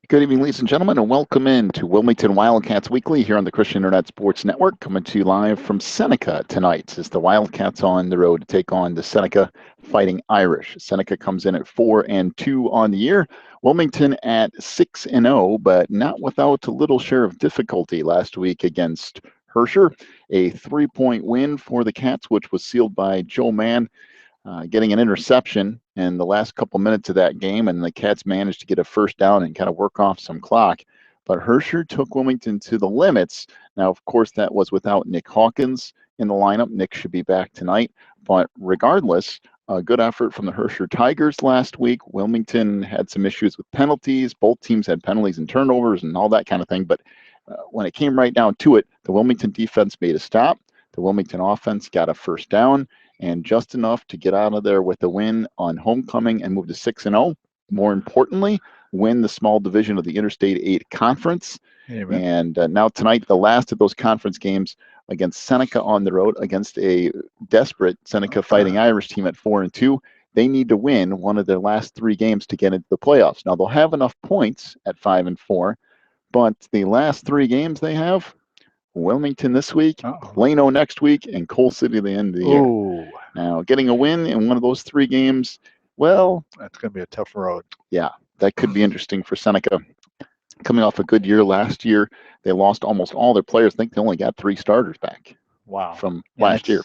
Good evening, ladies and gentlemen, and welcome in to Wilmington Wildcats Weekly here on the Christian Internet Sports Network, coming to you live from Seneca tonight as the Wildcats on the road to take on the Seneca Fighting Irish. Seneca comes in at 4-2 on the year. Wilmington at 6-0, but not without a little share of difficulty last week against Herscher. A 3-point win for the Cats, which was sealed by Joe Mann getting an interception in the last couple minutes of that game, and the Cats managed to get a first down and kind of work off some clock. But Herscher took Wilmington to the limits. Now, of course, that was without Nick Hawkins in the lineup. Nick should be back tonight. But regardless, a good effort from the Herscher Tigers last week. Wilmington had some issues with penalties. Both teams had penalties and turnovers and all that kind of thing. But when it came right down to it, the Wilmington defense made a stop. The Wilmington offense got a first down, and just enough to get out of there with a win on homecoming and move to 6-0. More importantly, win the small division of the Interstate 8 Conference. Amen. And now tonight, the last of those conference games against Seneca on the road, against a desperate Seneca Fighting Irish team at 4-2. They need to win one of their last 3 games to get into the playoffs. Now, they'll have enough points at 5-4, but the last 3 games they have, Wilmington this week, Plano next week, and Coal City at the end of the year. Now, getting a win in one of those 3 games, well, that's going to be a tough road. Yeah, that could be interesting for Seneca. Coming off a good year last year, they lost almost all their players. I think they only got 3 starters back. Wow. From last year.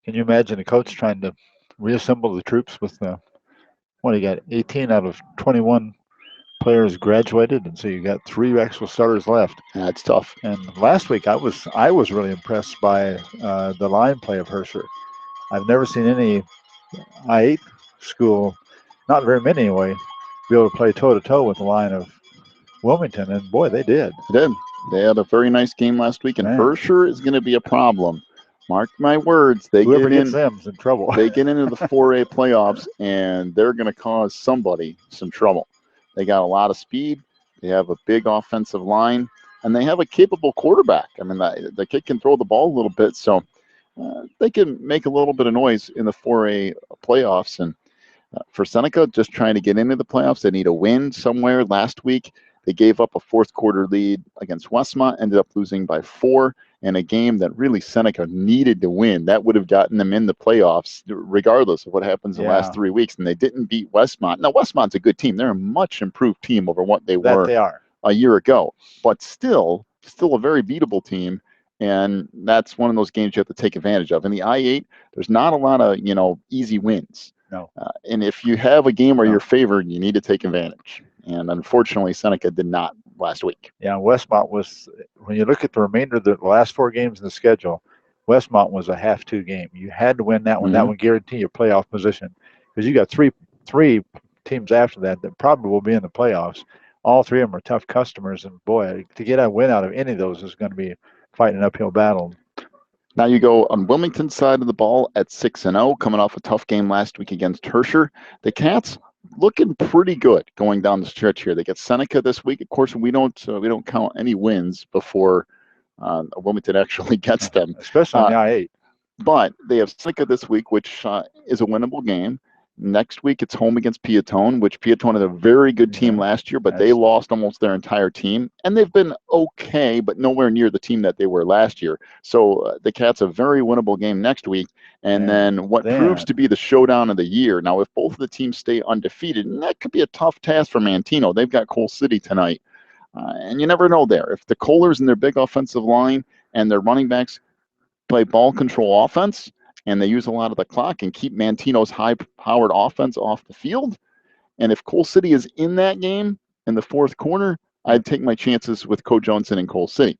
Can you imagine a coach trying to reassemble the troops with what do you got? 18 out of 21 players graduated, and so you got 3 actual starters left. That's tough. And last week I was really impressed by the line play of Herscher. I've never seen any I-8 school, not very many anyway, be able to play toe-to-toe with the line of Wilmington, and boy, they did. They did. They had a very nice game last week, and Herscher is going to be a problem. Mark my words. Whoever gets them's in trouble. They get into the 4A playoffs, and they're going to cause somebody some trouble. They got a lot of speed. They have a big offensive line, and they have a capable quarterback. I mean, the kid can throw the ball a little bit, so they can make a little bit of noise in the 4A playoffs. And for Seneca, just trying to get into the playoffs, they need a win somewhere. Last week, they gave up a 4th quarter lead against Westmont, ended up losing by 4 in a game that really Seneca needed to win. That would have gotten them in the playoffs, regardless of what happens in the last 3 weeks. And they didn't beat Westmont. Now, Westmont's a good team. They're a much improved team over what they were a year ago. But still a very beatable team. And that's one of those games you have to take advantage of. In the I-8, there's not a lot of, easy wins. No. And if you have a game where you're favored, you need to take advantage. And unfortunately, Seneca did not last week. Yeah, Westmont was, when you look at the remainder of the last 4 games in the schedule, Westmont was a half-2 game. You had to win that one. That would guarantee your playoff position, because you got three teams after that probably will be in the playoffs. All 3 of them are tough customers, and boy, to get a win out of any of those is going to be fighting an uphill battle. Now you go on Wilmington's side of the ball at 6-0, coming off a tough game last week against Herscher. The Cats looking pretty good going down the stretch here. They get Seneca this week. Of course, we don't count any wins before Wilmington actually gets them, especially on the I-8. But they have Seneca this week, which is a winnable game. Next week, it's home against Piatone, which Piatone had a very good team last year, but they lost almost their entire team. And they've been okay, but nowhere near the team that they were last year. So the Cats a very winnable game next week. And then what proves to be the showdown of the year. Now, if both of the teams stay undefeated, and that could be a tough task for Mantino. They've got Coal City tonight. And you never know there. If the Kohlers and their big offensive line and their running backs play ball control offense, and they use a lot of the clock and keep Mantino's high-powered offense off the field. And if Coal City is in that game in the 4th quarter, I'd take my chances with Coach Johnson and Coal City.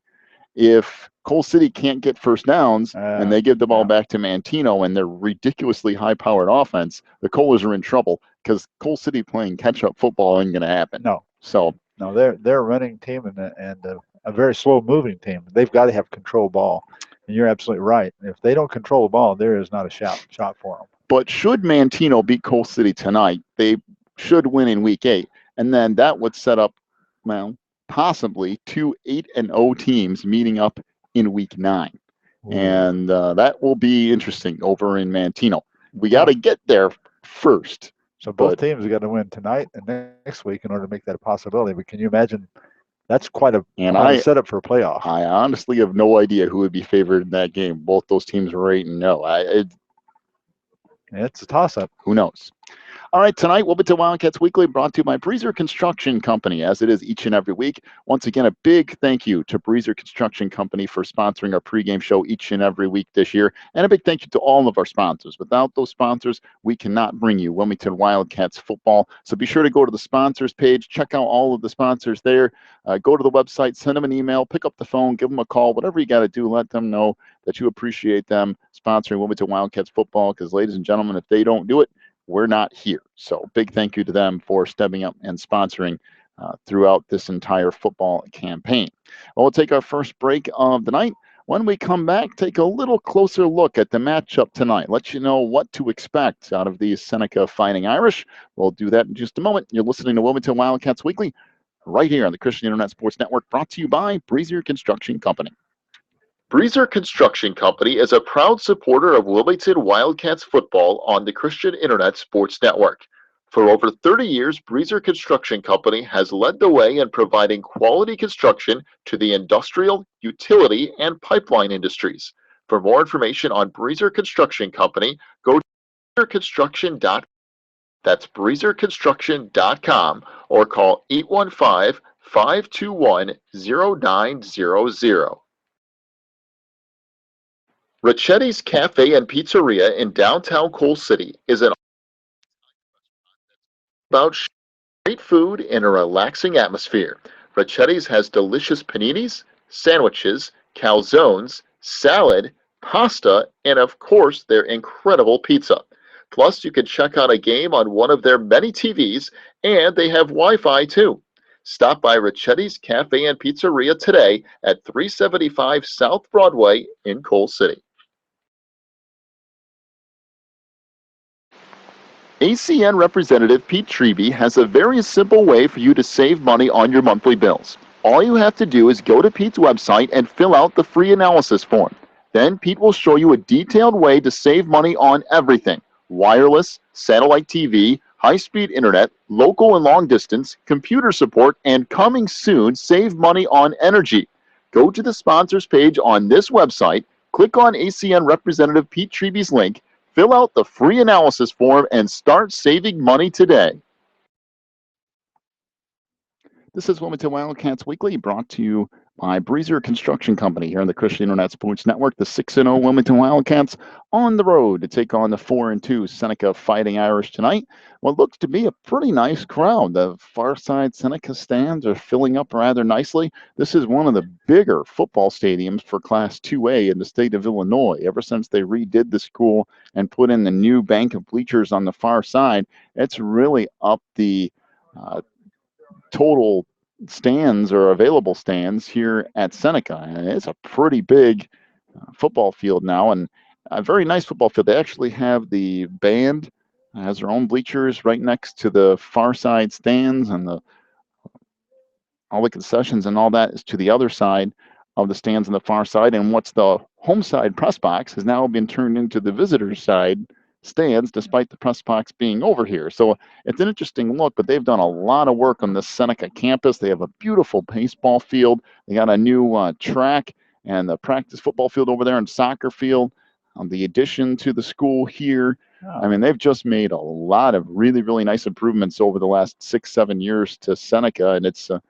If Coal City can't get first downs and they give the ball back to Mantino and their ridiculously high-powered offense, the Kohlers are in trouble, because Coal City playing catch-up football ain't going to happen. No, they're a running team and a very slow-moving team. They've got to have control ball. And you're absolutely right. If they don't control the ball, there is not a shot for them. But should Mantino beat Coal City tonight, they should win in Week 8. And then that would set up, possibly 2 8-0 teams meeting up in Week 9. Ooh. And that will be interesting over in Mantino. We got to get there first. So both teams have got to win tonight and next week in order to make that a possibility. But can you imagine? That's quite a setup for a playoff. I honestly have no idea who would be favored in that game. Both those teams are 8-0. It's a toss-up. Who knows? All right, tonight, Wilmington Wildcats Weekly brought to you by Breezer Construction Company, as it is each and every week. Once again, a big thank you to Breezer Construction Company for sponsoring our pregame show each and every week this year, and a big thank you to all of our sponsors. Without those sponsors, we cannot bring you Wilmington Wildcats football. So be sure to go to the sponsors page, check out all of the sponsors there, go to the website, send them an email, pick up the phone, give them a call, whatever you got to do, let them know that you appreciate them sponsoring Wilmington Wildcats football, because, ladies and gentlemen, if they don't do it, we're not here. So big thank you to them for stepping up and sponsoring throughout this entire football campaign. Well, we'll take our first break of the night. When we come back, take a little closer look at the matchup tonight. Let you know what to expect out of these Seneca Fighting Irish. We'll do that in just a moment. You're listening to Wilmington Wildcats Weekly right here on the Christian Internet Sports Network, brought to you by Breezer Construction Company. Breezer Construction Company is a proud supporter of Wilmington Wildcats football on the Christian Internet Sports Network. For over 30 years, Breezer Construction Company has led the way in providing quality construction to the industrial, utility, and pipeline industries. For more information on Breezer Construction Company, go to breezerconstruction.com. That's breezerconstruction.com, or call 815-521-0900. Ricchetti's Cafe and Pizzeria in downtown Coal City is an about great food in a relaxing atmosphere. Ricchetti's has delicious paninis, sandwiches, calzones, salad, pasta, and of course their incredible pizza. Plus, you can check out a game on one of their many TVs, and they have Wi-Fi too. Stop by Ricchetti's Cafe and Pizzeria today at 375 South Broadway in Coal City. ACN Representative Pete Treby has a very simple way for you to save money on your monthly bills. All you have to do is go to Pete's website and fill out the free analysis form. Then Pete will show you a detailed way to save money on everything: wireless, satellite TV, high-speed internet, local and long distance, computer support, and coming soon, save money on energy. Go to the sponsors page on this website, click on ACN Representative Pete Treby's link, fill out the free analysis form, and start saving money today. This is Wilmington Wildcats Weekly, brought to you by Breezer Construction Company here on the Christian Internet Sports Network. The 6-0 Wilmington Wildcats on the road to take on the 4-2 Seneca Fighting Irish tonight. What looks to be a pretty nice crowd. The far side Seneca stands are filling up rather nicely. This is one of the bigger football stadiums for Class 2A in the state of Illinois. Ever since they redid the school and put in the new bank of bleachers on the far side, it's really up the total stands or available stands here at Seneca. And it's a pretty big football field now, and a very nice football field. They actually have the band has their own bleachers right next to the far side stands, and all the concessions and all that is to the other side of the stands on the far side. And what's the home side press box has now been turned into the visitor side stands, despite the press box being over here. So it's an interesting look, but they've done a lot of work on the Seneca campus. They have a beautiful baseball field. They got a new track and the practice football field over there and soccer field. The addition to the school here. I mean, they've just made a lot of really, really nice improvements over the last 6-7 years to Seneca, and it's a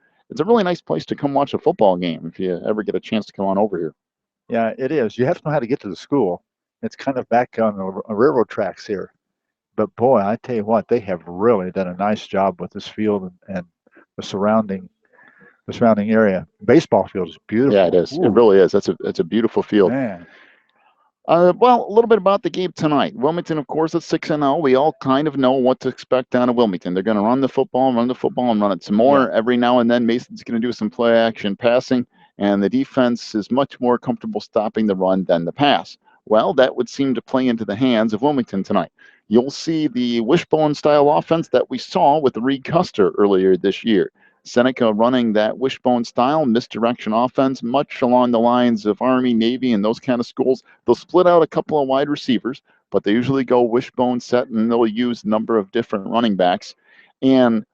really nice place to come watch a football game if you ever get a chance to come on over here. Yeah, it is. You have to know how to get to the school. It's kind of back on the railroad tracks here. But boy, I tell you what, they have really done a nice job with this field and the surrounding area. Baseball field is beautiful. Yeah, it is. Ooh. It really is. It's a beautiful field. Man. Well, a little bit about the game tonight. Wilmington, of course, at 6-0. We all kind of know what to expect out of Wilmington. They're going to run the football, and run it some more. Yeah. Every now and then, Mason's going to do some play action passing, and the defense is much more comfortable stopping the run than the pass. Well, that would seem to play into the hands of Wilmington tonight. You'll see the wishbone-style offense that we saw with Reed Custer earlier this year. Seneca running that wishbone style, misdirection offense, much along the lines of Army, Navy, and those kind of schools. They'll split out a couple of wide receivers, but they usually go wishbone set, and they'll use a number of different running backs. And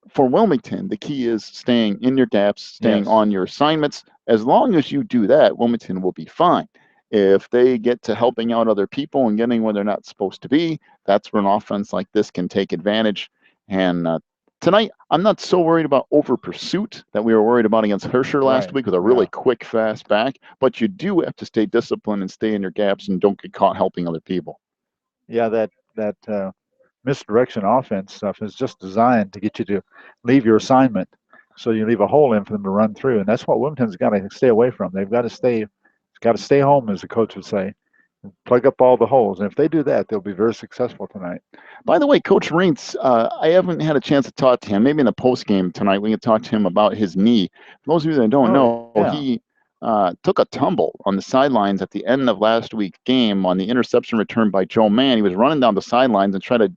for Wilmington, the key is staying in your gaps, staying on your assignments. As long as you do that, Wilmington will be fine. If they get to helping out other people and getting where they're not supposed to be, that's where an offense like this can take advantage. And tonight, I'm not so worried about over pursuit that we were worried about against Herscher last week with a really quick, fast back. But you do have to stay disciplined and stay in your gaps and don't get caught helping other people. Yeah, that misdirection offense stuff is just designed to get you to leave your assignment, so you leave a hole in for them to run through, and that's what Wilmington's got to stay away from. They've got to stay home, as the coach would say, and plug up all the holes. And if they do that, they'll be very successful tonight. By the way, Coach Reintz, I haven't had a chance to talk to him. Maybe in the post game tonight, we can talk to him about his knee. For those of you that don't know, he took a tumble on the sidelines at the end of last week's game on the interception return by Joe Mann. He was running down the sidelines and trying to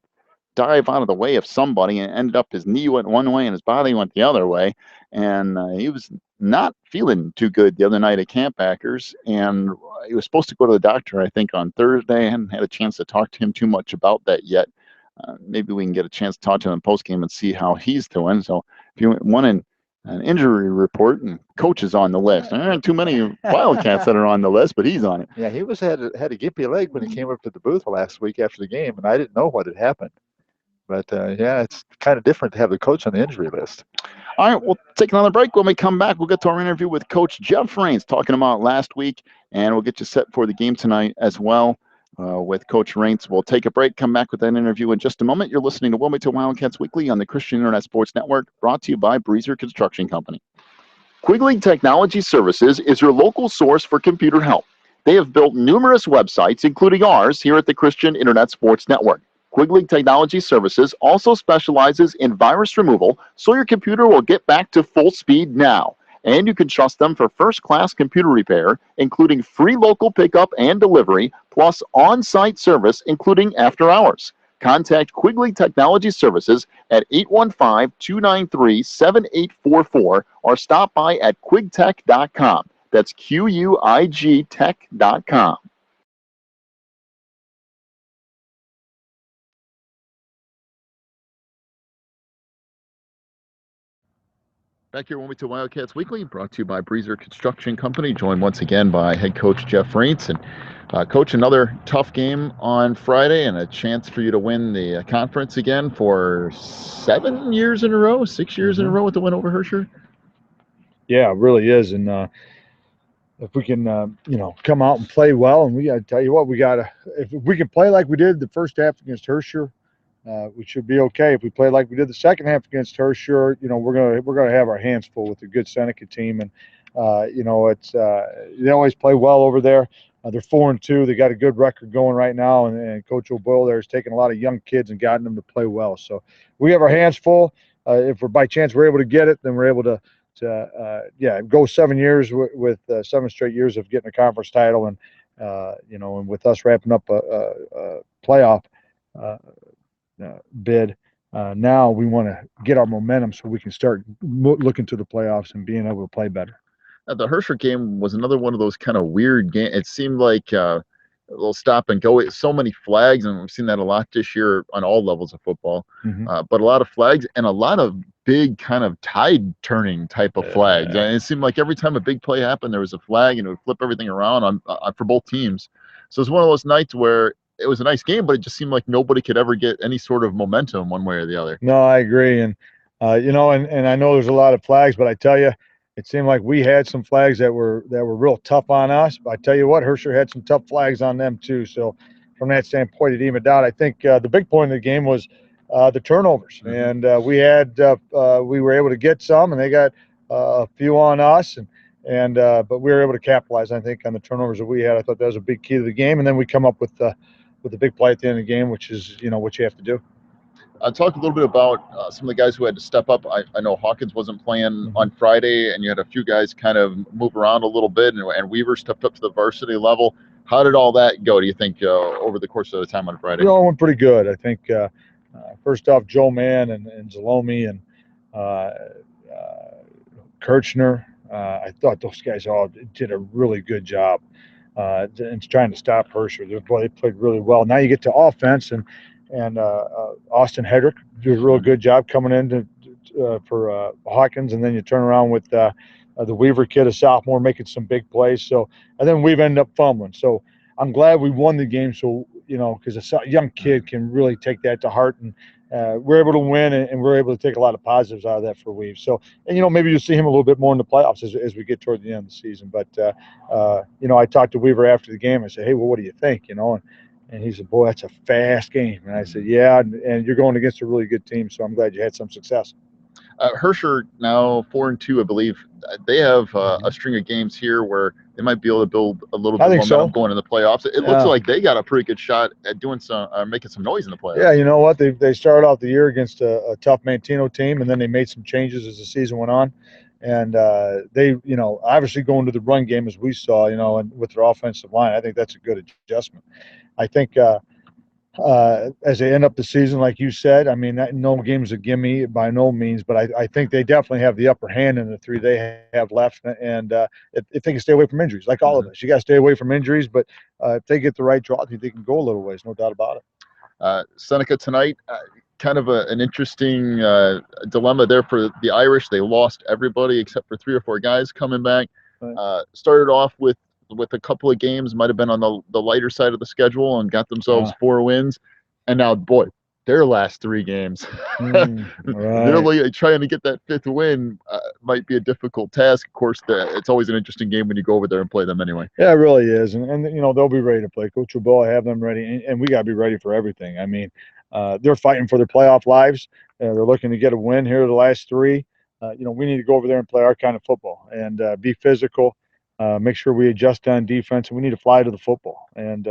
dive out of the way of somebody, and ended up his knee went one way and his body went the other way. And he was not feeling too good the other night at Campbackers, and he was supposed to go to the doctor, I think, on Thursday. I hadn't had a chance to talk to him too much about that yet. Maybe we can get a chance to talk to him in post-game and see how he's doing. So if you want an injury report, and Coach is on the list. There aren't too many Wildcats that are on the list, but he's on it. Yeah, he had a gimpy leg when he came up to the booth last week after the game, and I didn't know what had happened. But, it's kind of different to have the coach on the injury list. All right, we'll take another break. When we come back, we'll get to our interview with Coach Jeff Reintz, talking about last week, and we'll get you set for the game tonight as well with Coach Reintz. We'll take a break, come back with that interview in just a moment. You're listening to Wilmington Wildcats Weekly on the Christian Internet Sports Network, brought to you by Breezer Construction Company. Quigley Technology Services is your local source for computer help. They have built numerous websites, including ours, here at the Christian Internet Sports Network. Quigley Technology Services also specializes in virus removal, so your computer will get back to full speed now. And you can trust them for first-class computer repair, including free local pickup and delivery, plus on-site service, including after hours. Contact Quigley Technology Services at 815-293-7844 or stop by at quigtech.com. That's QUIG tech.com. Back here, Wilmington Wildcats Weekly, brought to you by Breezer Construction Company, joined once again by head coach Jeff Reintz. And Coach, another tough game on Friday and a chance for you to win the conference again for 7 years in a row, 6 years in a row with the win over Herscher. Yeah, it really is. And if we can, come out and play well, and we got to tell you what, if we can play like we did the first half against Herscher, we should be okay. If we play like we did the second half against Herscher, we're gonna have our hands full with a good Seneca team, and it's they always play well over there. They're 4-2. They got a good record going right now, and Coach O'Boyle there has taken a lot of young kids and gotten them to play well. So we have our hands full. If we're by chance we're able to get it, then we're able to go 7 years with 7 straight years of getting a conference title, and and with us wrapping up a playoff bid. Now we want to get our momentum so we can start looking to the playoffs and being able to play better. The Herscher game was another one of those kind of weird games. It seemed like a little stop and go. So many flags, and we've seen that a lot this year on all levels of football. But a lot of flags and a lot of big kind of tide turning type of flags. And it seemed like every time a big play happened, there was a flag, and it would flip everything around for both teams. So it's one of those nights where it was a nice game, but it just seemed like nobody could ever get any sort of momentum one way or the other. No, I agree. And, and I know there's a lot of flags, but I tell you, it seemed like we had some flags that were real tough on us. But I tell you what, Herscher had some tough flags on them too. So from that standpoint, it evened out. I think the big point of the game was the turnovers. And we were able to get some, and they got a few on us, but we were able to capitalize, I think, on the turnovers that we had. I thought that was a big key to the game. And then we come up with the big play at the end of the game, which is, what you have to do. Talk a little bit about some of the guys who had to step up. I know Hawkins wasn't playing on Friday, and you had a few guys kind of move around a little bit, and Weaver stepped up to the varsity level. How did all that go, do you think, over the course of the time on Friday? It all went pretty good. I think, first off, Joe Mann and Zalomi and Kirchner. I thought those guys all did a really good job in trying to stop Hersher. They played really well. Now you get to offense, and Austin Hedrick did a real good job coming in for Hawkins, and then you turn around with the Weaver kid, a sophomore, making some big plays. So, and then we've ended up fumbling. So I'm glad we won the game. So, because a young kid can really take that to heart, and we're able to win, and we're able to take a lot of positives out of that for Weave. So, and maybe you'll see him a little bit more in the playoffs as we get toward the end of the season. But I talked to Weaver after the game. I said, "Hey, well, what do you think?" And he said, "Boy, that's a fast game." And I said, "Yeah, and you're going against a really good team, so I'm glad you had some success." Hersher now 4-2, I believe. They have a string of games here where they might be able to build a little bit of momentum going in the playoffs. It looks like they got a pretty good shot at doing making some noise in the playoffs. Yeah, you know what? They started out the year against a tough Mantino team, and then they made some changes as the season went on. And they, obviously going to the run game as we saw, and with their offensive line, I think that's a good adjustment. I think as they end up the season, like you said, I mean, no game's a gimme by no means, but I think they definitely have the upper hand in the three they have left. And if they can stay away from injuries, like all of us, you got to stay away from injuries. But if they get the right draw, I think they can go a little ways, no doubt about it. Seneca tonight, kind of an interesting dilemma there for the Irish. They lost everybody except for 3 or 4 guys coming back. Started off with a couple of games, might have been on the lighter side of the schedule, and got themselves 4 wins. And now, boy, their last 3 games, they're like trying to get that 5th win might be a difficult task. Of course, it's always an interesting game when you go over there and play them anyway. Yeah, it really is. And they'll be ready to play. Coach will have them ready, and we got to be ready for everything. I mean, they're fighting for their playoff lives. They're looking to get a win here the last 3. We need to go over there and play our kind of football and be physical. Make sure we adjust on defense, and we need to fly to the football. And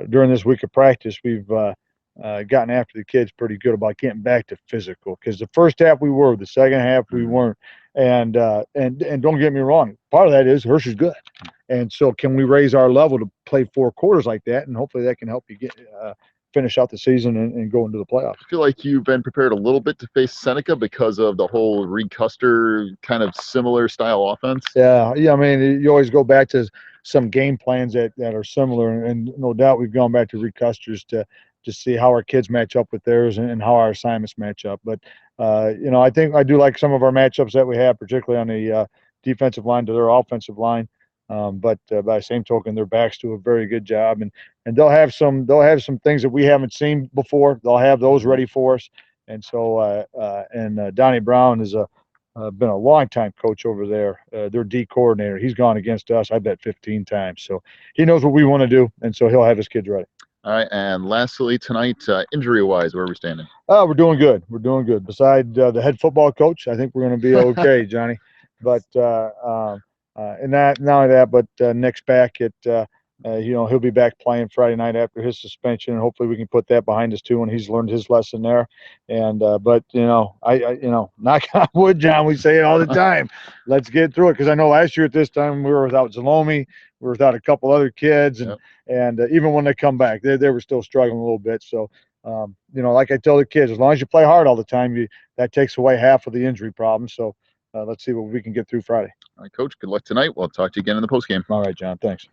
during this week of practice, we've gotten after the kids pretty good about getting back to physical, because the first half we were, the second half we weren't. And don't get me wrong, part of that is Hersher's good, and so can we raise our level to play 4 quarters like that, and hopefully that can help you get finish out the season and go into the playoffs. I feel like you've been prepared a little bit to face Seneca because of the whole Reed Custer kind of similar style offense. Yeah. I mean, you always go back to some game plans that are similar, and no doubt we've gone back to Reed Custer's to see how our kids match up with theirs and how our assignments match up. But I think I do like some of our matchups that we have, particularly on the defensive line to their offensive line. But by the same token, their backs do a very good job, and they'll have some things that we haven't seen before. They'll have those ready for us. And so Donnie Brown has been a long-time coach over there. Their D coordinator. He's gone against us, I bet, 15 times. So he knows what we want to do, and so he'll have his kids ready. All right, and lastly tonight, injury-wise, where are we standing? We're doing good. We're doing good. Besides the head football coach, I think we're going to be okay, Johnny. But and not only that, but Nick's back at he'll be back playing Friday night after his suspension, and hopefully we can put that behind us too when he's learned his lesson there. And but I knock on wood, John, we say it all the time. Let's get through it, because I know last year at this time we were without Zalomi, we were without a couple other kids, and even when they come back, they were still struggling a little bit. So like I tell the kids, as long as you play hard all the time, that takes away half of the injury problem. So let's see what we can get through Friday. All right, Coach, good luck tonight. We'll talk to you again in the postgame. All right, John, thanks.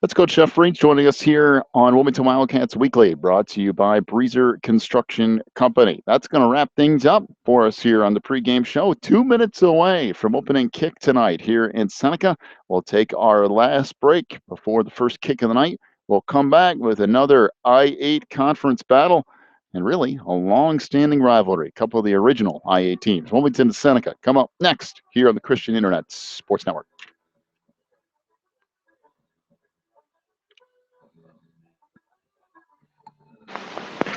That's Coach Jeff Reed joining us here on Wilmington Wildcats Weekly, brought to you by Breezer Construction Company. That's going to wrap things up for us here on the pregame show. 2 minutes away from opening kick tonight here in Seneca. We'll take our last break before the first kick of the night. We'll come back with another I-8 conference battle, and really a long-standing rivalry. A couple of the original I-8 teams, Wilmington and Seneca, come up next here on the Christian Internet Sports Network.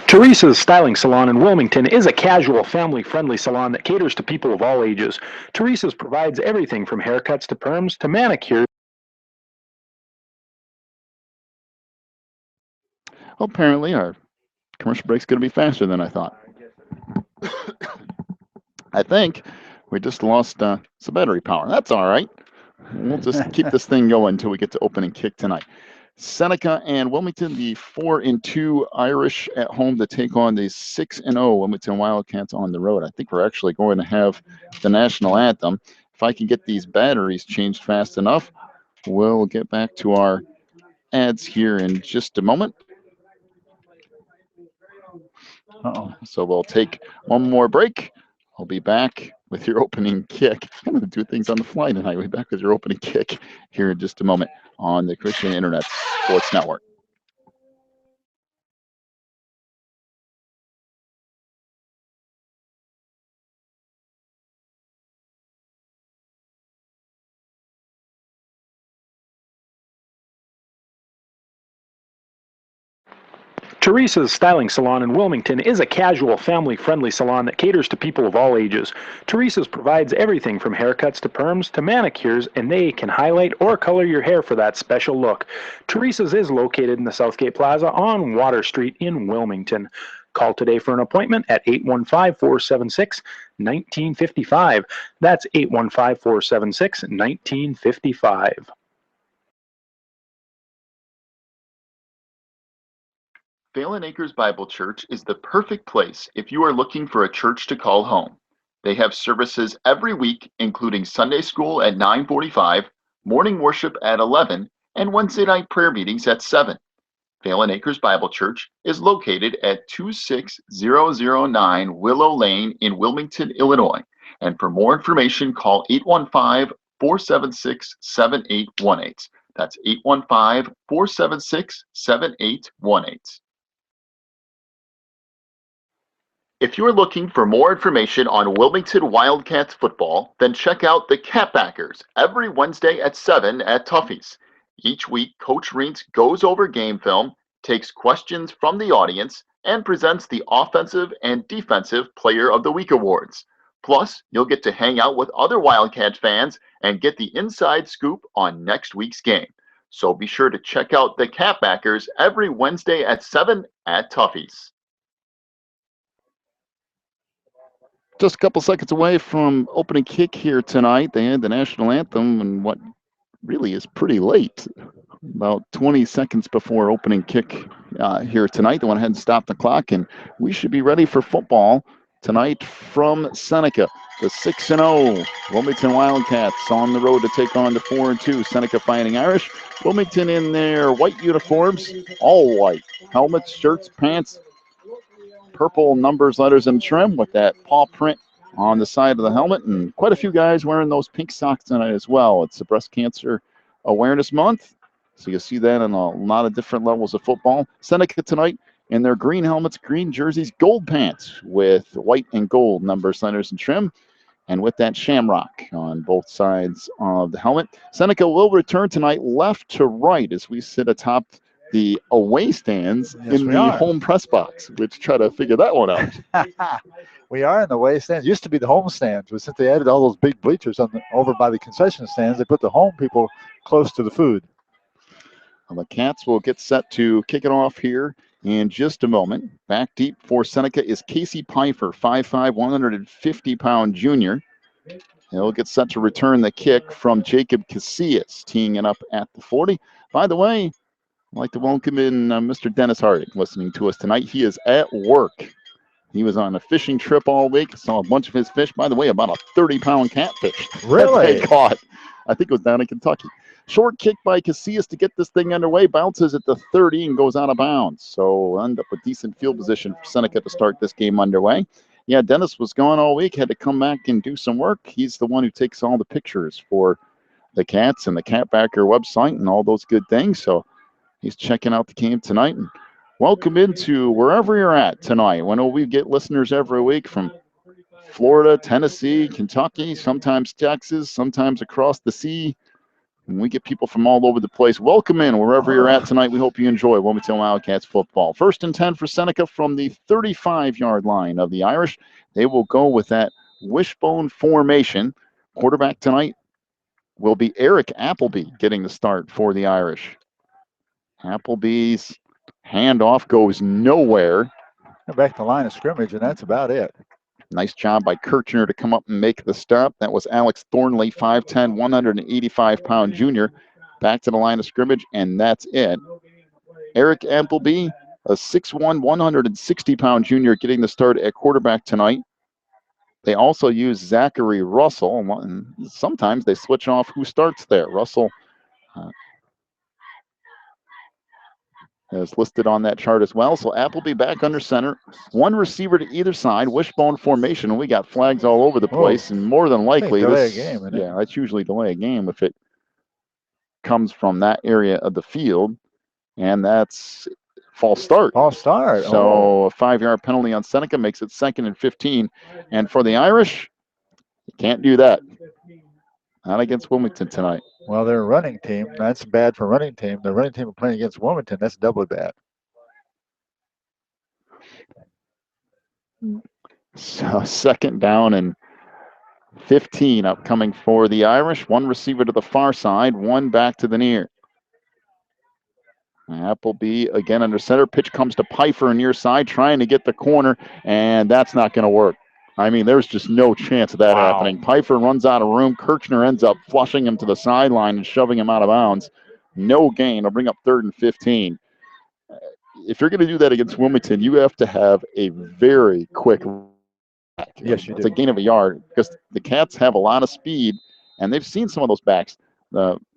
Teresa's Styling Salon in Wilmington is a casual, family-friendly salon that caters to people of all ages. Teresa's provides everything from haircuts to perms to manicures. Well, apparently our commercial break's going to be faster than I thought. I think we just lost some battery power. That's all right. We'll just keep this thing going until we get to opening kick tonight. Seneca and Wilmington, the 4-2 Irish at home to take on the 6-0 Wilmington Wildcats on the road. I think we're actually going to have the national anthem. If I can get these batteries changed fast enough, we'll get back to our ads here in just a moment. So we'll take one more break. I'll be back with your opening kick. I'm going to do things on the fly tonight. We'll be back with your opening kick here in just a moment on the Christian Internet Sports Network. Teresa's Styling Salon in Wilmington is a casual, family-friendly salon that caters to people of all ages. Teresa's provides everything from haircuts to perms to manicures, and they can highlight or color your hair for that special look. Teresa's is located in the Southgate Plaza on Water Street in Wilmington. Call today for an appointment at 815-476-1955. That's 815-476-1955. Valen Acres Bible Church is the perfect place if you are looking for a church to call home. They have services every week, including Sunday school at 9:45, morning worship at 11, and Wednesday night prayer meetings at 7. Valen Acres Bible Church is located at 26009 Willow Lane in Wilmington, Illinois. And for more information, call 815-476-7818. That's 815-476-7818. If you're looking for more information on Wilmington Wildcats football, then check out the Catbackers every Wednesday at 7 at Tuffy's. Each week, Coach Reentz goes over game film, takes questions from the audience, and presents the Offensive and Defensive Player of the Week awards. Plus, you'll get to hang out with other Wildcat fans and get the inside scoop on next week's game. So be sure to check out the Catbackers every Wednesday at 7 at Tuffy's. Just a couple seconds away from opening kick here tonight. They had the national anthem and what really is pretty late. About 20 seconds before opening kick here tonight. They went ahead and stopped the clock, and we should be ready for football tonight from Seneca. The 6-0 Wilmington Wildcats on the road to take on the 4-2 Seneca Fighting Irish. Wilmington in their white uniforms, all white. Helmets, shirts, pants, purple numbers, letters, and trim with that paw print on the side of the helmet, and quite a few guys wearing those pink socks tonight as well. It's the Breast Cancer Awareness Month, so you'll see that in a lot of different levels of football. Seneca tonight in their green helmets, green jerseys, gold pants with white and gold numbers, letters, and trim, and with that shamrock on both sides of the helmet. Seneca will return tonight left to right as we sit atop the away stands in the home press box, which try to figure that one out. We are in the away stands. Used to be the home stands, but since they added all those big bleachers over by the concession stands, they put the home people close to the food. Well, the Cats will get set to kick it off here in just a moment. Back deep for Seneca is Casey Pfeiffer, 5'5", 150-pound junior. He'll get set to return the kick from Jacob Casillas, teeing it up at the 40. By the way, I'd like to welcome in Mr. Dennis Harding listening to us tonight. He is at work. He was on a fishing trip all week. Saw a bunch of his fish. By the way, about a 30-pound catfish. Really? That they caught. I think it was down in Kentucky. Short kick by Casillas to get this thing underway. Bounces at the 30 and goes out of bounds. So we'll end up with decent field position for Seneca to start this game underway. Yeah, Dennis was gone all week. Had to come back and do some work. He's the one who takes all the pictures for the Cats and the Catbacker website and all those good things. So he's checking out the game tonight. And welcome into wherever you're at tonight. I know we get listeners every week from Florida, Tennessee, Kentucky, sometimes Texas, sometimes across the sea. And we get people from all over the place. Welcome in wherever you're at tonight. We hope you enjoy Wilmington Wildcats football. 1st and 10 for Seneca from the 35-yard line of the Irish. They will go with that wishbone formation. Quarterback tonight will be Eric Appleby getting the start for the Irish. Appleby's handoff goes nowhere. Back to the line of scrimmage, and that's about it. Nice job by Kirchner to come up and make the stop. That was Alex Thornley, 5'10", 185-pound junior. back to the line of scrimmage, and that's it. Eric Appleby, a 6'1", 160-pound junior, getting the start at quarterback tonight. They also use Zachary Russell, and sometimes they switch off who starts there. Russell is listed on that chart as well. So Appleby back under center, one receiver to either side, wishbone formation, and we got flags all over the place. And more than likely, delay a game, that's usually delay a game if it comes from that area of the field, and that's false start. False start. So a 5-yard penalty on Seneca makes it 2nd and 15, and for the Irish, you can't do that. Not against Wilmington tonight. Well, they're a running team. That's bad for running team. The running team playing against Wilmington, that's doubly bad. So 2nd down and 15 upcoming for the Irish. One receiver to the far side, one back to the near. Appleby again under center. Pitch comes to Pfeiffer near side, trying to get the corner, and that's not going to work. I mean, there's just no chance of that happening. Pfeiffer runs out of room. Kirchner ends up flushing him to the sideline and shoving him out of bounds. No gain. It'll bring up 3rd and 15. If you're going to do that against Wilmington, you have to have a very quick back. Yes, you do. It's a gain of a yard because the Cats have a lot of speed, and they've seen some of those backs.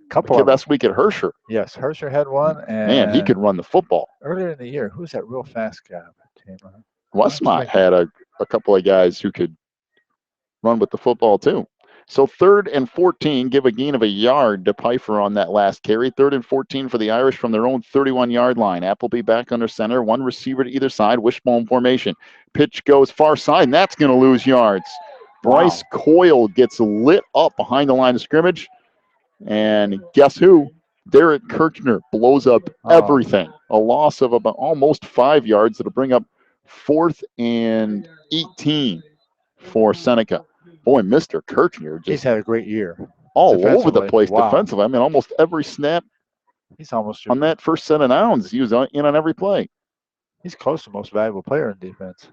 Couple of last week at Herscher. Yes, Herscher had one. And man, he could run the football. Earlier in the year, who's that real fast guy? Westmont had a couple of guys who could run with the football too. So 3rd and 14, give a gain of a yard to Pfeiffer on that last carry. 3rd and 14 for the Irish from their own 31-yard line. Appleby back under center, one receiver to either side, wishbone formation. Pitch goes far side, and that's going to lose yards. Bryce Coyle gets lit up behind the line of scrimmage. And guess who? Derek Kirchner blows up everything. A loss of about almost 5 yards. That'll bring up 4th and 18 for Seneca. Boy, Mr. Kirchner he's had a great year. All over the place defensively. I mean, almost every snap he's almost on that first set of downs. He was in on every play. He's close to most valuable player in defense.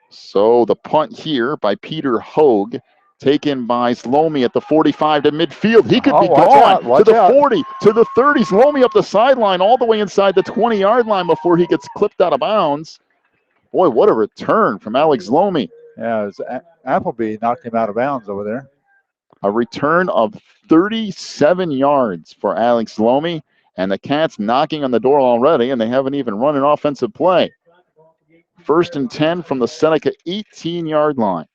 So the punt here by Peter Hogue, taken by Slomi at the 45 to midfield. He could be gone to the 40, to the 30. Slomi up the sideline all the way inside the 20-yard line before he gets clipped out of bounds. Boy, what a return from Alex Slomi. Yeah, Appleby knocked him out of bounds over there. A return of 37 yards for Alex Slomi, and the Cats knocking on the door already, and they haven't even run an offensive play. 1st and 10 from the Seneca 18-yard line.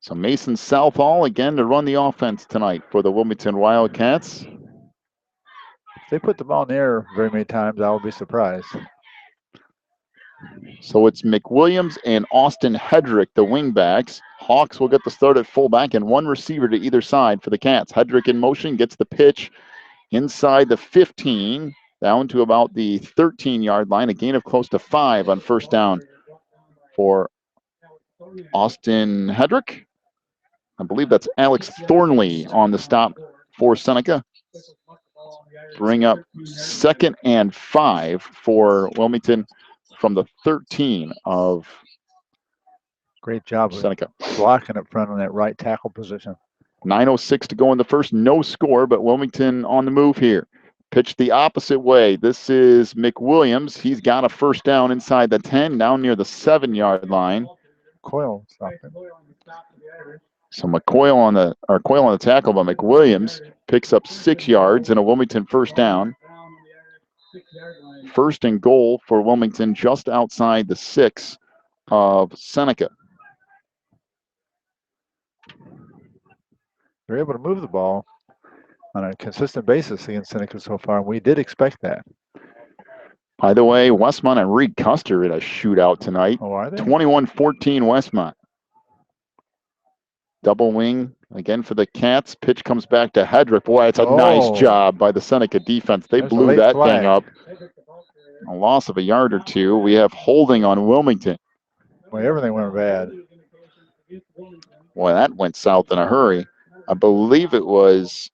So Mason Southall again to run the offense tonight for the Wilmington Wildcats. If they put the ball in the air very many times, I will be surprised. So it's McWilliams and Austin Hedrick, the wingbacks. Hawks will get the start at fullback and one receiver to either side for the Cats. Hedrick in motion, gets the pitch inside the 15, down to about the 13-yard line, a gain of close to 5 on 1st down for Austin Hedrick. I believe that's Alex Thornley on the stop for Seneca. Bring up 2nd and 5 for Wilmington from the 13 of great job Seneca. Blocking up front on that right tackle position. 9:06 to go in the first. No score, but Wilmington on the move here. Pitch the opposite way. This is McWilliams. He's got a 1st down inside the 10, down near the 7-yard line. Coyle stopped him. So Coyle on the tackle by McWilliams picks up 6 yards and a Wilmington 1st down. 1st and goal for Wilmington just outside the 6 of Seneca. They're able to move the ball on a consistent basis against Seneca so far, and we did expect that. By the way, Westmont and Reed Custer in a shootout tonight. Oh, are they? 21-14 Westmont. Double wing again for the Cats. Pitch comes back to Hedrick. Boy, it's a nice job by the Seneca defense. They blew that thing up. A loss of a yard or two. We have holding on Wilmington. Well, everything went bad. Boy, that went south in a hurry. I believe it was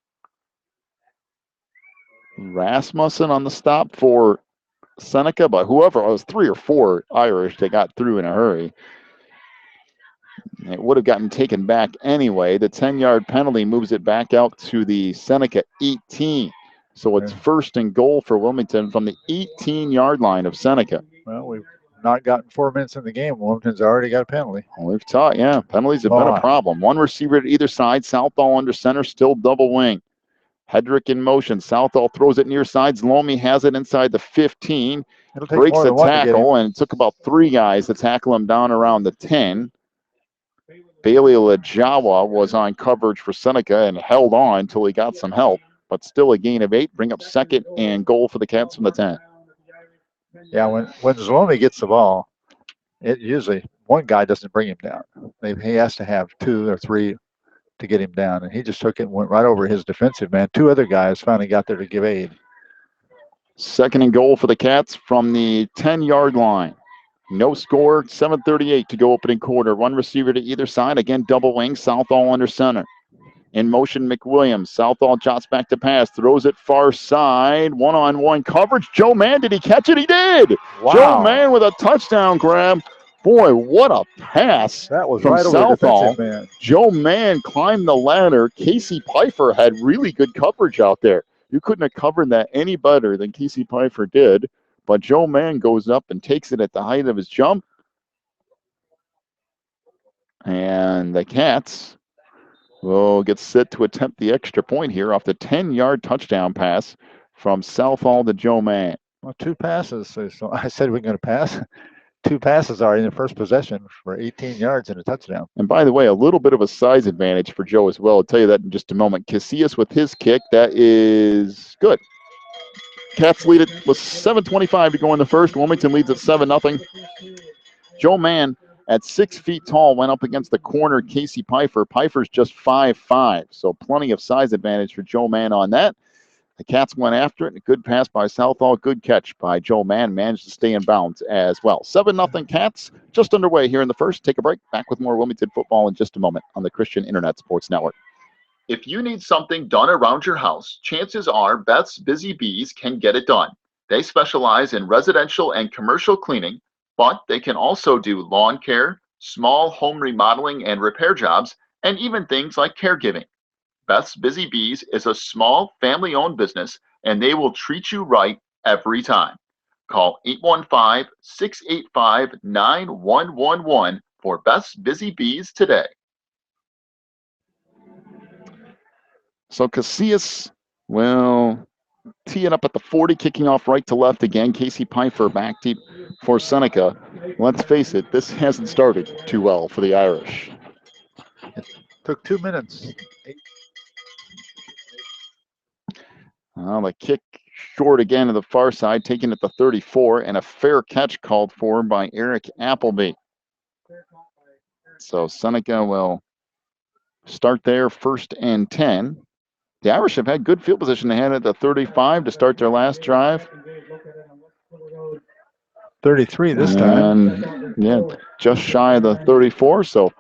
Rasmussen on the stop for Seneca, but whoever, it was 3 or 4 Irish that got through in a hurry. It would have gotten taken back anyway. The 10-yard penalty moves it back out to the Seneca 18. So it's first and goal for Wilmington from the 18-yard line of Seneca. Well, we've not gotten 4 minutes in the game. Wilmington's already got a penalty. We've taught, yeah, penalties have been a problem. One receiver at either side. Southall under center, still double wing. Hedrick in motion. Southall throws it near sides. Lomi has it inside the 15. Breaks the tackle, and it took about 3 guys to tackle him down around the 10. Bailey Lajawa was on coverage for Seneca and held on until he got some help, but still a gain of 8. Bring up second and goal for the Cats from the 10. Yeah, when Zalomi gets the ball, it usually one guy doesn't bring him down. He has to have 2 or 3 to get him down, and he just took it and went right over his defensive man. 2 other guys finally got there to give aid. Second and goal for the Cats from the 10-yard line. No score, 7:38 to go opening quarter. One receiver to either side. Again, double wing, Southall under center. In motion, McWilliams. Southall jots back to pass, throws it far side. One-on-one coverage. Joe Mann, did he catch it? He did. Wow. Joe Mann with a touchdown grab. Boy, what a pass. That was from right over Southall. The defensive man. Joe Mann climbed the ladder. Casey Pfeiffer had really good coverage out there. You couldn't have covered that any better than Casey Pfeiffer did. But Joe Mann goes up and takes it at the height of his jump. And the Cats will get set to attempt the extra point here off the 10-yard touchdown pass from Southall to Joe Mann. Well, 2 passes. So I said we're going to pass. 2 passes are in the first possession for 18 yards and a touchdown. And by the way, a little bit of a size advantage for Joe as well. I'll tell you that in just a moment. Casillas with his kick. That is good. Cats lead it with 7:25 to go in the first. Wilmington leads at 7-0. Joe Mann at 6 feet tall went up against the corner Casey Pfeiffer. Pfeiffer's just 5'5", so plenty of size advantage for Joe Mann on that. The Cats went after it. A good pass by Southall. Good catch by Joe Mann. Managed to stay in bounds as well. 7-0 Cats just underway here in the first. Take a break. Back with more Wilmington football in just a moment on the Christian Internet Sports Network. If you need something done around your house, chances are Beth's Busy Bees can get it done. They specialize in residential and commercial cleaning, but they can also do lawn care, small home remodeling and repair jobs, and even things like caregiving. Beth's Busy Bees is a small family-owned business, and they will treat you right every time. Call 815-685-9111 for Beth's Busy Bees today. So Casillas will tee it up at the 40, kicking off right to left again. Casey Pfeiffer back deep for Seneca. Let's face it, this hasn't started too well for the Irish. It took 2 minutes. The kick short again to the far side, taken at the 34, and a fair catch called for by Eric Appleby. So Seneca will start there, 1st and 10. The Irish have had good field position. They had at the 35 to start their last drive. 33 this time. And yeah, just shy of the 34. So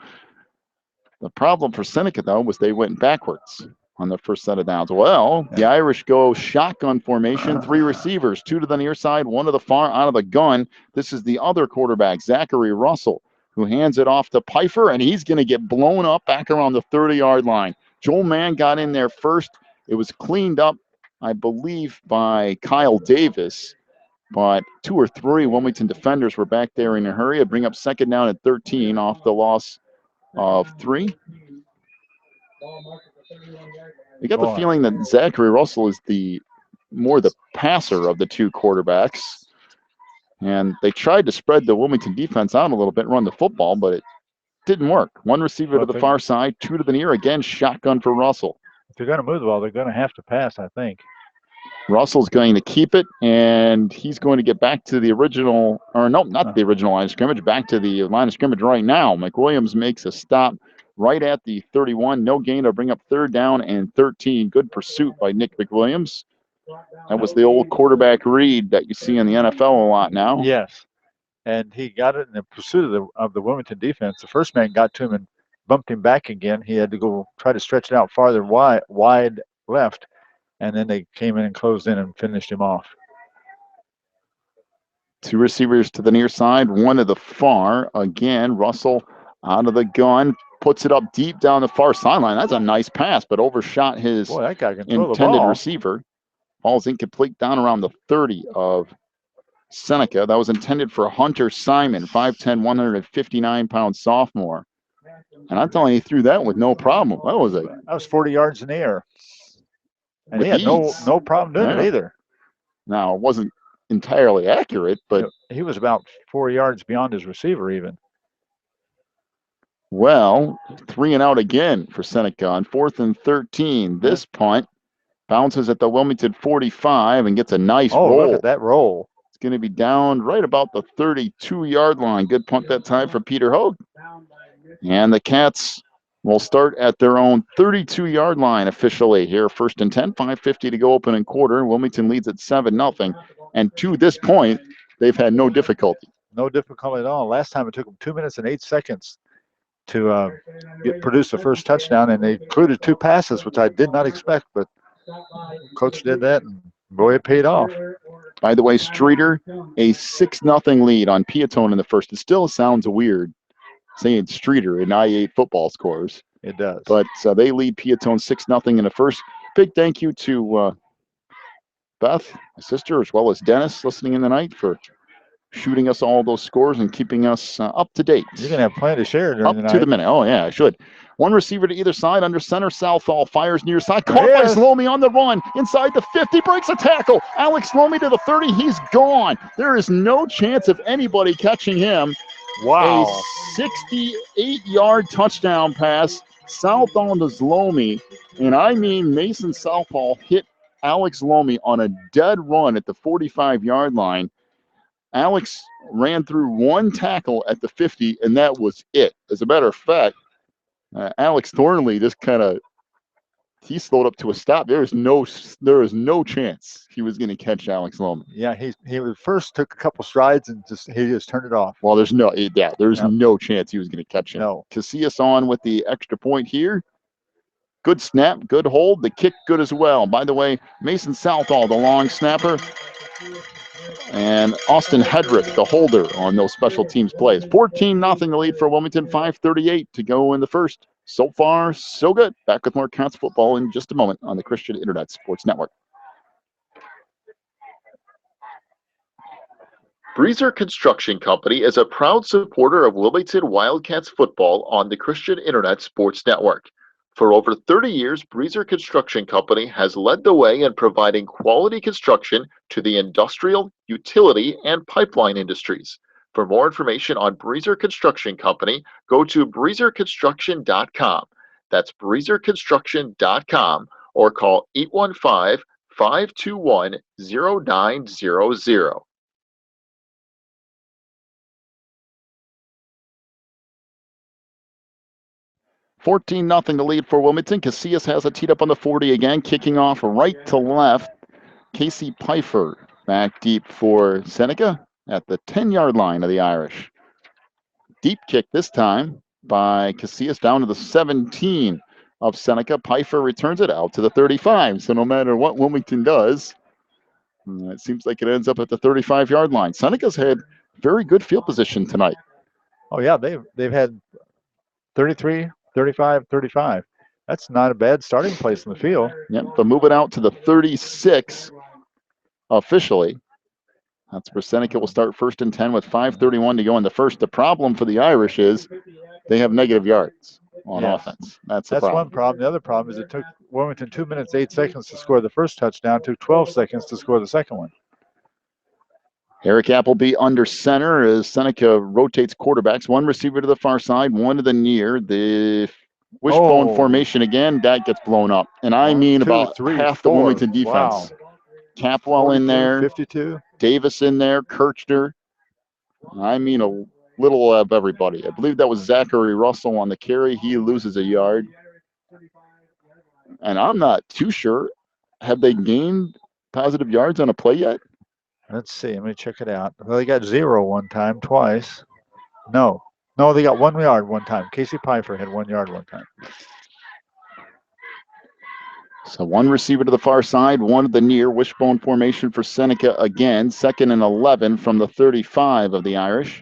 the problem for Seneca, though, was they went backwards on the first set of downs. Well, the Irish go shotgun formation, 3 receivers, 2 to the near side, 1 to the far out of the gun. This is the other quarterback, Zachary Russell, who hands it off to Pfeiffer, and he's going to get blown up back around the 30-yard line. Joel Mann got in there first. It was cleaned up, I believe, by Kyle Davis, but 2 or 3 Wilmington defenders were back there in a hurry. It'd bring up second down at 13 off the loss of 3. You got the feeling that Zachary Russell is more the passer of the 2 quarterbacks. And they tried to spread the Wilmington defense out a little bit, run the football, but it didn't work. 1 receiver to the far side, 2 to the near. Again, shotgun for Russell. If they're going to move the ball, they're going to have to pass, I think. Russell's going to keep it, and he's going to get back to the original, or no, not the original line of scrimmage, back to the line of scrimmage right now. McWilliams makes a stop right at the 31. No gain to bring up 3rd down and 13. Good pursuit by Nick McWilliams. That was the old quarterback read that you see in the NFL a lot now. Yes, and he got it in the pursuit of the Wilmington defense. The first man got to him and bumped him back again. He had to go try to stretch it out farther wide left, and then they came in and closed in and finished him off. 2 receivers to the near side, 1 to the far. Again, Russell Out of the gun, puts it up deep down the far sideline. That's a nice pass, but overshot his Boy, that guy can throw the intended ball. receiver. Ball's incomplete down around the 30 of Seneca. That was intended for Hunter Simon, 5'10", 159-pound sophomore. And I'm telling you, he threw that with no problem. That was 40 yards in the air. And with he had ease. no problem doing it either. Now, it wasn't entirely accurate, but he was about 4 yards beyond his receiver even. Well, 3 and out again for Seneca on 4th and 13. This punt bounces at the Wilmington 45 and gets a nice roll. Oh, look at that roll. It's going to be down right about the 32-yard line. Good punt that time for Peter Hogue. And the Cats will start at their own 32-yard line officially here. 1st and 10, 5:50 to go opening quarter. Wilmington leads at 7-0. And to this point, they've had no difficulty. No difficulty at all. Last time it took them 2 minutes and 8 seconds to produce the first touchdown, and they included 2 passes, which I did not expect, but coach did that, and boy, it paid off. By the way, Streeter, a 6-0 lead on Piatone in the first. It still sounds weird saying Streeter in I-8 football scores. It does. But they lead Piatone 6-0 in the first. Big thank you to Beth, my sister, as well as Dennis, listening in tonight for shooting us all those scores and keeping us up to date. You're going to have plenty to share during the night. Up to the minute. Oh, yeah, I should. One receiver to either side, under center. Southall fires near side. Caught by Slomi on the run. Inside the 50, breaks a tackle. Alex Slomi to the 30. He's gone. There is no chance of anybody catching him. Wow. A 68-yard touchdown pass. Southall to Slomi. And I mean, Mason Southall hit Alex Slomi on a dead run at the 45-yard line. Alex ran through one tackle at the 50, and that was it. As a matter of fact, Alex Thornley just he slowed up to a stop. There is no chance he was going to catch Alex Slomi. Yeah, he first took a couple strides and he just turned it off. Well, there's no chance he was going to catch him. No. Casillas on with the extra point here. Good snap, good hold. The kick good as well. By the way, Mason Southall, the long snapper. And Austin Hedrick, the holder on those special teams plays. 14-0 lead for Wilmington, 5:38 to go in the first. So far, so good. Back with more Cats football in just a moment on the Christian Internet Sports Network. Breezer Construction Company is a proud supporter of Wilmington Wildcats football on the Christian Internet Sports Network. For over 30 years, Breezer Construction Company has led the way in providing quality construction to the industrial, utility, and pipeline industries. For more information on Breezer Construction Company, go to breezerconstruction.com. That's breezerconstruction.com or call 815-521-0900. $14-0 to lead for Wilmington. Casillas has it teed up on the 40 again, kicking off right to left. Casey Pfeiffer back deep for Seneca at the 10-yard line of the Irish. Deep kick this time by Casillas down to the 17 of Seneca. Pfeiffer returns it out to the 35. So no matter what Wilmington does, it seems like it ends up at the 35-yard line. Seneca's had very good field position tonight. Oh yeah, they've had 33, 35, 35. That's not a bad starting place in the field. Yep, but move it out to the 36 officially. That's where Seneca will start 1st and 10 with 5:31 to go in the first. The problem for the Irish is they have negative yards on offense. That's problem. One problem. The other problem is it took Wilmington 2 minutes, 8 seconds to score the first touchdown. It took 12 seconds to score the second one. Eric Appleby under center as Seneca rotates quarterbacks. One receiver to the far side, one to the near. The wishbone formation again, that gets blown up. And I mean about half the Wilmington defense. Wow. Capwell 42, in there. 52. Davis in there. Kirchner. I mean a little of everybody. I believe that was Zachary Russell on the carry. He loses a yard. And I'm not too sure. Have they gained positive yards on a play yet? Let's see. Let me check it out. Well, they got 0 one time, twice. No, they got 1 yard one time. Casey Pfeiffer had 1 yard one time. So one receiver to the far side, one to the near. Wishbone formation for Seneca again. 2nd and 11 from the 35 of the Irish.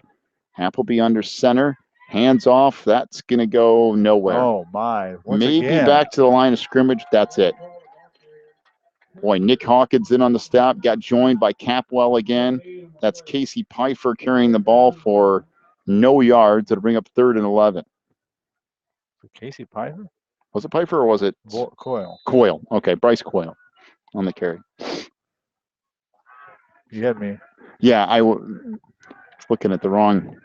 Appleby under center. Hands off. That's going to go nowhere. Oh, my. Once Maybe again. back to the line of scrimmage. That's it. Boy, Nick Hawkins in on the stop. Got joined by Capwell again. That's Casey Pfeiffer carrying the ball for no yards. It'll bring up 3rd and 11. Casey Pfeiffer? Was it Pfeiffer or was it? Coyle. Coyle. Okay, Bryce Coyle on the carry. You had me. Yeah, I was looking at the wrong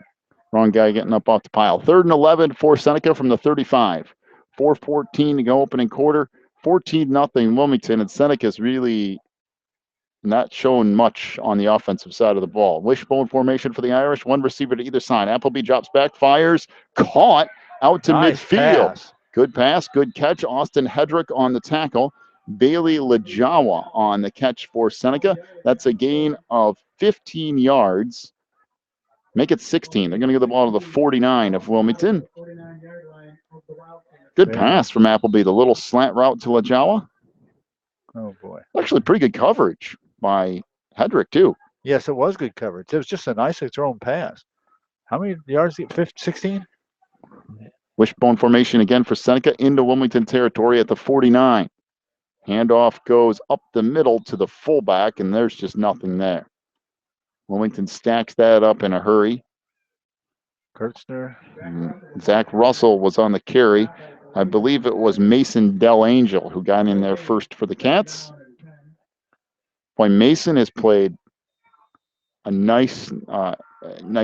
guy getting up off the pile. 3rd and 11 for Seneca from the 35. 4:14 to go opening quarter. 14-0 Wilmington, and Seneca's really not showing much on the offensive side of the ball. Wishbone formation for the Irish. One receiver to either side. Appleby drops back, fires, caught out to Nice midfield. Pass. Good pass, good catch. Austin Hedrick on the tackle. Bailey Lajawa on the catch for Seneca. That's a gain of 15 yards. Make it 16. They're going to give the ball to the 49 of Wilmington. Good pass from Appleby. The little slant route to Lajawa. Oh, boy. Actually, pretty good coverage by Hedrick, too. Yes, it was good coverage. It was just a nicely thrown pass. How many yards? 16? Wishbone formation again for Seneca into Wilmington territory at the 49. Handoff goes up the middle to the fullback, and there's just nothing there. Wilmington stacks that up in a hurry. Kurtzner. Zach Russell was on the carry. I believe it was Mason Del Angel who got in there first for the Cats. Boy, Mason has played a nice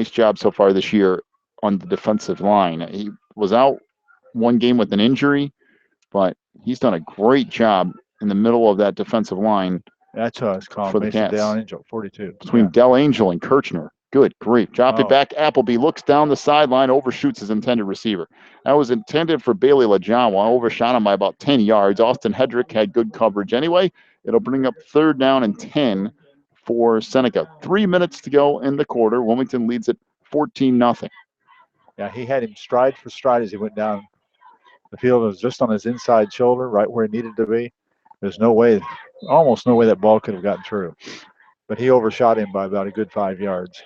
job so far this year on the defensive line. He was out one game with an injury, but he's done a great job in the middle of that defensive line. That's how it's called. For the Mason Cats. Del Angel, 42. Between Del Angel and Kirchner. Good grief. Drop it back. Appleby looks down the sideline, overshoots his intended receiver. That was intended for Bailey Lajawa. Overshot him by about 10 yards. Austin Hedrick had good coverage anyway. It'll bring up 3rd down and 10 for Seneca. 3 minutes to go in the quarter. Wilmington leads it 14-0. Yeah, he had him stride for stride as he went down the field. It was just on his inside shoulder, right where it needed to be. There's no way, almost no way that ball could have gotten through. But he overshot him by about a good 5 yards.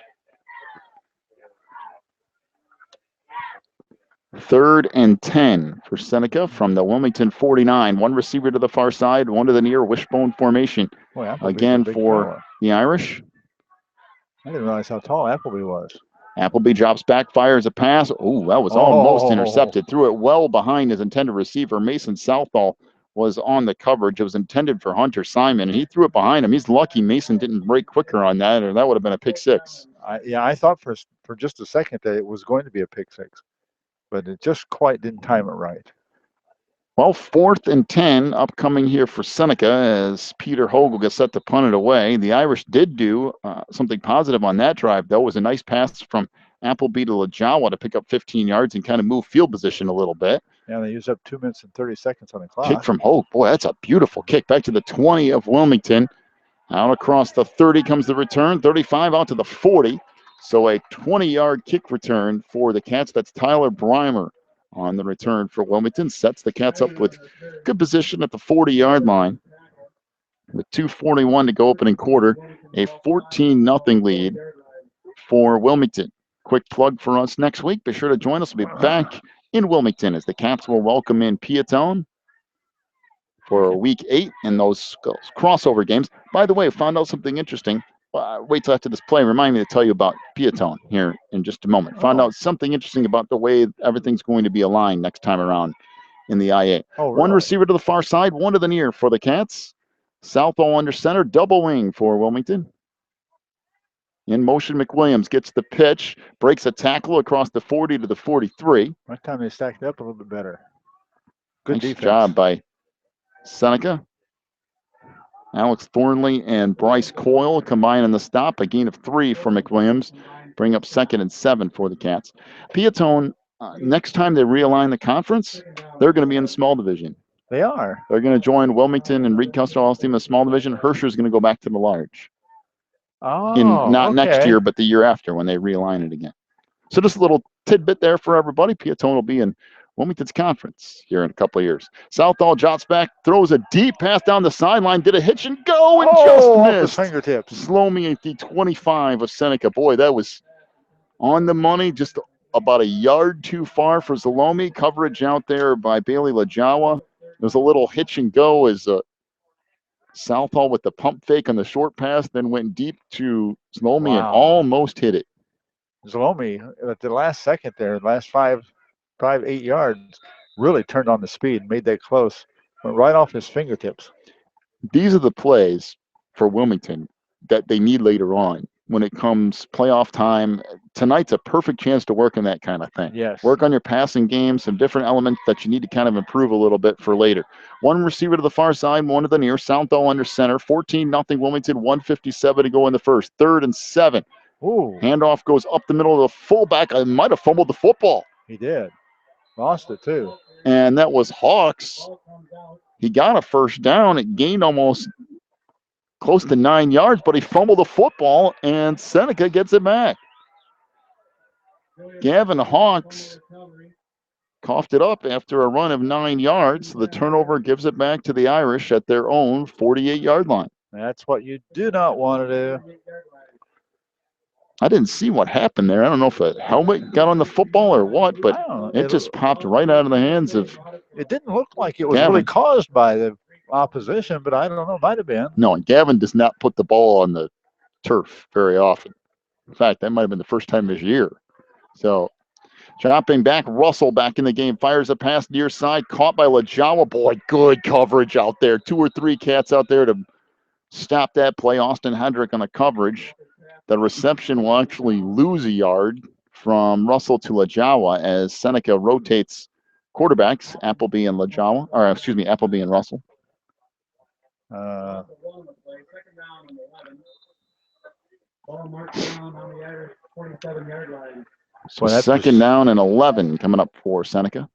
3rd and 10 for Seneca from the Wilmington 49. One receiver to the far side, one to the near. Wishbone formation. Boy, again for fella. the Irish. I didn't realize how tall Appleby was. Appleby drops back, fires a pass. Oh, that was almost intercepted. Threw it well behind his intended receiver. Mason Southall was on the coverage. It was intended for Hunter Simon, and he threw it behind him. He's lucky Mason didn't break quicker on that, or that would have been a pick six. I thought for just a second that it was going to be a pick six, but it just quite didn't time it right. Well, 4th and 10 upcoming here for Seneca as Peter Hogle gets set to punt it away. The Irish did do something positive on that drive, though. It was a nice pass from Appleby to Lajawa to pick up 15 yards and kind of move field position a little bit. Yeah, they used up 2 minutes and 30 seconds on the clock. Kick from Hogue. Boy, that's a beautiful kick. Back to the 20 of Wilmington. Out across the 30 comes the return. 35 out to the 40. So a 20-yard kick return for the Cats. That's Tyler Breimer on the return for Wilmington. Sets the Cats up with good position at the 40-yard line. With 2:41 to go opening quarter. A 14-0 lead for Wilmington. Quick plug for us next week. Be sure to join us. We'll be back in Wilmington as the Cats will welcome in Piatone for week 8 in those crossover games. By the way, I found out something interesting. Wait till after this play. Remind me to tell you about Piatone here in just a moment. Found out something interesting about the way everything's going to be aligned next time around in the IA. Oh, really? One receiver to the far side, one to the near for the Cats. Southall under center, double wing for Wilmington. In motion, McWilliams gets the pitch, breaks a tackle across the 40 to the 43. Right time they stacked up a little bit better. Good Nice defense. job by Seneca. Alex Thornley and Bryce Coyle combine in the stop. A gain of 3 for McWilliams. Bring up 2nd and 7 for the Cats. Piatone, next time they realign the conference, they're going to be in the small division. They are. They're going to join Wilmington and Reed Custer's team in the small division. Herscher's going to go back to the large. Oh, Not okay. next year, but the year after when they realign it again. So just a little tidbit there for everybody. Piatone will be in Wilmington's conference here in a couple of years. Southall jots back, throws a deep pass down the sideline, did a hitch and go, and just missed. Off the fingertips. Slow me at the 25 of Seneca. Boy, that was on the money, just about a yard too far for Zalomi. Coverage out there by Bailey Lajawa. There's a little hitch and go as Southall with the pump fake on the short pass, then went deep to Zalomi and almost hit it. Zalomi at the last second there, last 8 yards, really turned on the speed, made that close, went right off his fingertips. These are the plays for Wilmington that they need later on when it comes playoff time. Tonight's a perfect chance to work on that kind of thing. Yes. Work on your passing game, some different elements that you need to kind of improve a little bit for later. One receiver to the far side, one to the near. Southall under center. 14-0 Wilmington, 1:57 to go in the first. 3rd and 7. Ooh. Handoff goes up the middle of the fullback. I might have fumbled the football. He did. Lost it too. And that was Hawks. He got a first down. It gained almost close to 9 yards, but he fumbled the football, and Seneca gets it back. Gavin Hawks coughed it up after a run of 9 yards. The turnover gives it back to the Irish at their own 48-yard line. That's what you do not want to do. I didn't see what happened there. I don't know if a helmet got on the football or what, but it just popped right out of the hands of It didn't look like it was Gavin. really caused by the opposition, but I don't know. Might have been. No, and Gavin does not put the ball on the turf very often. In fact, that might have been the first time this year. So, dropping back, Russell back in the game, fires a pass near side, caught by Lajawa. Boy, good coverage out there. 2 or 3 cats out there to stop that play. Austin Hendrick on the coverage. The reception will actually lose a yard from Russell to Lajawa as Seneca rotates quarterbacks, Appleby and Lajawa, or excuse me, Appleby and Russell. So 2nd down and 11 coming up for Seneca.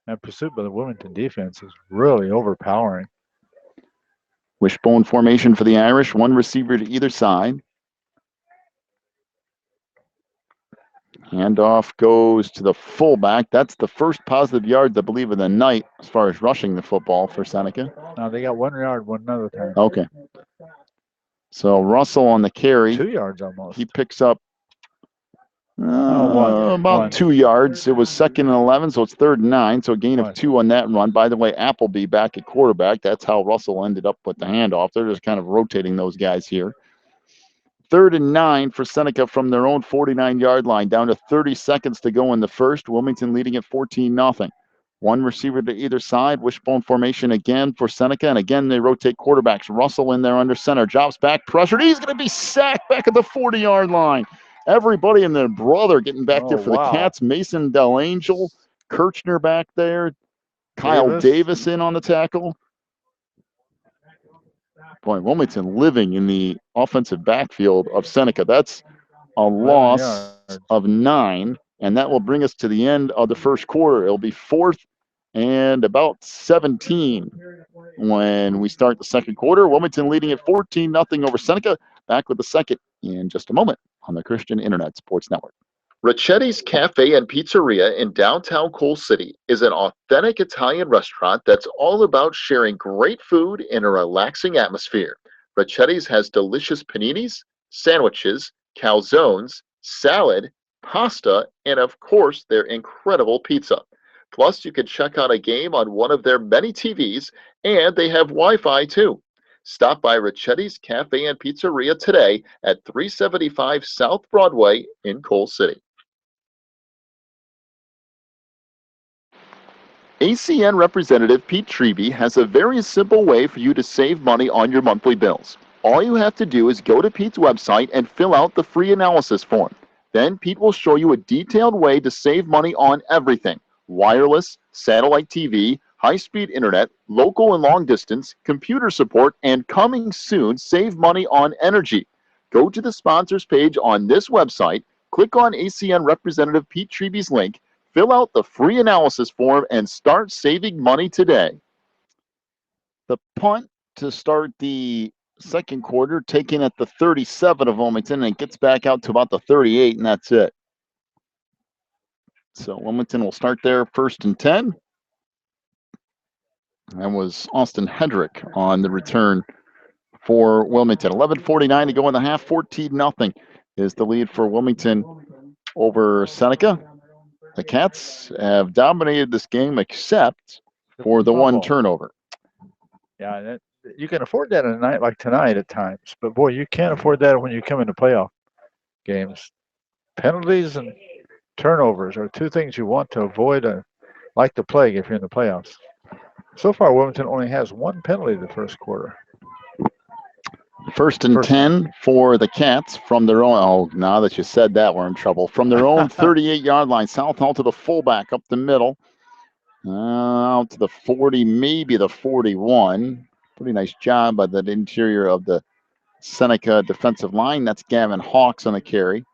That pursuit by the Wilmington defense is really overpowering. Wishbone formation for the Irish, 1 receiver to either side. Handoff goes to the fullback. That's the first positive yards, I believe, of the night as far as rushing the football for Seneca. Now they got 1 yard one another time. Okay. So Russell on the carry. 2 yards almost. He picks up about 2 yards. It was 2nd and 11, so it's 3rd and 9. So a gain of 2 on that run. By the way, Appleby back at quarterback. That's how Russell ended up with the handoff. They're just kind of rotating those guys here. 3rd and 9 for Seneca from their own 49-yard line. Down to 30 seconds to go in the first. Wilmington leading at 14-0. 1 receiver to either side. Wishbone formation again for Seneca. And again, they rotate quarterbacks. Russell in there under center. Drops back, pressured. He's going to be sacked back at the 40-yard line. Everybody and their brother getting back there for the Cats. Mason Delangel, Kirchner back there. Kyle Davis in on the tackle. Boy, Wilmington living in the offensive backfield of Seneca. That's a loss of 9, and that will bring us to the end of the first quarter. It'll be 4th and about 17 when we start the second quarter. Wilmington leading at 14-0 over Seneca. Back with the second in just a moment on the Christian Internet Sports Network. Ricchetti's Cafe and Pizzeria in downtown Coal City is an authentic Italian restaurant that's all about sharing great food in a relaxing atmosphere. Ricchetti's has delicious paninis, sandwiches, calzones, salad, pasta, and of course their incredible pizza. Plus, you can check out a game on one of their many TVs, and they have Wi-Fi too. Stop by Ricchetti's Cafe and Pizzeria today at 375 South Broadway in Coal City. ACN representative Pete Treby has a very simple way for you to save money on your monthly bills. All you have to do is go to Pete's website and fill out the free analysis form. Then Pete will show you a detailed way to save money on everything: wireless, satellite TV, high-speed internet, local and long distance, computer support, and coming soon, save money on energy. Go to the sponsors page on this website, click on ACN Representative Pete Treby's link, fill out the free analysis form, and start saving money today. The punt to start the second quarter, taken at the 37 of Wilmington, and it gets back out to about the 38, and that's it. So Wilmington will start there 1st and 10. That was Austin Hendrick on the return for Wilmington. 11:49 to go in the half. 14-0 is the lead for Wilmington over Seneca. The Cats have dominated this game except for the one turnover. Yeah, you can afford that on a night like tonight at times, but boy, you can't afford that when you come into playoff games. Penalties and turnovers are two things you want to avoid like the plague if you're in the playoffs. So far, Wilmington only has one penalty in the first quarter. First and 10 for the Cats from their own. Oh, now that you said that, we're in trouble. From their own 38-yard line. Southall to the fullback up the middle. Out to the 40, maybe the 41. Pretty nice job by the interior of the Seneca defensive line. That's Gavin Hawks on the carry.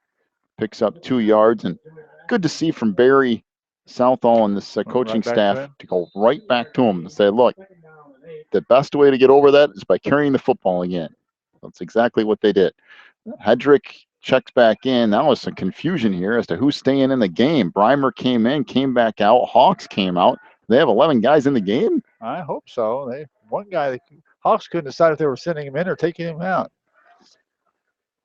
Picks up 2 yards. And good to see from Barry Southall and this coaching staff to go right back to him and say, look, the best way to get over that is by carrying the football again. That's exactly what they did. Hedrick checks back in. Now there's some confusion here as to who's staying in the game. Breimer came in, came back out. Hawks came out. They have 11 guys in the game? I hope so. One guy, Hawks couldn't decide if they were sending him in or taking him out.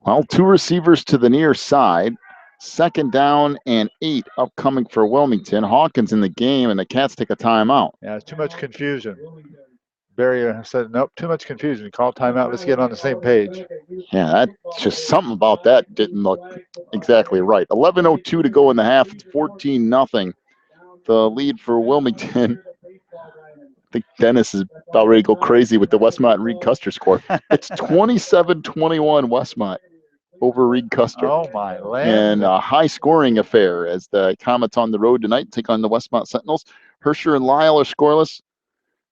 Well, 2 receivers to the near side. 2nd down and 8 upcoming for Wilmington. Hawkins in the game, and the Cats take a timeout. Yeah, it's too much confusion. Barry said, nope, too much confusion. Call timeout. Let's get on the same page. Yeah, that's just something about that didn't look exactly right. 11:02 to go in the half. It's 14-0. The lead for Wilmington. I think Dennis is about ready to go crazy with the Westmont and Reed Custer score. It's 27-21 Westmont over Reed Custer. Oh, my land. And a high-scoring affair as the Comets on the road tonight take on the Westmont Sentinels. Herscher and Lyle are scoreless.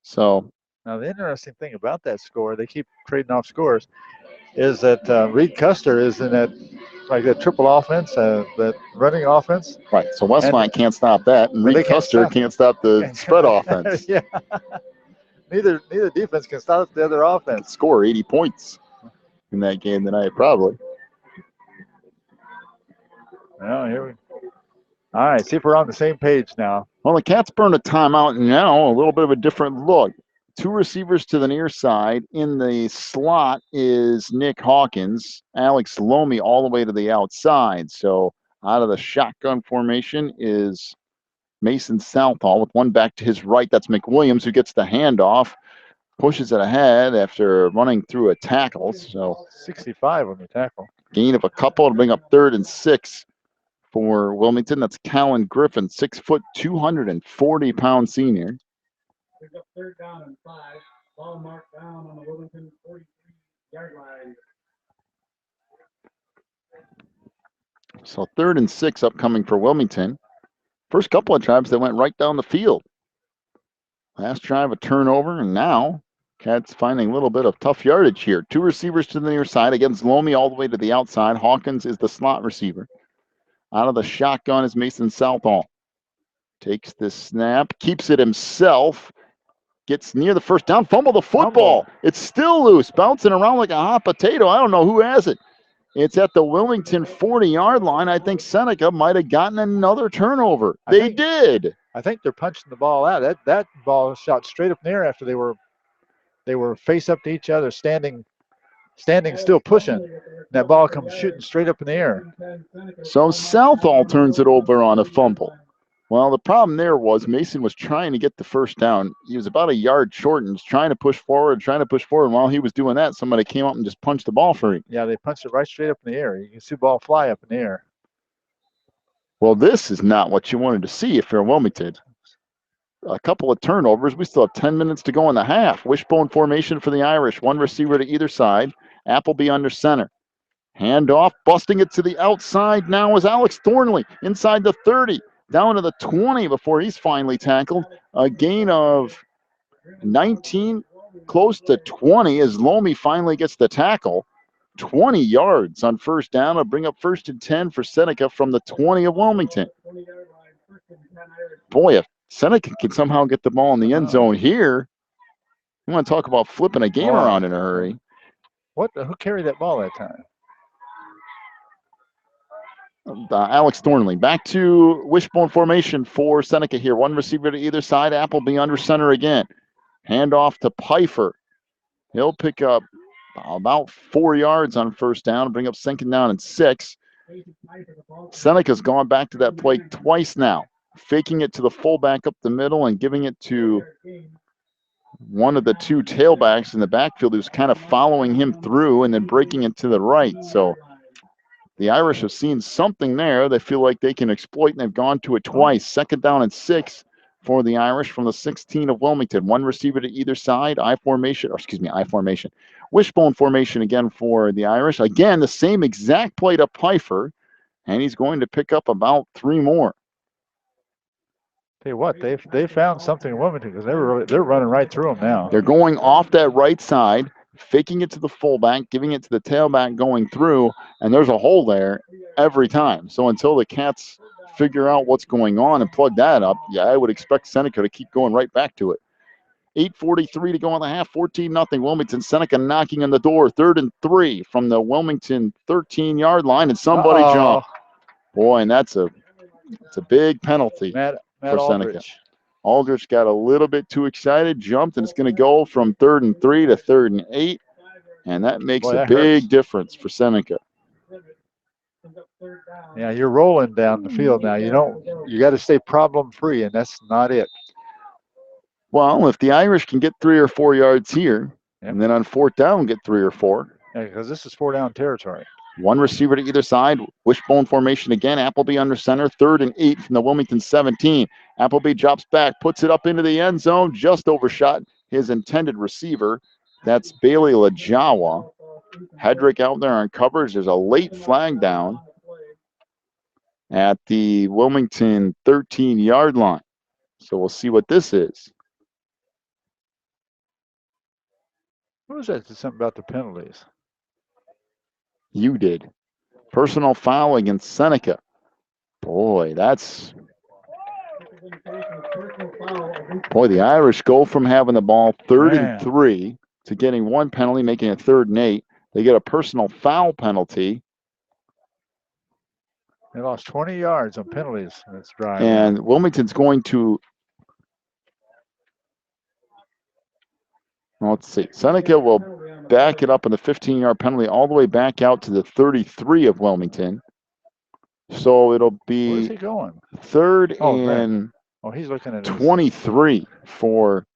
So now, the interesting thing about that score, they keep trading off scores, is that Reed Custer is in that triple offense, that running offense. Right. So Westmont can't stop that, and Reed Custer can't stop the spread offense. Yeah. Neither defense can stop the other offense. Score 80 points in that game tonight, probably. Well, here we. All right, see if we're on the same page now. Well, the Cats burned a timeout, and now a little bit of a different look. 2 receivers to the near side. In the slot is Nick Hawkins. Alex Lomi all the way to the outside. So out of the shotgun formation is Mason Southall with one back to his right. That's McWilliams who gets the handoff, pushes it ahead after running through a tackle. So 65 on the tackle. Gain of a couple to bring up 3rd and 6 for Wilmington. That's Callan Griffin, 6 foot, 240-pound senior. Pick up 3rd down and 5. Ball marked down on the Wilmington 43-yard line. So 3rd and 6 upcoming for Wilmington. First couple of drives, they went right down the field. Last drive, a turnover, and now Cats finding a little bit of tough yardage here. 2 receivers to the near side against Lomi all the way to the outside. Hawkins is the slot receiver. Out of the shotgun is Mason Southall. Takes the snap, keeps it himself. Gets near the first down, fumble the football. It's still loose, bouncing around like a hot potato. I don't know who has it. It's at the Wilmington 40-yard line. I think Seneca might have gotten another turnover. They did. I think they're punching the ball out. That ball shot straight up in the air after they were face up to each other, standing still pushing. That ball comes shooting straight up in the air. So Southall turns it over on a fumble. Well, the problem there was Mason was trying to get the first down. He was about a yard short and was trying to push forward. And while he was doing that, somebody came up and just punched the ball for him. Yeah, they punched it right straight up in the air. You can see the ball fly up in the air. Well, this is not what you wanted to see if you're Wilmington. A couple of turnovers. We still have 10 minutes to go in the half. Wishbone formation for the Irish. 1 receiver to either side. Appleby under center. Handoff, busting it to the outside now is Alex Thornley inside the 30. Down to the 20 before he's finally tackled. A gain of 19, close to 20 as Lomi finally gets the tackle. 20 yards on first down. It'll bring up 1st and 10 for Seneca from the 20 of Wilmington. Boy, if Seneca can somehow get the ball in the end zone here, we want to talk about flipping a game around in a hurry. Who carried that ball that time? Alex Thornley. Back to wishbone formation for Seneca here. 1 receiver to either side. Appleby under center again. Handoff to Pfeiffer. He'll pick up about 4 yards on first down, bring up 2nd down and 6. Seneca's gone back to that play twice now, faking it to the fullback up the middle and giving it to one of the two tailbacks in the backfield who's kind of following him through and then breaking it to the right. So the Irish have seen something there. They feel like they can exploit, and they've gone to it twice. 2nd down and 6 for the Irish from the 16 of Wilmington. One receiver to either side, I formation. Wishbone formation again for the Irish. Again, the same exact play to Pfeiffer, and he's going to pick up about 3 more. Tell you what, they found something in Wilmington because they're running right through them now. They're going off that right side, faking it to the fullback, giving it to the tailback going through, and there's a hole there every time. So until the Cats figure out what's going on and plug that up, yeah, I would expect Seneca to keep going right back to it. 8:43 to go in the half, 14-0 Wilmington. Seneca knocking on the door, 3rd and 3 from the Wilmington 13-yard line, and somebody jumped. Boy, and that's a big penalty Matt for Seneca. Aldrich. Aldrich got a little bit too excited, jumped, and it's going to go from 3rd and 3 to 3rd and 8, and that makes a big difference for Seneca. Yeah, you're rolling down the field now. You got to stay problem free, and that's not it. Well, if the Irish can get 3 or 4 yards here, and then on 4th down get 3 or 4. Yeah, because this is 4-down territory. One receiver to either side. Wishbone formation again. Appleby under center. 3rd and 8 from the Wilmington 17. Appleby drops back, puts it up into the end zone, just overshot his intended receiver. That's Bailey Lajawa. Hedrick out there on coverage. There's a late flag down at the Wilmington 13-yard line. So we'll see what this is. What was that? Something about the penalties. You did. Personal foul against Seneca. Boy, that's... Boy, the Irish go from having the ball 3rd and 3 to getting 1 penalty, making it 3rd and 8. They get a personal foul penalty. They lost 20 yards on penalties in this drive. And Wilmington's going to... Well, let's see. Seneca will back it up in the 15-yard penalty all the way back out to the 33 of Wilmington. So it'll be Where's he going? 3rd and he's looking at 23 for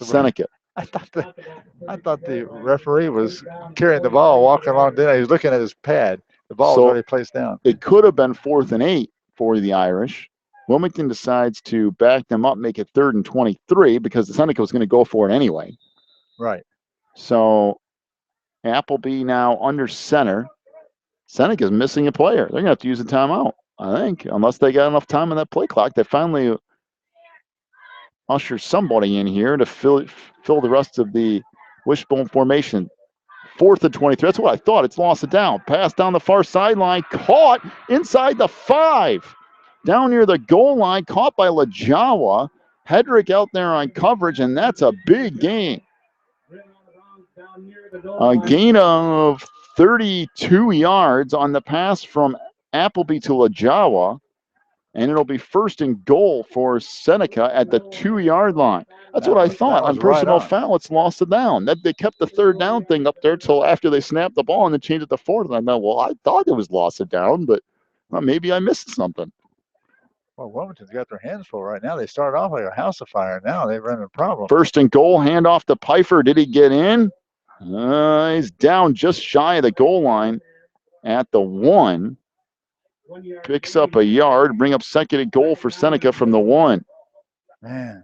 Seneca. I thought the referee was carrying the ball, walking along. Then he was looking at his pad. The ball was already placed down. It could have been 4th and 8 for the Irish. Wilmington decides to back them up, make it 3rd and 23 because the Seneca was going to go for it anyway. Right. So Appleby now under center. Seneca's missing a player. They're going to have to use a timeout, I think, unless they got enough time on that play clock. They finally usher somebody in here to fill the rest of the wishbone formation. 4th and 23. That's what I thought. It's lost it down. Pass down the far sideline. Caught inside the 5. Down near the goal line. Caught by Lajawa. Hedrick out there on coverage, and that's a big gain. A gain of 32 yards on the pass from Appleby to Lajawa, and it'll be 1st and goal for Seneca at the 2-yard line. That's what I thought. On personal foul, it's lost it down. They kept the 3rd down thing up there until after they snapped the ball and then changed it to 4th. And I thought, well, I thought it was lost it down, but maybe I missed something. Well, Wilmington's got their hands full right now. They started off like a house of fire. Now they've run a problem. 1st and goal, handoff to Pfeiffer. Did he get in? He's down just shy of the goal line at the 1. Picks up a yard, bring up 2nd and goal for Seneca from the 1. Man.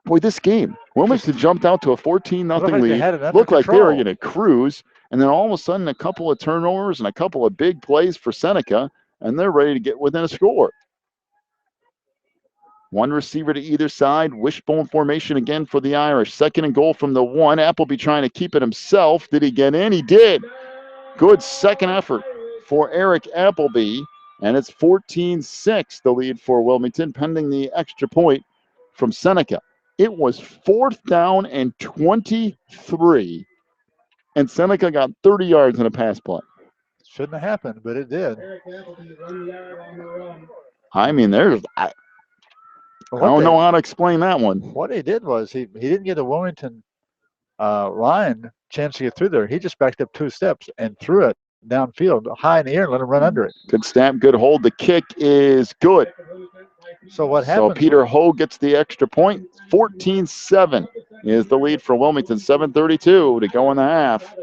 Boy, this game, Wilmington jumped out to a 14-0 lead. Looked like they were going to cruise, and then all of a sudden a couple of turnovers and a couple of big plays for Seneca, and they're ready to get within a score. One receiver to either side. Wishbone formation again for the Irish. 2nd and goal from the 1. Appleby trying to keep it himself. Did he get in? He did. Good second effort for Eric Appleby. And it's 14-6, the lead for Wilmington, pending the extra point from Seneca. It was 4th down and 23. And Seneca got 30 yards in a pass play. Shouldn't have happened, but it did. I mean, I don't know how to explain that one. What he did was he didn't get a Wilmington line chance to get through there. He just backed up 2 steps and threw it downfield, high in the air, and let him run under it. Good snap, good hold. The kick is good. So what So happens? Peter Ho gets the extra point. 14-7 is the lead for Wilmington. 7:32 to go in the half.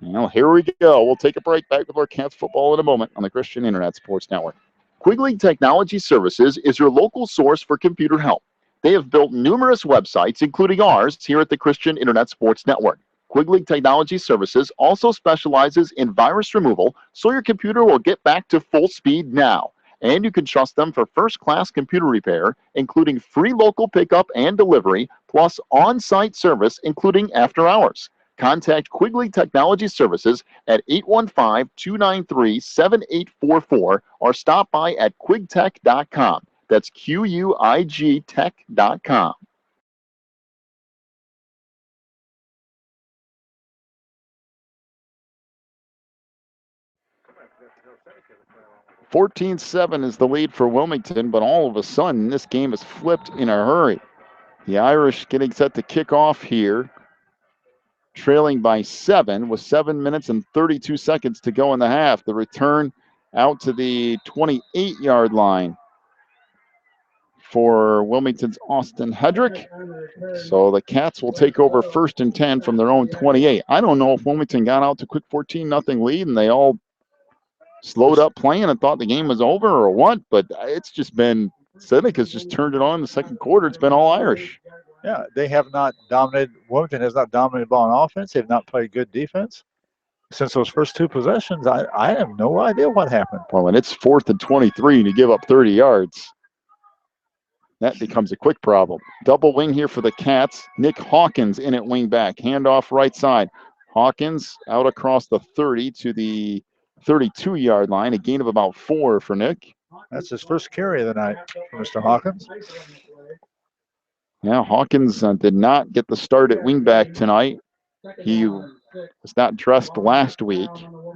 Well, here we go. We'll take a break. Back with our Cats football in a moment on the Christian Internet Sports Network. Quigley Technology Services is your local source for computer help. They have built numerous websites, including ours, here at the Christian Internet Sports Network. Quigley Technology Services also specializes in virus removal, so your computer will get back to full speed now. And you can trust them for first-class computer repair, including free local pickup and delivery, plus on-site service, including after hours. Contact Quigley Technology Services at 815-293-7844 or stop by at quigtech.com. That's QUIG tech.com. $14-7 is the lead for Wilmington, but all of a sudden this game is flipped in a hurry. The Irish getting set to kick off here, trailing by 7 with 7 minutes and 32 seconds to go in the half. The return out to the 28-yard line for Wilmington's Austin Hedrick. So the Cats will take over 1st and 10 from their own 28. I don't know if Wilmington got out to quick 14-0 lead and they all slowed up playing and thought the game was over or what, but it's just been, Seneca's just turned it on in the second quarter. It's been all Irish. Yeah, they have not dominated. Wilmington has not dominated the ball on offense. They've not played good defense. Since those first two possessions, I have no idea what happened. Well, when it's 4th and 23 and you give up 30 yards, that becomes a quick problem. Double wing here for the Cats. Nick Hawkins in at wing back. Handoff right side. Hawkins out across the 30 to the 32-yard line. A gain of about 4 for Nick. That's his first carry of the night for Mr. Hawkins. Yeah, Hawkins did not get the start at wingback tonight. He was not dressed last week,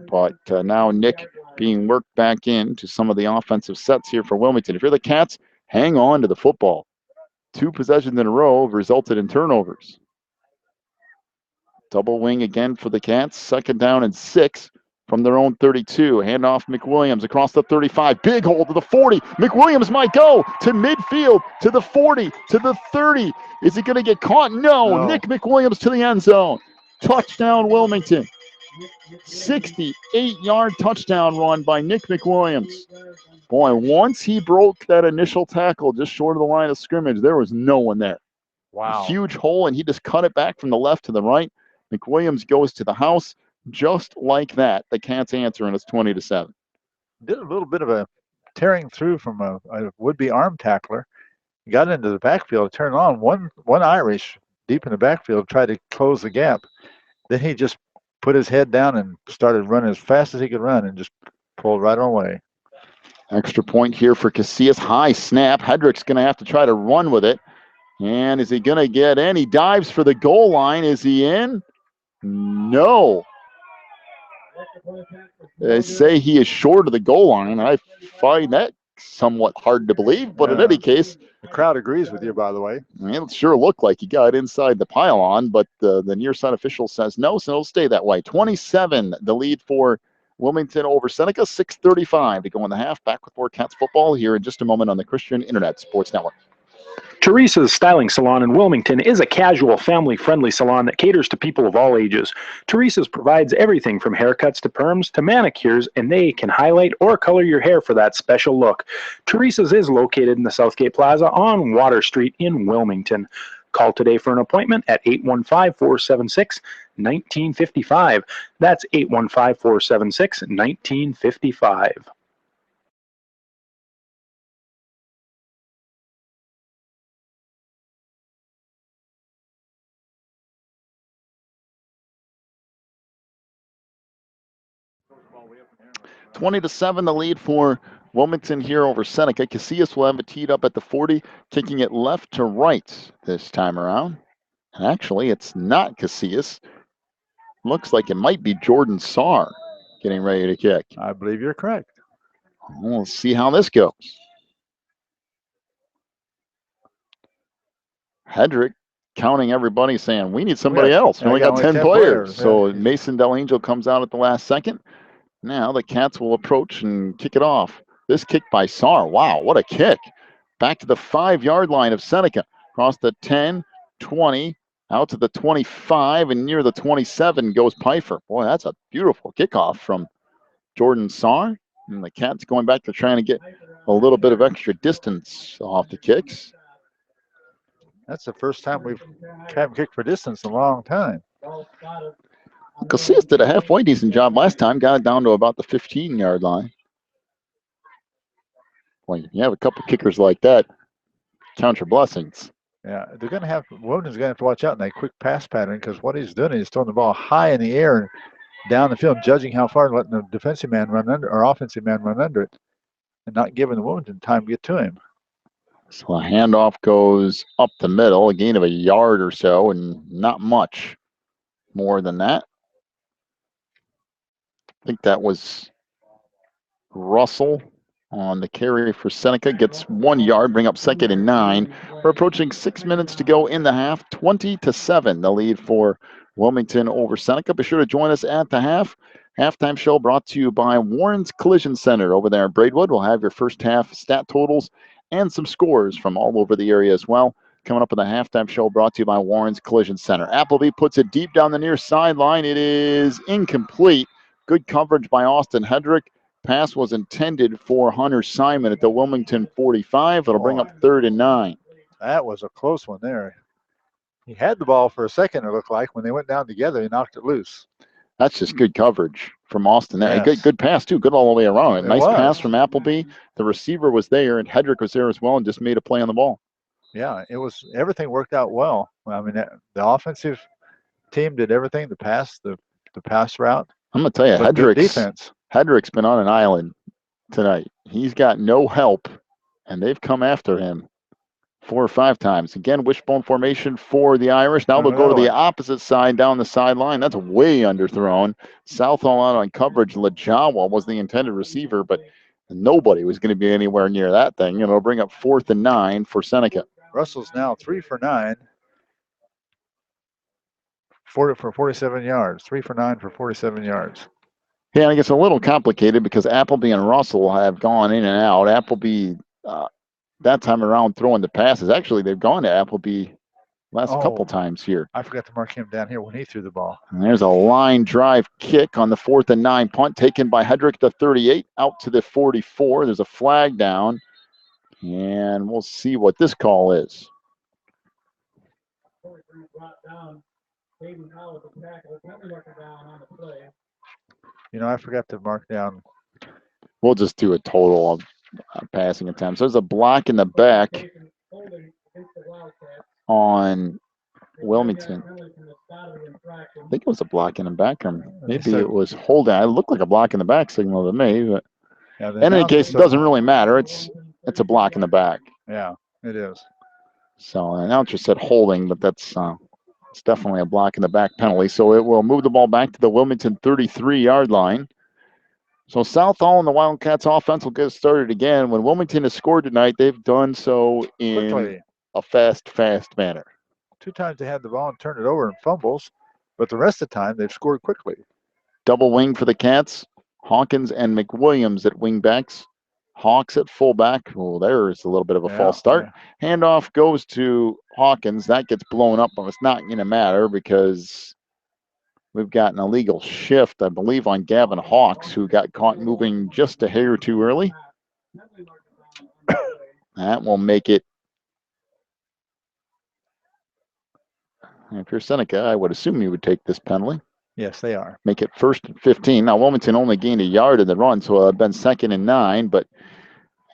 but now Nick being worked back into some of the offensive sets here for Wilmington. If you're the Cats, hang on to the football. 2 possessions in a row have resulted in turnovers. Double wing again for the Cats. 2nd down and 6 from their own 32. Handoff McWilliams across the 35. Big hole to the 40. McWilliams might go to midfield, to the 40, to the 30. Is he going to get caught? No. Nick McWilliams to the end zone. Touchdown, Wilmington. 68-yard touchdown run by Nick McWilliams. Boy, once he broke that initial tackle just short of the line of scrimmage, there was no one there. Wow. A huge hole, and he just cut it back from the left to the right. McWilliams goes to the house. Just like that, the Cats answer, and it's 20-7. Did a little bit of a tearing through from a would-be arm tackler. Got into the backfield, turned on. One Irish deep in the backfield tried to close the gap. Then he just put his head down and started running as fast as he could run and just pulled right away. Extra point here for Casillas. High snap. Hedrick's going to have to try to run with it. And is he going to get in? He dives for the goal line. Is he in? No. They say he is short of the goal line. I find that somewhat hard to believe, but in any case, the crowd agrees with you, by the way. It sure looked like he got inside the pylon, but the near side official says no, so it'll stay that way. 27, the lead for Wilmington over Seneca. 6:35 to go in the half. Back with more Cats football here in just a moment on the Christian Internet Sports Network. Teresa's Styling Salon in Wilmington is a casual, family-friendly salon that caters to people of all ages. Teresa's provides everything from haircuts to perms to manicures, and they can highlight or color your hair for that special look. Teresa's is located in the Southgate Plaza on Water Street in Wilmington. Call today for an appointment at 815-476-1955. That's 815-476-1955. $20 to 7, the lead for Wilmington here over Seneca. Casillas will have it teed up at the 40, kicking it left to right this time around. And actually, it's not Casillas. Looks like it might be Jordan Saar getting ready to kick. I believe you're correct. We'll see how this goes. Hedrick counting everybody, saying we need somebody else. We only got 10 players. So Mason Del Angel comes out at the last second. Now the Cats will approach and kick it off. This kick by Saar. Wow, what a kick. Back to the 5-yard line of Seneca. Across the 10, 20, out to the 25, and near the 27 goes Pfeiffer. Boy, that's a beautiful kickoff from Jordan Saar. And the Cats going back to trying to get a little bit of extra distance off the kicks. That's the first time we've haven't kicked for distance in a long time. Casillas did a halfway decent job last time, got it down to about the 15-yard line. When you have a couple kickers like that, count your blessings. Yeah, they're going to have, Wilmington's going to have to watch out in that quick pass pattern, because what he's doing is throwing the ball high in the air and down the field, judging how far, letting the defensive man run under, or offensive man run under it, and not giving the Wilmington time to get to him. So a handoff goes up the middle, a gain of a yard or so, and not much more than that. I think that was Russell on the carry for Seneca. Gets 1 yard, bring up 2nd and 9. We're approaching 6 minutes to go in the half. 20-7, the lead for Wilmington over Seneca. Be sure to join us at the half. Halftime show brought to you by Warren's Collision Center over there in Braidwood. We'll have your first half stat totals and some scores from all over the area as well. Coming up in the halftime show brought to you by Warren's Collision Center. Appleby puts it deep down the near sideline. It is incomplete. Good coverage by Austin Hedrick. Pass was intended for Hunter Simon at the Wilmington 45. It'll bring up 3rd and 9. That was a close one there. He had the ball for a second, it looked like. When they went down together, he knocked it loose. That's just good coverage from Austin. Yes. Good pass, too. Good all the way around. It Nice was. pass from Appleby. The receiver was there, and Hedrick was there as well, and just made a play on the ball. Yeah, it was, everything worked out well. I mean, the offensive team did everything, the pass route. I'm going to tell you, But good Hedrick's been on an island tonight. He's got no help, and they've come after him 4 or 5 times. Again, wishbone formation for the Irish. Now they'll go to the opposite side down the sideline. That's way underthrown. Southall out on coverage. Lajawa was the intended receiver, but nobody was going to be anywhere near that thing. And it'll bring up 4th and 9 for Seneca. Russell's now 3 for 9. 40 for 47 yards. 3 for 9 for 47 yards. Yeah, it gets a little complicated because Appleby and Russell have gone in and out. Appleby, that time around throwing the passes. Actually, they've gone to Appleby last couple times here. I forgot to mark him down here when he threw the ball. And there's a line drive kick on the 4th and 9 punt taken by Hedrick, the 38, out to the 44. There's a flag down, and we'll see what this call is. You know, I forgot to mark down. We'll just do a total of passing attempts. There's a block in the back on Wilmington. I think it was a block in the back, or maybe it was holding. It looked like a block in the back signal to me, but in any case, it doesn't really matter. It's a block in the back. Yeah, it is. So the announcer said holding, but that's it's definitely a block in the back penalty. So it will move the ball back to the Wilmington 33-yard line. So Southall and the Wildcats offense will get started again. When Wilmington has scored tonight, they've done so in Quickly. a fast manner. 2 times they had the ball and turned it over in fumbles, but the rest of the time they've scored quickly. Double wing for the Cats. Hawkins and McWilliams at wingbacks. Hawks at fullback. Oh, there's a little bit of a false start. Yeah. Handoff goes to Hawkins. That gets blown up, but it's not going to matter because we've got an illegal shift, I believe, on Gavin Hawks, who got caught moving just a hair too early. That will make it. If you're Seneca, I would assume you would take this penalty. Yes, they are. Make it 1st and 15. Now, Wilmington only gained a yard in the run, so it'll have been 2nd and 9, but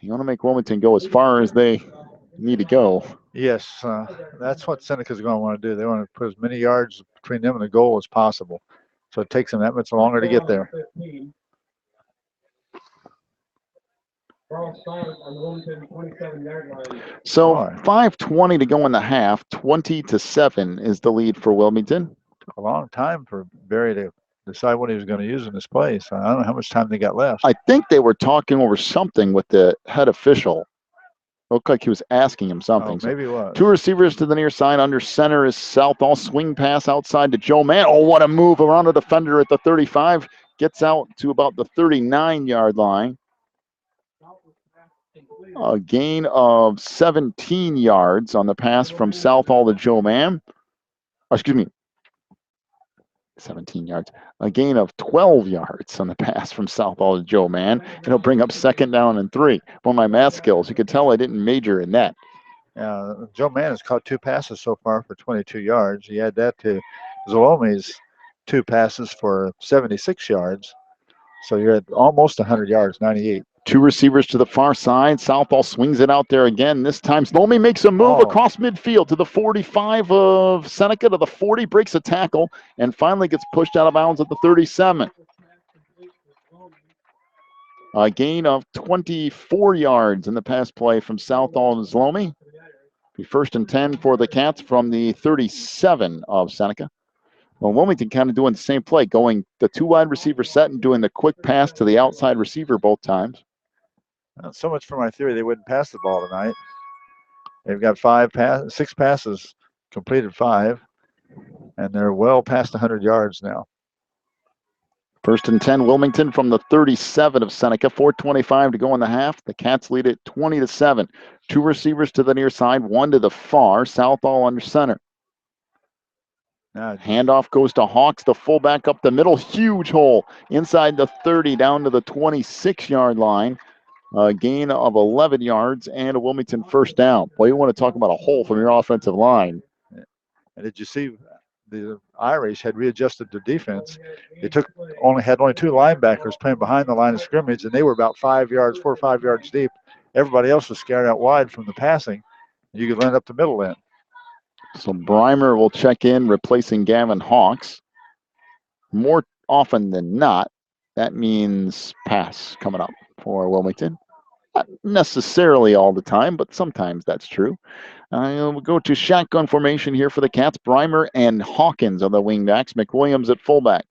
you want to make Wilmington go as far as they need to go. Yes, that's what Seneca's going to want to do. They want to put as many yards between them and the goal as possible. So it takes them that much longer to get there. So 5:20 to go in the half. 20-7 is the lead for Wilmington. Took a long time for Barry to decide what he was going to use in this play. So I don't know how much time they got left. I think they were talking over something with the head official. Looked like he was asking him something. Oh, maybe it was. 2 receivers to the near side. Under center is Southall. Swing pass outside to Joe Mann. Oh, what a move around a defender at the 35. gets out to about the 39-yard line. A gain of 17 yards on the pass from Southall to Joe Mann. Excuse me, 17 yards. A gain of 12 yards on the pass from Southall to Joe Mann. It'll bring up 2nd down and 3. One of my math skills, you could tell I didn't major in that. Joe Mann has caught 2 passes so far for 22 yards. You add that to Zalome's 2 passes for 76 yards. So you're at almost 100 yards, 98. 2 receivers to the far side. Southall swings it out there again. This time, Zalome makes a move across midfield to the 45 of Seneca, to the 40, breaks a tackle, and finally gets pushed out of bounds at the 37. A gain of 24 yards in the pass play from Southall to Zalome. Be 1st and 10 for the Cats from the 37 of Seneca. Well, Wilmington kind of doing the same play, going the 2 wide receiver set and doing the quick pass to the outside receiver both times. So much for my theory they wouldn't pass the ball tonight. They've got 6 passes, completed 5, and they're well past 100 yards now. 1st and 10, Wilmington from the 37 of Seneca. 4:25 to go in the half. The Cats lead it 20-7. 2 receivers to the near side, 1 to the far. Southall under center. Handoff goes to Hawks, the fullback up the middle. Huge hole inside the 30 down to the 26-yard line. A gain of 11 yards and a Wilmington 1st down. Boy, you want to talk about a hole from your offensive line. And did you see the Irish had readjusted their defense? They had only 2 linebackers playing behind the line of scrimmage, and they were about 4 or 5 yards deep. Everybody else was scared out wide from the passing. You could land up the middle then. So Breimer will check in, replacing Gavin Hawks. More often than not, that means pass coming up for Wilmington. Not necessarily all the time, but sometimes that's true. We'll go to shotgun formation here for the Cats. Breimer and Hawkins are the wingbacks. McWilliams at fullback.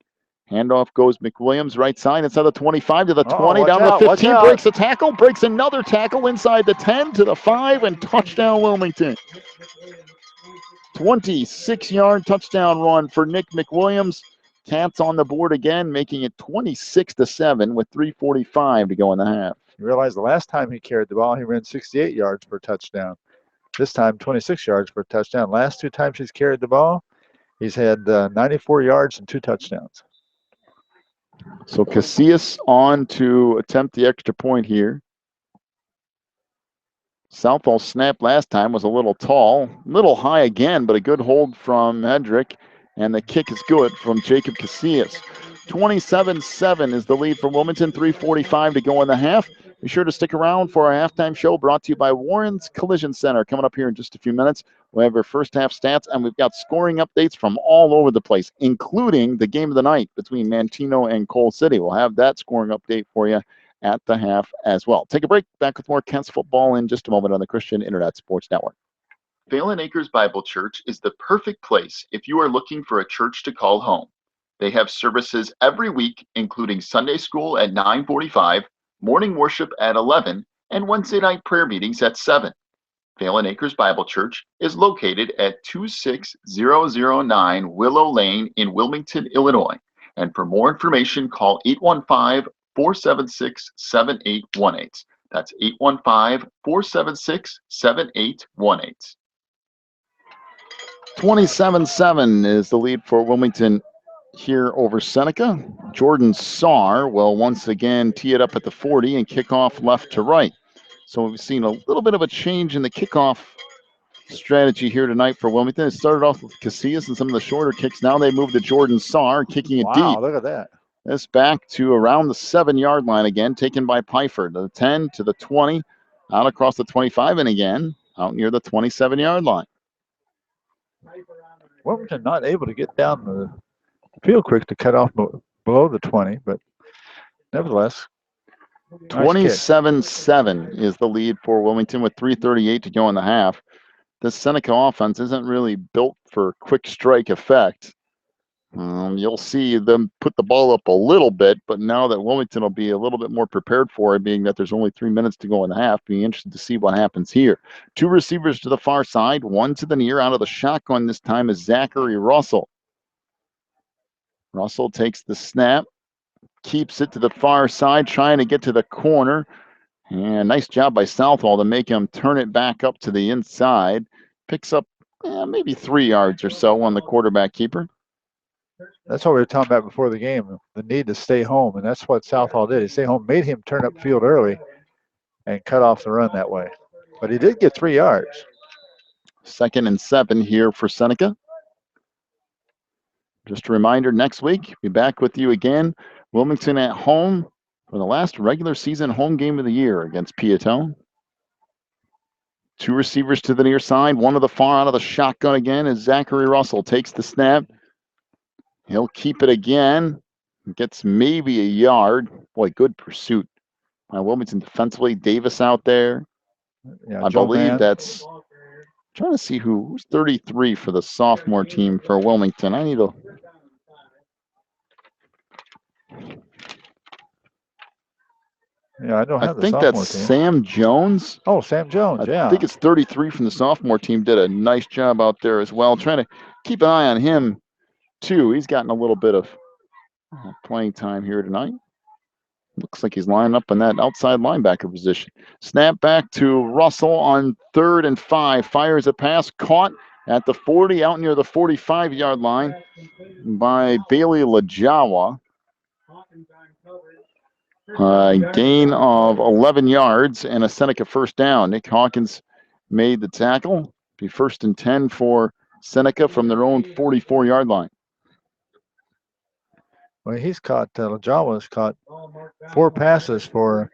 Handoff goes McWilliams right side inside the 25 to the 20, down to the 15, breaks a tackle, breaks another tackle inside the 10 to the 5, and touchdown Wilmington. 26-yard touchdown run for Nick McWilliams. Cats on the board again, making it 26-7 with 3:45 to go in the half. You realize the last time he carried the ball, he ran 68 yards for a touchdown. This time, 26 yards for a touchdown. Last 2 times he's carried the ball, he's had 94 yards and 2 touchdowns. So Casillas on to attempt the extra point here. Southall's snap last time was a little tall, little high again, but a good hold from Hedrick, and the kick is good from Jacob Casillas. 27-7 is the lead for Wilmington, 3:45 to go in the half. Be sure to stick around for our halftime show brought to you by Warren's Collision Center. Coming up here in just a few minutes, we'll have our first half stats, and we've got scoring updates from all over the place, including the game of the night between Manteno and Coal City. We'll have that scoring update for you at the half as well. Take a break. Back with more Cats football in just a moment on the Christian Internet Sports Network. Valen Acres Bible Church is the perfect place if you are looking for a church to call home. They have services every week, including Sunday school at 9:45, morning worship at 11, and Wednesday night prayer meetings at 7. Valen Acres Bible Church is located at 26009 Willow Lane in Wilmington, Illinois. And for more information, call 815-476-7818. That's 815-476-7818. 27-7 is the lead for Wilmington here over Seneca. Jordan Saar will once again tee it up at the 40 and kick off left to right. So we've seen a little bit of a change in the kickoff strategy here tonight for Wilmington. It started off with Casillas and some of the shorter kicks. Now they move to Jordan Saar, kicking it deep. Wow, look at that. This back to around the 7-yard line again, taken by Pfeiffer. To the 10, to the 20, out across the 25, and again out near the 27-yard line. Wilmington not able to get down the field quick to cut off below the 20, but nevertheless. 27-7 is the lead for Wilmington with 3:38 to go in the half. This Seneca offense isn't really built for quick strike effect. You'll see them put the ball up a little bit, but now that Wilmington will be a little bit more prepared for it, being that there's only 3 minutes to go in the half, be interested to see what happens here. 2 receivers to the far side, 1 to the near. Out of the shotgun this time is Zachary Russell. Russell takes the snap, keeps it to the far side, trying to get to the corner. And nice job by Southall to make him turn it back up to the inside. Picks up maybe 3 yards or so on the quarterback keeper. That's what we were talking about before the game, the need to stay home, and that's what Southall did. He stayed home, made him turn up field early and cut off the run that way. But he did get 3 yards. 2nd and 7 here for Seneca. Just a reminder, next week, be back with you again. Wilmington at home for the last regular season home game of the year against Piatone. 2 receivers to the near side, one to the far out of the shotgun again as Zachary Russell takes the snap. He'll keep it again. Gets maybe a yard. Boy, good pursuit by Wilmington defensively. Davis out there. Yeah, I believe that's, trying to see who's 33 for the sophomore team for Wilmington. I need to. Yeah, I don't have the think sophomore that's team. Sam Jones. Oh, Sam Jones, yeah. I think it's 33 from the sophomore team. Did a nice job out there as well. Trying to keep an eye on him, too. He's gotten a little bit of playing time here tonight. Looks like he's lining up in that outside linebacker position. Snap back to Russell on 3rd and 5. Fires a pass, caught at the 40, out near the 45-yard line by Bailey Lajawa. Gain of 11 yards and a Seneca first down. Nick Hawkins made the tackle. Be 1st and 10 for Seneca from their own 44-yard line. Well, he's caught, Lajawa's caught 4 passes for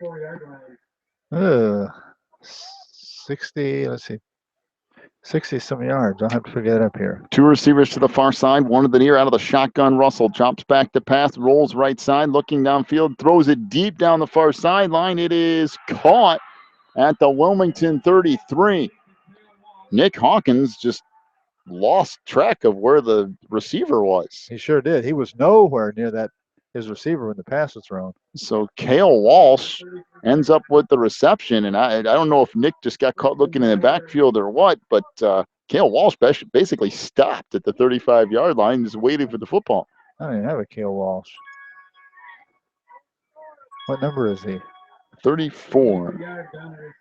60, let's see, 60-some yards. I'll have to figure that up here. 2 receivers to the far side, one to the near out of the shotgun. Russell chops back to pass, rolls right side, looking downfield, throws it deep down the far sideline. It is caught at the Wilmington 33. Nick Hawkins just lost track of where the receiver was. He sure did. He was nowhere near his receiver when the pass was thrown. So Cale Walsh ends up with the reception, and I don't know if Nick just got caught looking in the backfield or what, but Cale Walsh basically stopped at the 35-yard line, just waiting for the football. I don't even have a Cale Walsh. What number is he? 34. Yeah,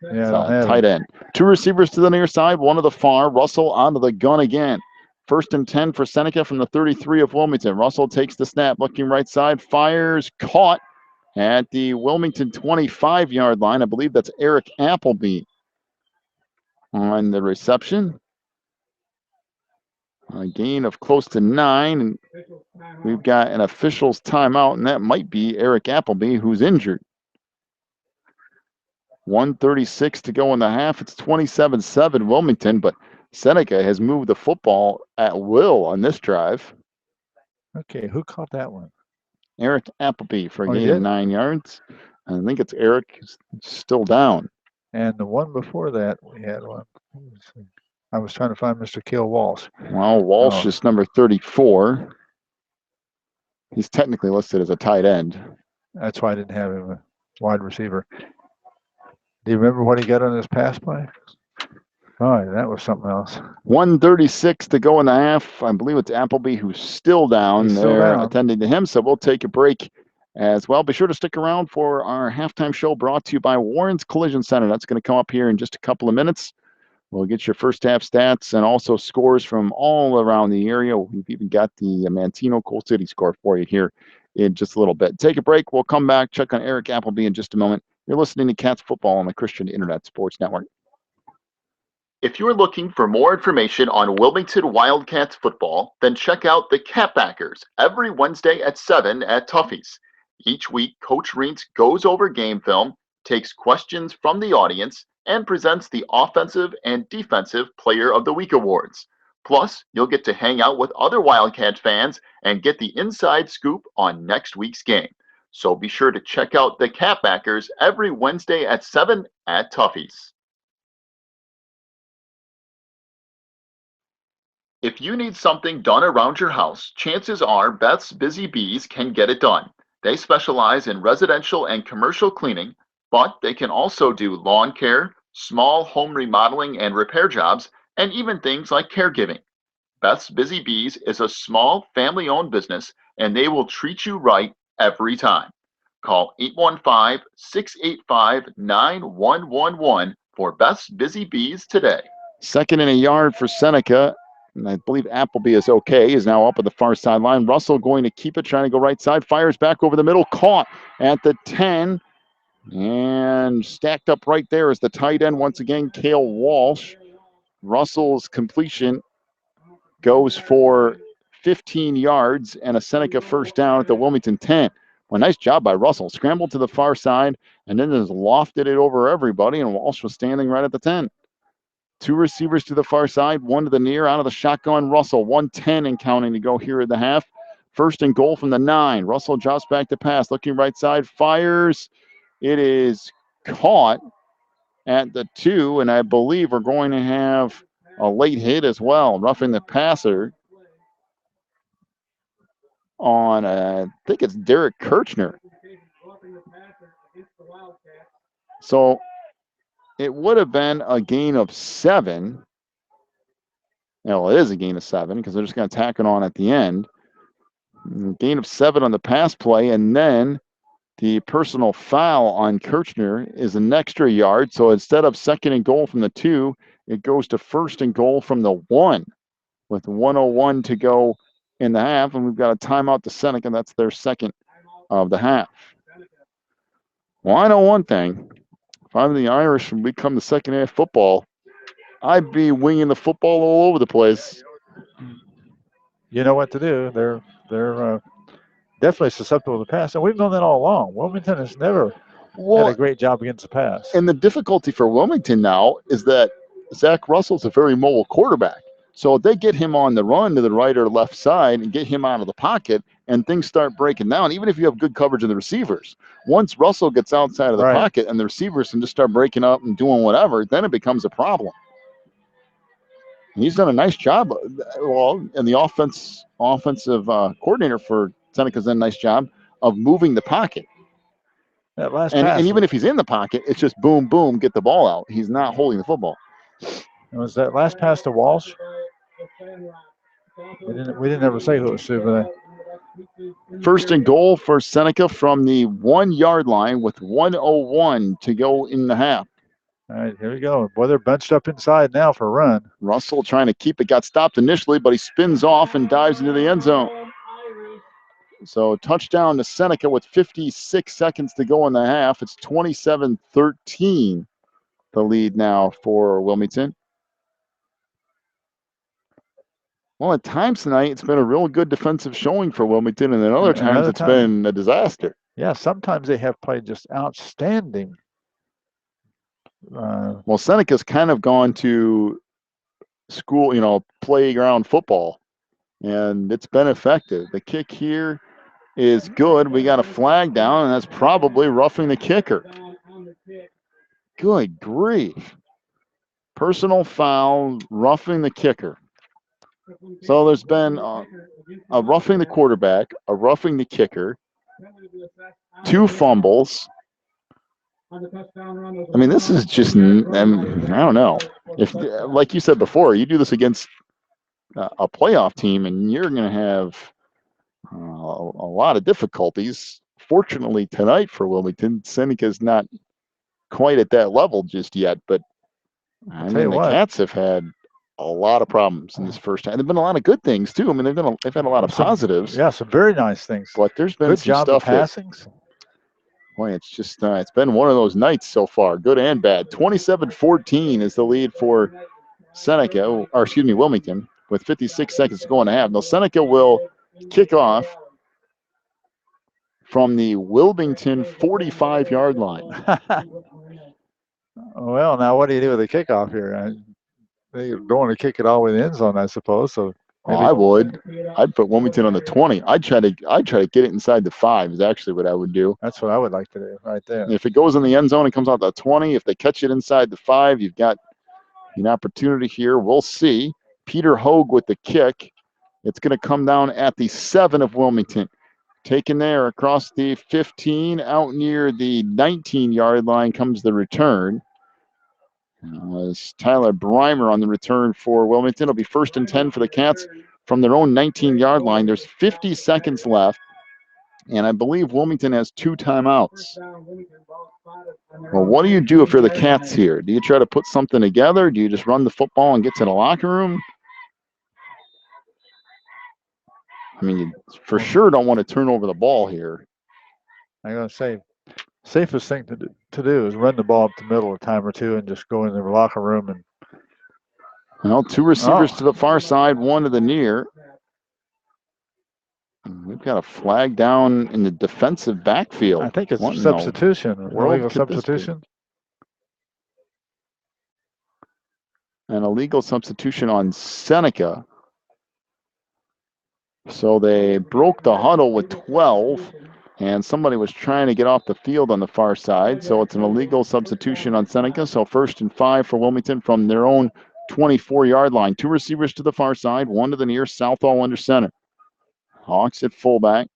I don't have tight him. end. 2 receivers to the near side, one to the far. Russell onto the gun again. 1st and 10 for Seneca from the 33 of Wilmington. Russell takes the snap, looking right side, fires, caught at the Wilmington 25-yard line. I believe that's Eric Appleby on the reception. A gain of close to 9. And we've got an official's timeout, and that might be Eric Appleby, who's injured. 1:36 to go in the half. It's 27-7 Wilmington, but Seneca has moved the football at will on this drive. Okay, who caught that one? Eric Appleby for a he gain of did? 9 yards. I think it's Eric still down. And the one before that, we had one. I was trying to find Mr. Cale Walsh. Well, Walsh is number 34. He's technically listed as a tight end. That's why I didn't have him a wide receiver. Do you remember what he got on his pass play? Oh, that was something else. 1:36 to go in the half. I believe it's Appleby who's still down. He's still They're down. attending to him, so we'll take a break as well. Be sure to stick around for our halftime show brought to you by Warren's Collision Center. That's going to come up here in just a couple of minutes. We'll get your first half stats and also scores from all around the area. We've even got the Mantino Coal City score for you here in just a little bit. Take a break. We'll come back, check on Eric Appleby in just a moment. You're listening to Cats Football on the Christian Internet Sports Network. If you're looking for more information on Wilmington Wildcats football, then check out the Catbackers every Wednesday at 7 at Tuffy's. Each week, Coach Reentz goes over game film, takes questions from the audience, and presents the Offensive and Defensive Player of the Week awards. Plus, you'll get to hang out with other Wildcat fans and get the inside scoop on next week's game. So be sure to check out the Catbackers every Wednesday at 7 at Tuffy's. If you need something done around your house, chances are Beth's Busy Bees can get it done. They specialize in residential and commercial cleaning, but they can also do lawn care, small home remodeling and repair jobs, and even things like caregiving. Beth's Busy Bees is a small family-owned business, and they will treat you right every time. Call 815-685-9111 for Best Busy Bees today. Second and a yard for Seneca. And I believe Appleby is okay, is now up at the far sideline. Russell going to keep it, trying to go right side. Fires back over the middle. Caught at the 10. And stacked up right there is the tight end once again, Cale Walsh. Russell's completion goes for 15 yards and a Seneca first down at the Wilmington 10. Well, nice job by Russell. Scrambled to the far side and then just lofted it over everybody, and Walsh was standing right at the 10. Two receivers to the far side, one to the near, out of the shotgun. Russell, 1:10 and counting to go here at the half. First and goal from the 9. Russell drops back to pass, looking right side, fires. It is caught at the 2, and I believe we're going to have a late hit as well, roughing the passer on, I think it's Derek Kirchner. So it would have been a gain of 7. Well, it is a gain of 7 because they're just going to tack it on at the end. Gain of 7 on the pass play, and then the personal foul on Kirchner is an extra yard. So instead of second and goal from the 2, it goes to first and goal from the 1 with 1:01 to go in the half. And we've got a timeout to Seneca. That's their second of the half. Well, I know one thing. If I'm the Irish and we come to second half football, I'd be winging the football all over the place. You know what to do. They're definitely susceptible to the pass, and we've known that all along. Wilmington has never had a great job against the pass. And the difficulty for Wilmington now is that Zach Russell's a very mobile quarterback. So if they get him on the run to the right or left side and get him out of the pocket and things start breaking down, even if you have good coverage of the receivers, once Russell gets outside of the pocket and the receivers can just start breaking up and doing whatever, then it becomes a problem. He's done a nice job. Well, and the offensive coordinator for Seneca's done a nice job of moving the pocket. That last and, pass. And even if he's in the pocket, it's just boom, boom, get the ball out. He's not holding the football. It was that last pass to Walsh. We didn't ever say who it was to, but first and goal for Seneca from the 1-yard line with 1:01 to go in the half. All right, here we go. Boy, they're bunched up inside now for a run. Russell trying to keep it, got stopped initially, but he spins off and dives into the end zone. So touchdown to Seneca with 56 seconds to go in the half. It's 27-13, the lead now for Wilmington. Well, at times tonight, it's been a real good defensive showing for Wilmington, and then other times it's been a disaster. Yeah, sometimes they have played just outstanding. Well, Seneca's kind of gone to school, playground football, and it's been effective. The kick here is good. We got a flag down, and that's probably roughing the kicker. Good grief. Personal foul, roughing the kicker. So there's been a roughing the quarterback, a roughing the kicker, 2 fumbles. I mean, this is just, I don't know. If, like you said before, you do this against a playoff team, and you're going to have a lot of difficulties. Fortunately, tonight for Wilmington, Seneca's not quite at that level just yet, but I mean, the Cats have had a lot of problems in this first time. There've been a lot of good things too. I mean, they've had a lot of positives. Yeah, some very nice things. But there's been good some job stuff of passings. Boy, it's just it's been one of those nights so far, good and bad. 27-14 is the lead for Wilmington, with 56 seconds to go in the half. Now Seneca will kick off from the Wilmington 45-yard line. Well, now what do you do with the kickoff here? They don't want to kick it all the way to the end zone, I suppose. So I would. I'd put Wilmington on the 20. I'd try to get it inside the 5 is actually what I would do. That's what I would like to do right there. And if it goes in the end zone and comes out the 20, if they catch it inside the 5, you've got an opportunity here. We'll see. Peter Hogue with the kick. It's going to come down at the 7 of Wilmington. Taken there across the 15, out near the 19-yard line comes the return. As Tyler Breimer on the return for Wilmington. It'll be 1st and 10 for the Cats from their own 19-yard line. There's 50 seconds left. And I believe Wilmington has 2 timeouts. First down, Wilmington, ball spotted on their Well, own what do you do if you're the 22-yard Cats line. here? Do you try to put something together? Do you just run the football and get to the locker room? I mean, you for sure don't want to turn over the ball here. I'm going to say safest thing to do is run the ball up the middle a time or two and just go in the locker room and. Well, 2 receivers to the far side, 1 to the near. We've got a flag down in the defensive backfield. I think it's What in the substitution. world Illegal could this be? substitution. An illegal substitution on Seneca. So they broke the huddle with 12, and somebody was trying to get off the field on the far side. So it's an illegal substitution on Seneca. So 1st and 5 for Wilmington from their own 24-yard line. 2 receivers to the far side, 1 to the near, Southall under center. Hawks at fullback.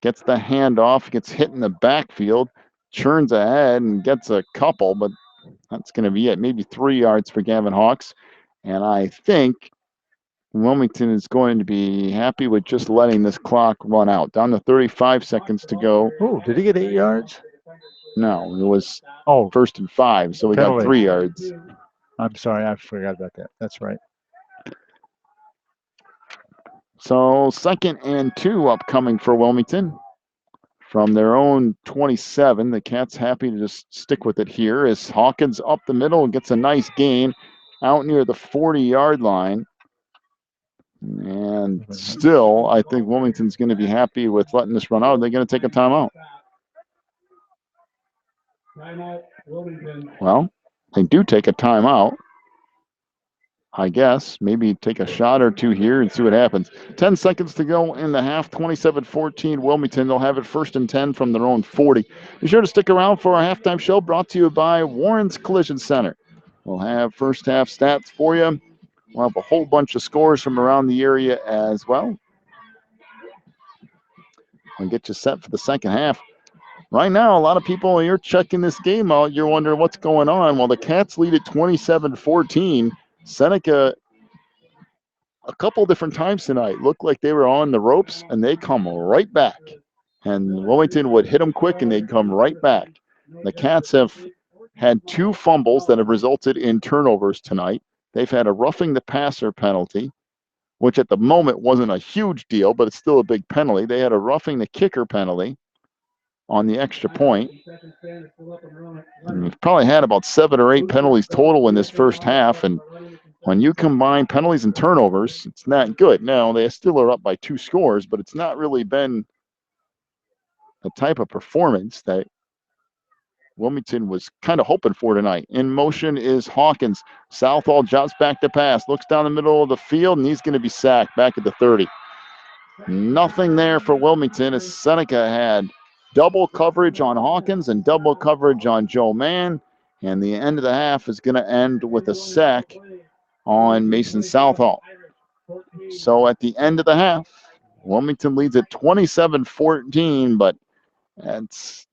Gets the handoff, gets hit in the backfield, churns ahead and gets a couple, but that's going to be it. Maybe 3 yards for Gavin Hawks. And I think Wilmington is going to be happy with just letting this clock run out. Down to 35 seconds to go. Oh, did he get 8 yards? No, it was Oh, 1st and 5, so we got penalty. 3 yards. I'm sorry, I forgot about that. That's right. So 2nd and 2 upcoming for Wilmington. From their own 27, the Cats happy to just stick with it here as Hawkins up the middle and gets a nice gain out near the 40-yard line. And still, I think Wilmington's going to be happy with letting this run out. They're going to take a timeout. Well, they do take a timeout. I guess maybe take a shot or 2 here and see what happens. 10 seconds to go in the half. 27-14 Wilmington. They'll have it 1st and 10 from their own 40. Be sure to stick around for our halftime show brought to you by Warren's Collision Center. We'll have first half stats for you. We'll have a whole bunch of scores from around the area as well. We'll get you set for the second half. Right now, a lot of people, you're checking this game out. You're wondering what's going on. Well, the Cats lead at 27-14. Seneca, a couple different times tonight, looked like they were on the ropes, and they come right back. And Wilmington would hit them quick, and they'd come right back. The Cats have had 2 fumbles that have resulted in turnovers tonight. They've had a roughing the passer penalty, which at the moment wasn't a huge deal, but it's still a big penalty. They had a roughing the kicker penalty on the extra point. And we've probably had about 7 or 8 penalties total in this first half, and when you combine penalties and turnovers, it's not good. Now, they still are up by 2 scores, but it's not really been the type of performance that Wilmington was kind of hoping for tonight. In motion is Hawkins. Southall jots back to pass, looks down the middle of the field, and he's going to be sacked back at the 30. Nothing there for Wilmington as Seneca had double coverage on Hawkins and double coverage on Joe Mann. And the end of the half is going to end with a sack on Mason Southall. So at the end of the half, Wilmington leads at 27-14, but that's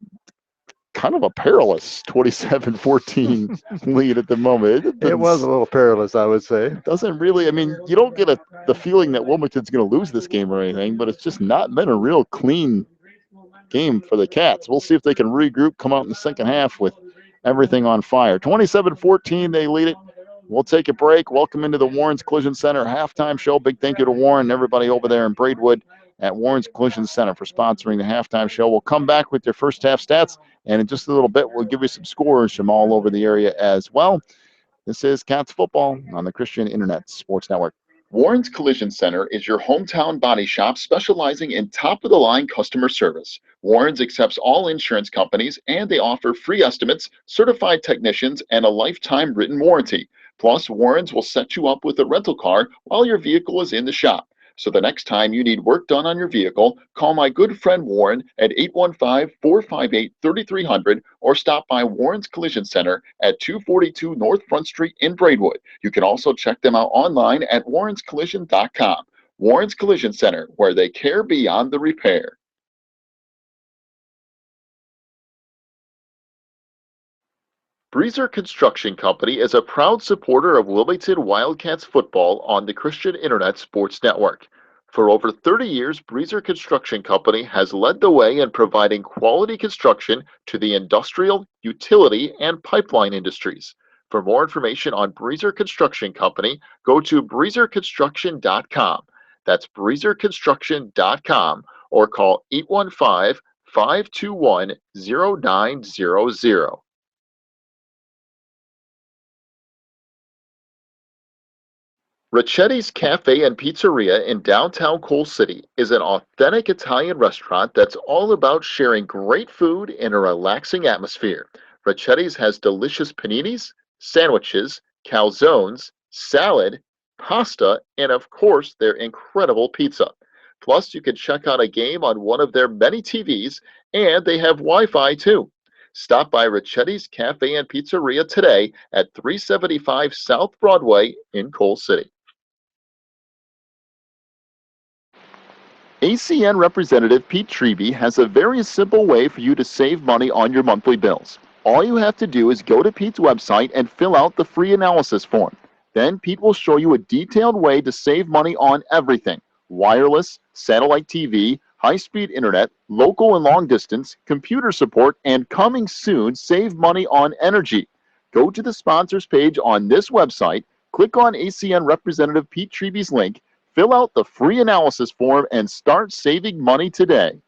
kind of a perilous 27-14 lead at the moment. It was a little perilous, I would say. Doesn't really, I mean, you don't get the feeling that Wilmington's going to lose this game or anything, but it's just not been a real clean game for the Cats. We'll see if they can regroup, come out in the second half with everything on fire. 27-14, they lead it. We'll take a break. Welcome into the Warren's Collision Center halftime show. Big thank you to Warren and everybody over there in Braidwood at Warren's Collision Center for sponsoring the halftime show. We'll come back with your first half stats, and in just a little bit, we'll give you some scores from all over the area as well. This is Cats Football on the Christian Internet Sports Network. Warren's Collision Center is your hometown body shop specializing in top-of-the-line customer service. Warren's accepts all insurance companies, and they offer free estimates, certified technicians, and a lifetime written warranty. Plus, Warren's will set you up with a rental car while your vehicle is in the shop. So the next time you need work done on your vehicle, call my good friend Warren at 815-458-3300 or stop by Warren's Collision Center at 242 North Front Street in Braidwood. You can also check them out online at warrenscollision.com. Warren's Collision Center, where they care beyond the repair. Breezer Construction Company is a proud supporter of Wilmington Wildcats football on the Christian Internet Sports Network. For over 30 years, Breezer Construction Company has led the way in providing quality construction to the industrial, utility, and pipeline industries. For more information on Breezer Construction Company, go to breezerconstruction.com. That's breezerconstruction.com or call 815-521-0900. Ricchetti's Cafe and Pizzeria in downtown Coal City is an authentic Italian restaurant that's all about sharing great food in a relaxing atmosphere. Ricchetti's has delicious paninis, sandwiches, calzones, salad, pasta, and of course, their incredible pizza. Plus, you can check out a game on one of their many TVs, and they have Wi-Fi too. Stop by Ricchetti's Cafe and Pizzeria today at 375 South Broadway in Coal City. ACN Representative Pete Treby has a very simple way for you to save money on your monthly bills. All you have to do is go to Pete's website and fill out the free analysis form. Then Pete will show you a detailed way to save money on everything: wireless, satellite TV, high-speed internet, local and long distance, computer support, and coming soon, save money on energy. Go to the sponsors page on this website, click on ACN Representative Pete Treby's link, fill out the free analysis form, and start saving money today.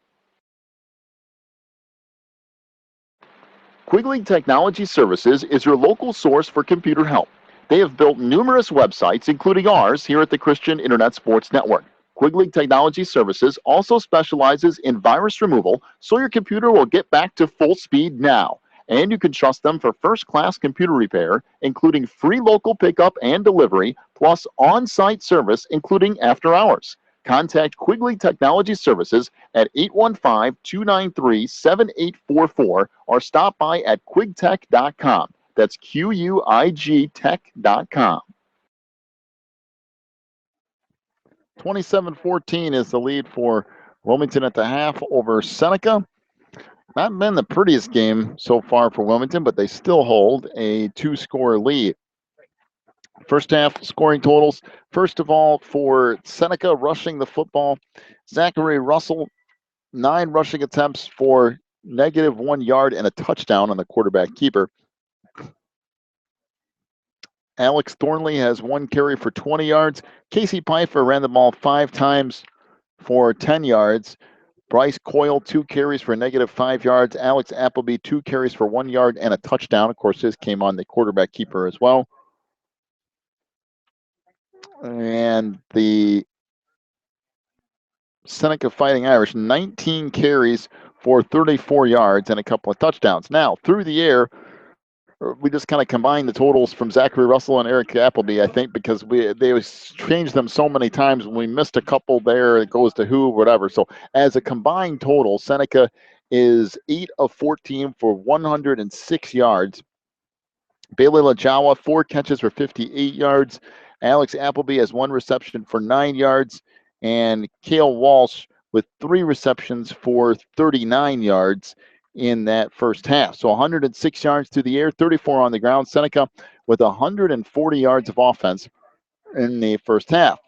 Quigley Technology Services is your local source for computer help. They have built numerous websites, including ours here at the Christian Internet Sports Network. Quigley Technology Services also specializes in virus removal, so your computer will get back to full speed now. And you can trust them for first-class computer repair, including free local pickup and delivery, plus on-site service, including after hours. Contact Quigley Technology Services at 815-293-7844 or stop by at quigtech.com. That's QUIG tech.com. 27-14 is the lead for Wilmington at the half over Seneca. Not been the prettiest game so far for Wilmington, but they still hold a 2-score lead. First half scoring totals. First of all, for Seneca rushing the football, Zachary Russell, 9 rushing attempts for -1 yard and a touchdown on the quarterback keeper. Alex Thornley has 1 carry for 20 yards. Casey Pfeiffer ran the ball 5 times for 10 yards. Bryce Coyle, 2 carries for -5 yards. Alex Appleby, 2 carries for 1 yard and a touchdown. Of course, his came on the quarterback keeper as well. And the Seneca Fighting Irish, 19 carries for 34 yards and a couple of touchdowns. Now, through the air, we just kind of combined the totals from Zachary Russell and Eric Appleby, I think, because they changed them so many times. When we missed a couple there, it goes to who, whatever. So as a combined total, Seneca is 8 of 14 for 106 yards. Bailey Lajawa, 4 catches for 58 yards. Alex Appleby has 1 reception for 9 yards. And Cale Walsh with 3 receptions for 39 yards in that first half. So 106 yards through the air, 34 on the ground. Seneca with 140 yards of offense in the first half.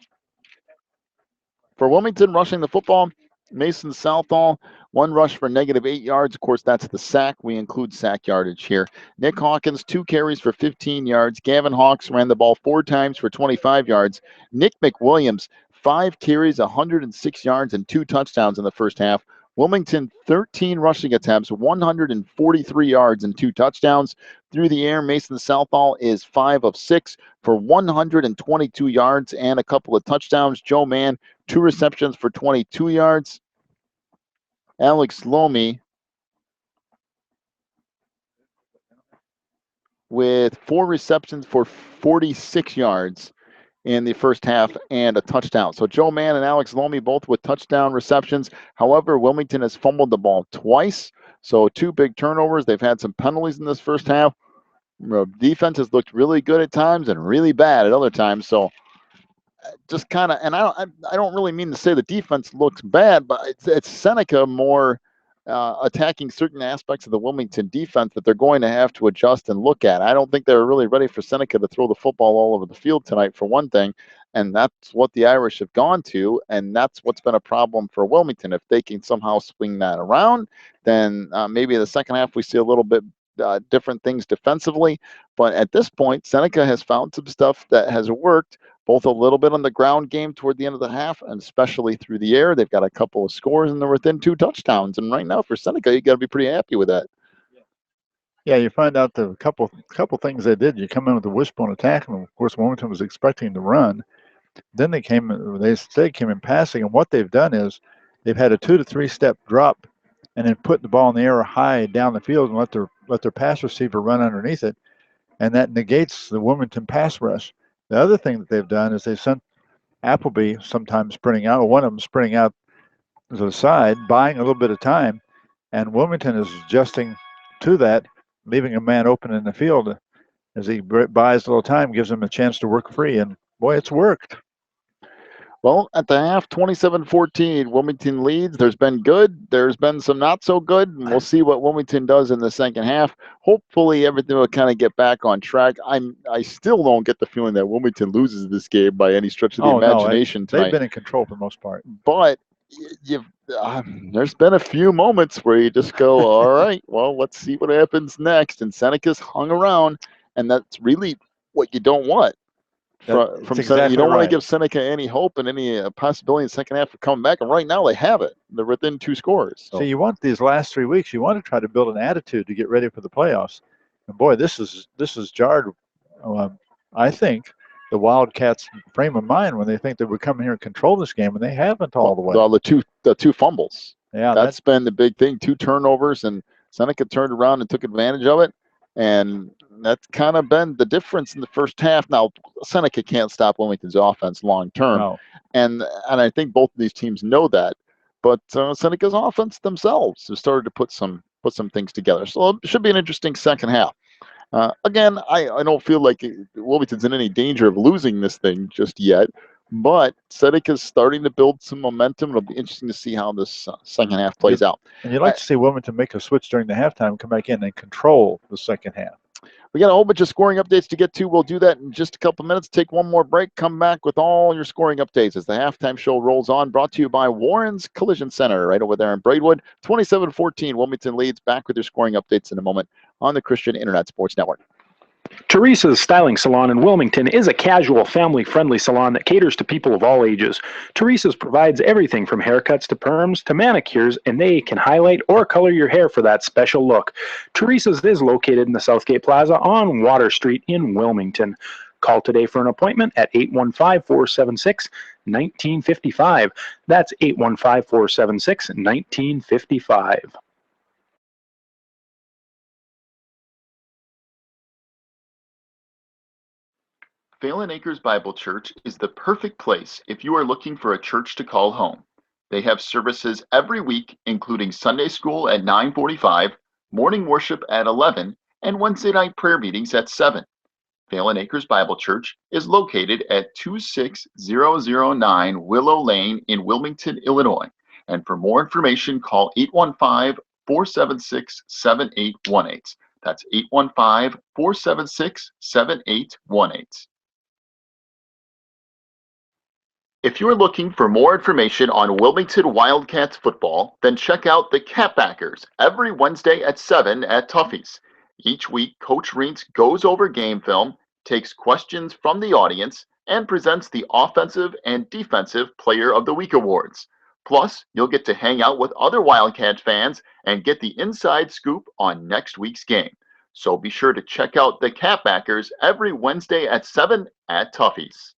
For Wilmington rushing the football, Mason Southall, 1 rush for -8 yards. Of course, that's the sack. We include sack yardage here. Nick Hawkins, 2 carries for 15 yards. Gavin Hawks ran the ball 4 times for 25 yards. Nick McWilliams, 5 carries, 106 yards, and 2 touchdowns in the first half. Wilmington, 13 rushing attempts, 143 yards, and 2 touchdowns. Through the air, Mason Southall is 5 of 6 for 122 yards and a couple of touchdowns. Joe Mann, 2 receptions for 22 yards. Alex Lomi with 4 receptions for 46 yards in the first half and a touchdown. So Joe Mann and Alex Lomi both with touchdown receptions. However, Wilmington has fumbled the ball twice, so 2 big turnovers. They've had some penalties in this first half. Defense has looked really good at times and really bad at other times. So just kind of, and I don't really mean to say the defense looks bad, but it's Seneca more attacking certain aspects of the Wilmington defense that they're going to have to adjust and look at. I don't think they're really ready for Seneca to throw the football all over the field tonight, for one thing. And that's what the Irish have gone to, and that's what's been a problem for Wilmington. If they can somehow swing that around, then maybe in the second half we see a little bit different things defensively. But at this point, Seneca has found some stuff that has worked, both a little bit on the ground game toward the end of the half, and especially through the air. They've got a couple of scores, and they're within 2 touchdowns. And right now for Seneca, you got to be pretty happy with that. Yeah, you find out the couple things they did. You come in with a wishbone attack, and of course Wilmington was expecting to run. Then they came in passing, and what they've done is they've had a 2 to 3 step drop, and then put the ball in the air high down the field and let their pass receiver run underneath it, and that negates the Wilmington pass rush. The other thing that they've done is they sent Appleby sometimes sprinting out, or one of them sprinting out to the side, buying a little bit of time, and Wilmington is adjusting to that, leaving a man open in the field as he buys a little time, gives him a chance to work free, and boy, it's worked. Well, at the half, 27-14, Wilmington leads. There's been good. There's been some not so good, and we'll see what Wilmington does in the second half. Hopefully, everything will kind of get back on track. I still don't get the feeling that Wilmington loses this game by any stretch of the imagination tonight. They've been in control for the most part. But there's been a few moments where you just go, all right, well, let's see what happens next. And Seneca's hung around, and that's really what you don't want. From exactly you don't want right. to give Seneca any hope and any possibility in the second half of coming back. And right now they have it. They're within 2 scores. So you want these last 3 weeks, you want to try to build an attitude to get ready for the playoffs. And boy, this is jarred, I think, the Wildcats' frame of mind when they think they would come here and control this game, and they haven't all the way. Well, the two fumbles. Yeah, that's been the big thing. 2 turnovers, and Seneca turned around and took advantage of it. And that's kind of been the difference in the first half. Now, Seneca can't stop Wilmington's offense long term, no. and I think both of these teams know that. But Seneca's offense themselves have started to put some things together. So it should be an interesting second half. Again, I don't feel like Wilmington's in any danger of losing this thing just yet. But Seneca's starting to build some momentum. It'll be interesting to see how this second half plays out. And you'd like to see Wilmington make a switch during the halftime, come back in and control the second half. We got a whole bunch of scoring updates to get to. We'll do that in just a couple minutes. Take one more break. Come back with all your scoring updates as the halftime show rolls on. Brought to you by Warren's Collision Center right over there in Braidwood. 27-14. Wilmington leads. Back with your scoring updates in a moment on the Christian Internet Sports Network. Teresa's Styling Salon in Wilmington is a casual, family-friendly salon that caters to people of all ages. Teresa's provides everything from haircuts to perms to manicures, and they can highlight or color your hair for that special look. Teresa's is located in the Southgate Plaza on Water Street in Wilmington. Call today for an appointment at 815-476-1955. That's 815-476-1955. Phelan Acres Bible Church is the perfect place if you are looking for a church to call home. They have services every week, including Sunday school at 9:45, morning worship at 11, and Wednesday night prayer meetings at 7. Phelan Acres Bible Church is located at 26009 Willow Lane in Wilmington, Illinois. And for more information, call 815-476-7818. That's 815-476-7818. If you're looking for more information on Wilmington Wildcats football, then check out the Catbackers every Wednesday at 7 at Tuffy's. Each week, Coach Reentz goes over game film, takes questions from the audience, and presents the Offensive and Defensive Player of the Week awards. Plus, you'll get to hang out with other Wildcat fans and get the inside scoop on next week's game. So be sure to check out the Catbackers every Wednesday at 7 at Tuffy's.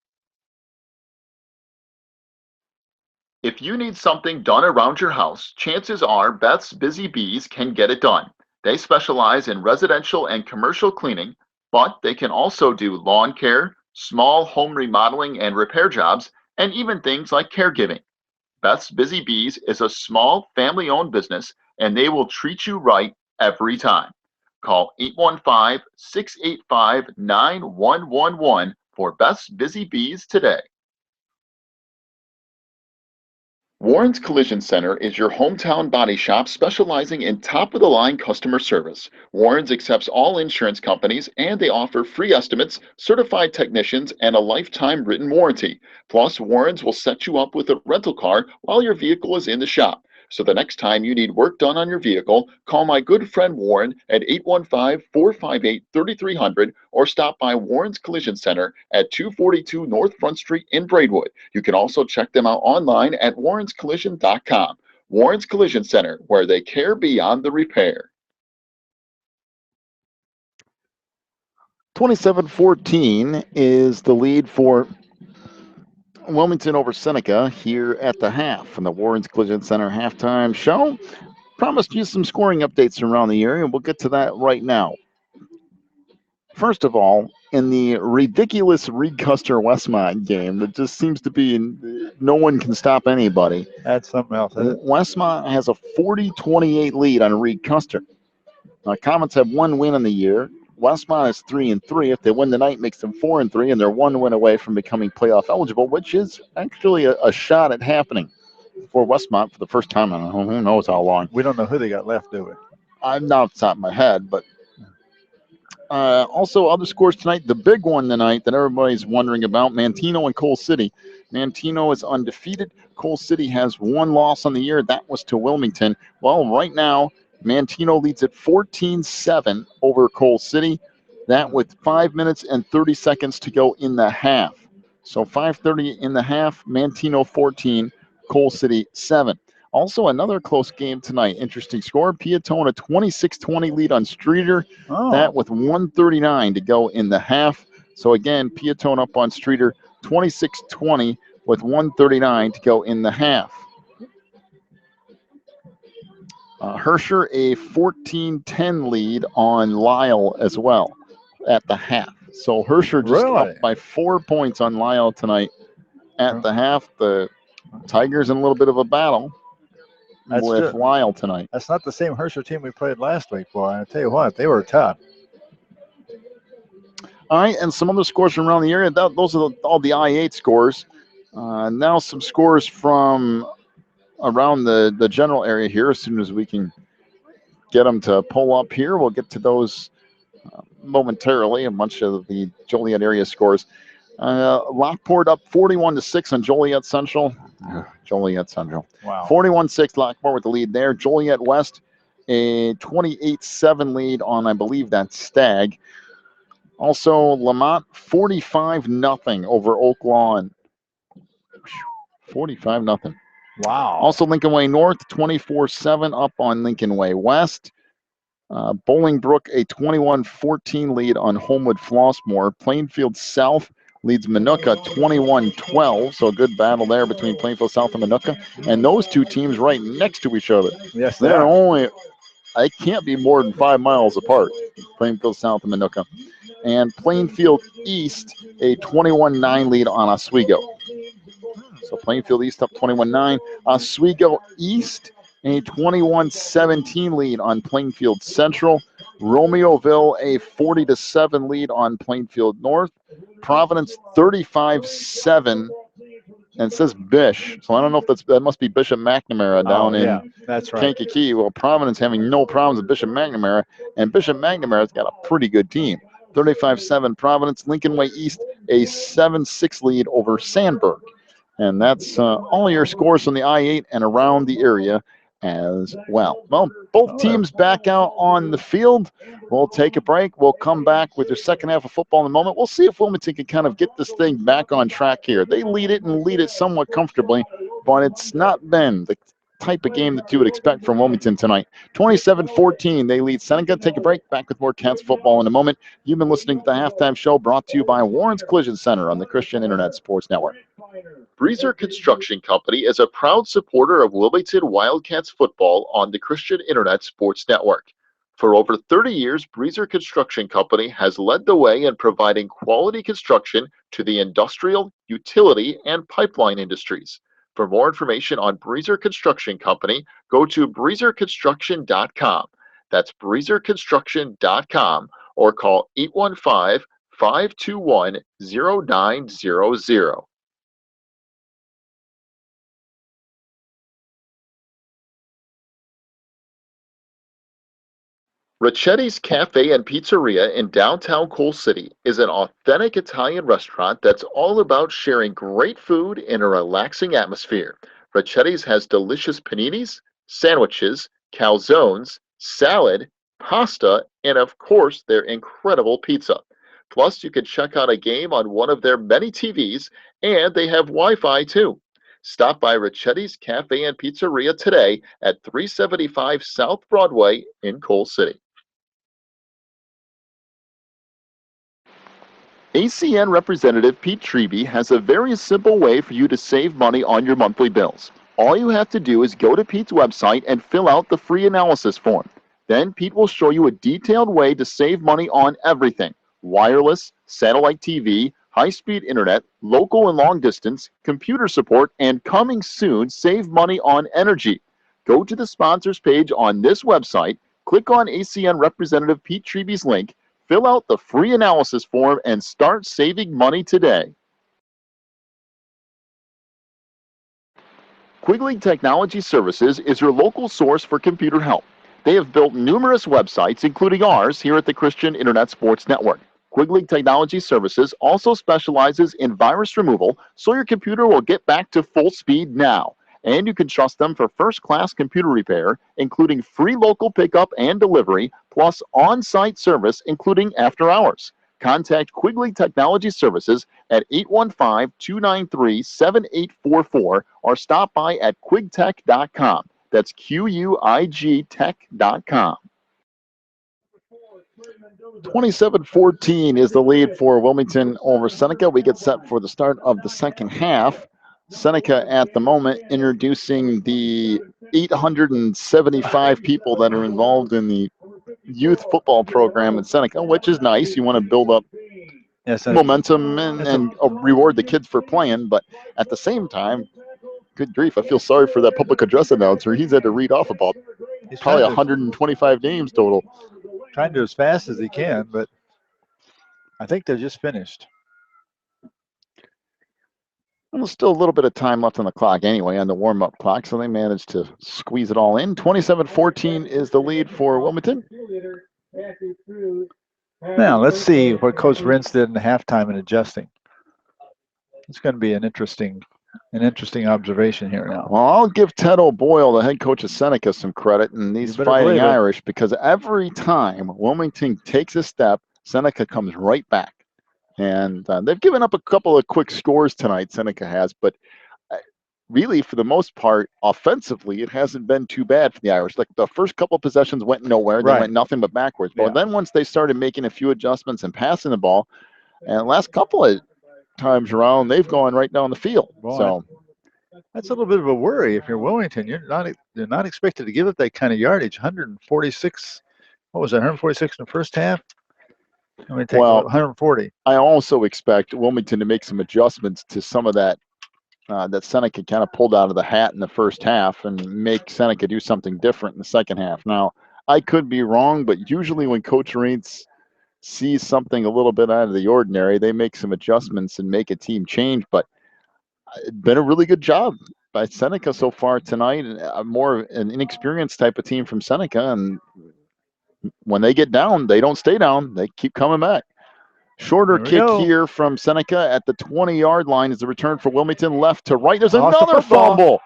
If you need something done around your house, chances are Beth's Busy Bees can get it done. They specialize in residential and commercial cleaning, but they can also do lawn care, small home remodeling and repair jobs, and even things like caregiving. Beth's Busy Bees is a small family-owned business, and they will treat you right every time. Call 815-685-9111 for Beth's Busy Bees today. Warren's Collision Center is your hometown body shop specializing in top-of-the-line customer service. Warren's accepts all insurance companies, and they offer free estimates, certified technicians, and a lifetime written warranty. Plus, Warren's will set you up with a rental car while your vehicle is in the shop. So the next time you need work done on your vehicle, call my good friend Warren at 815-458-3300 or stop by Warren's Collision Center at 242 North Front Street in Braidwood. You can also check them out online at warrenscollision.com. Warren's Collision Center, where they care beyond the repair. 27-14 is the lead for Wilmington over Seneca here at the half from the Warren's Collision Center halftime show. Promised you some scoring updates around the area, and we'll get to that right now. First of all, in the ridiculous Reed Custer Westmont game that just seems to be no one can stop anybody. That's something else, isn't it? Westmont has a 40-28 lead on Reed Custer. Now, Comets have one win in the year. Westmont is 3-3. If they win tonight, makes them 4-3, and they're one win away from becoming playoff eligible, which is actually a shot at happening for Westmont for the first time in who knows how long. We don't know who they got left, do we? I'm not off the top of my head, but also other scores tonight. The big one tonight that everybody's wondering about, Manteno and Coal City. Manteno is undefeated. Coal City has one loss on the year. That was to Wilmington. Well, right now, Manteno leads at 14-7 over Coal City. That with 5 minutes and 30 seconds to go in the half. So 5:30 in the half, Manteno 14, Coal City 7. Also, another close game tonight. Interesting score. Peatone a 26-20 lead on Streeter. Oh. That with 1:39 to go in the half. So again, Peatone up on Streeter 26-20 with 1:39 to go in the half. Herscher a 14-10 lead on Lyle as well at the half. So Herscher just Really? up by 4 points on Lyle tonight at the half. The Tigers in a little bit of a battle with Lyle tonight. That's not the same Herscher team we played last week, boy. I tell you what, they were tough. All right, and some other scores from around the area. Those are all the I-8 scores. Now some scores from around the general area here. As soon as we can get them to pull up here, we'll get to those momentarily. A bunch of the Joliet area scores. Lockport up 41-6 on Joliet Central. Joliet Central. Wow. 41-6 Lockport with the lead there. Joliet West a 28-7 lead on, I believe that's Stagg. Also, Lamont 45-0 over Oak Lawn. 45-0. Wow. Also, Lincoln Way North 24-7 up on Lincoln Way West. Bolingbrook a 21-14 lead on Homewood Flossmoor. Plainfield South leads Minooka 21-12. So a good battle there between Plainfield South and Minooka. And those two teams right next to each other. Yes, They're only, I can't be more than 5 miles apart, Plainfield South and Minooka. And Plainfield East a 21-9 lead on Oswego. So Plainfield East up 21-9. Oswego East a 21-17 lead on Plainfield Central. Romeoville a 40-7 lead on Plainfield North. Providence 35-7. And it says Bish, so I don't know if that must be Bishop McNamara down in that's right. Kankakee. Well, Providence having no problems with Bishop McNamara, and Bishop McNamara's got a pretty good team. 35-7 Providence. Lincoln Way East a 7-6 lead over Sandburg. And that's all your scores from the I-8 and around the area as well. Well, both teams back out on the field. We'll take a break. We'll come back with the second half of football in a moment. We'll see if Wilmington can kind of get this thing back on track here. They lead it somewhat comfortably, but it's not been the type of game that you would expect from Wilmington tonight. 27-14, they lead Seneca. Take a break. Back with more Cats football in a moment. You've been listening to the Halftime Show brought to you by Warren's Collision Center on the Christian Internet Sports Network. Breezer Construction Company is a proud supporter of Wilmington Wildcats football on the Christian Internet Sports Network. For over 30 years, Breezer Construction Company has led the way in providing quality construction to the industrial, utility, and pipeline industries. For more information on Breezer Construction Company, go to breezerconstruction.com. That's breezerconstruction.com or call 815-521-0900. Ricchetti's Cafe and Pizzeria in downtown Coal City is an authentic Italian restaurant that's all about sharing great food in a relaxing atmosphere. Ricchetti's has delicious paninis, sandwiches, calzones, salad, pasta, and of course, their incredible pizza. Plus, you can check out a game on one of their many TVs, and they have Wi-Fi too. Stop by Ricchetti's Cafe and Pizzeria today at 375 South Broadway in Coal City. ACN Representative Pete Treby has a very simple way for you to save money on your monthly bills. All you have to do is go to Pete's website and fill out the free analysis form. Then Pete will show you a detailed way to save money on everything: wireless, satellite TV, high-speed internet, local and long distance, computer support, and coming soon, save money on energy. Go to the sponsors page on this website, click on ACN Representative Pete Treby's link, fill out the free analysis form, and start saving money today. Quigley Technology Services is your local source for computer help. They have built numerous websites, including ours here at the Christian Internet Sports Network. Quigley Technology Services also specializes in virus removal, so your computer will get back to full speed now. And you can trust them for first-class computer repair, including free local pickup and delivery, plus on-site service, including after hours. Contact Quigley Technology Services at 815-293-7844 or stop by at quigtech.com. That's QUIG tech.com. 27-14 is the lead for Wilmington over Seneca. We get set for the start of the second half. Seneca at the moment introducing the 875 people that are involved in the youth football program at Seneca, which is nice. You want to build up momentum and reward the kids for playing, but at the same time, good grief, I feel sorry for that public address announcer. He's had to read off about probably 125 names total. Trying to do as fast as he can, but I think they're just finished. And there's still a little bit of time left on the clock anyway, on the warm-up clock, so they managed to squeeze it all in. 27-14 is the lead for Wilmington. Now, let's see what Coach Rentz did in the halftime in adjusting. It's going to be an interesting observation here now. Well, I'll give Ted O'Boyle, the head coach of Seneca, some credit in these Fighting Irish, because every time Wilmington takes a step, Seneca comes right back. And they've given up a couple of quick scores tonight, Seneca has, but really, for the most part, offensively, it hasn't been too bad for the Irish. Like the first couple of possessions went nowhere. They went nothing but backwards. But then once they started making a few adjustments and passing the ball, and the last couple of times around, they've gone right down the field. Boy, so that's a little bit of a worry if you're Wilmington. You're not expected to give up that kind of yardage. 146. What was that? 146 in the first half. Well, 140. I also expect Wilmington to make some adjustments to some of that that Seneca kind of pulled out of the hat in the first half and make Seneca do something different in the second half. Now, I could be wrong, but usually when Coach Rentz sees something a little bit out of the ordinary, they make some adjustments and make a team change. But it's been a really good job by Seneca so far tonight. More an inexperienced type of team from Seneca, and when they get down, they don't stay down. They keep coming back. Shorter kick here from Seneca at the 20-yard line is the return for Wilmington, left to right. There's another fumble.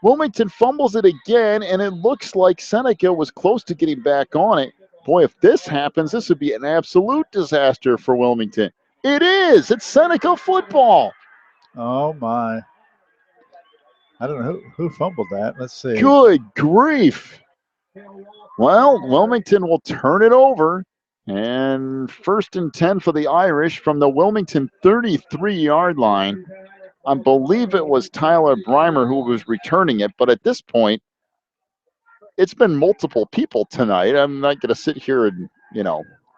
Wilmington fumbles it again, and it looks like Seneca was close to getting back on it. Boy, if this happens, this would be an absolute disaster for Wilmington. It is. It's Seneca football. Oh, my. I don't know who fumbled that. Let's see. Good grief. Well, Wilmington will turn it over. And 1st and 10 for the Irish from the Wilmington 33-yard line. I believe it was Tyler Breimer who was returning it, but at this point, it's been multiple people tonight. I'm not going to sit here and,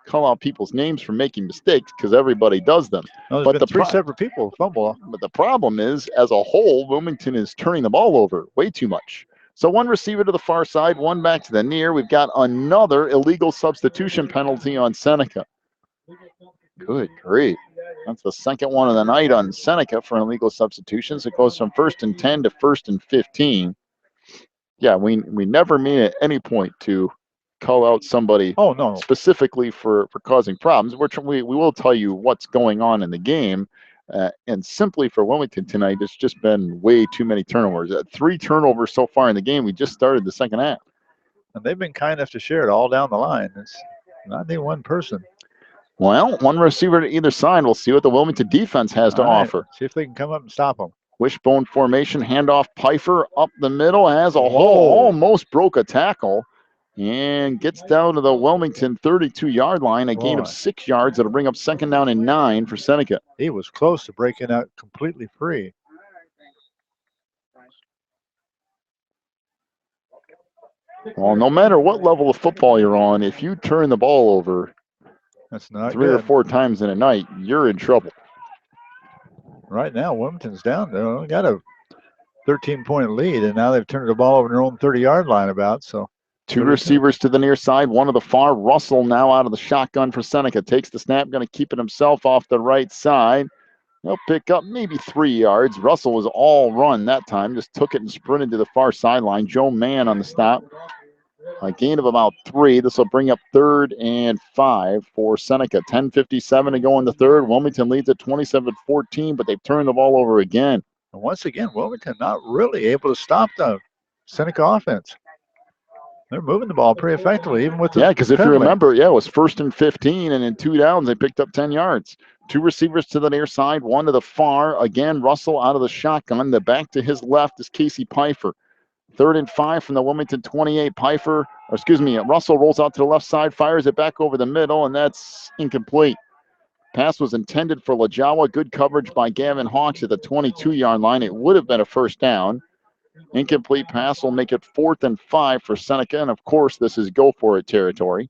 call out people's names for making mistakes because everybody does them. No, there's been 3 separate people fumble. But the problem is, as a whole, Wilmington is turning the ball over way too much. So 1 receiver to the far side, 1 back to the near. We've got another illegal substitution penalty on Seneca. Good grief. That's the second one of the night on Seneca for illegal substitutions. It goes from 1st and 10 to 1st and 15. Yeah, we never mean at any point to call out somebody Oh, no. specifically for causing problems. We will tell you what's going on in the game. And simply for Wilmington tonight, it's just been way too many turnovers. 3 turnovers so far in the game. We just started the second half. And they've been kind enough to share it all down the line. It's not any one person. Well, one receiver to either side. We'll see what the Wilmington defense has to offer. See if they can come up and stop them. Wishbone formation, handoff. Pfeiffer up the middle, has a hole, almost broke a tackle, and gets down to the Wilmington 32-yard line. A gain of 6 yards. That'll bring up second down and 9 for Seneca. He was close to breaking out completely free. Well, no matter what level of football you're on, if you turn the ball over that's not 3 or 4 times in a night, you're in trouble. Right now, Wilmington's down. They only got a 13-point lead, and now they've turned the ball over their own 30-yard line about. So 2 receivers to the near side, one to the far. Russell now out of the shotgun for Seneca. Takes the snap, going to keep it himself off the right side. He'll pick up maybe 3 yards. Russell was all run that time, just took it and sprinted to the far sideline. Joe Mann on the stop. A gain of about 3. This will bring up 3rd and 5 for Seneca. 10:57 to go in the third. Wilmington leads at 27-14, but they've turned the ball over again. And once again, Wilmington not really able to stop the Seneca offense. They're moving the ball pretty effectively, even with the because if you remember, it was 1st and 15, and in 2 downs, they picked up 10 yards. 2 receivers to the near side, one to the far. Again, Russell out of the shotgun. The back to his left is Casey Pfeiffer. 3rd and 5 from the Wilmington 28. Russell rolls out to the left side, fires it back over the middle, and that's incomplete. Pass was intended for Lajawa. Good coverage by Gavin Hawks at the 22-yard line. It would have been a first down. Incomplete pass will make it 4th and 5 for Seneca, and of course, this is go for it territory.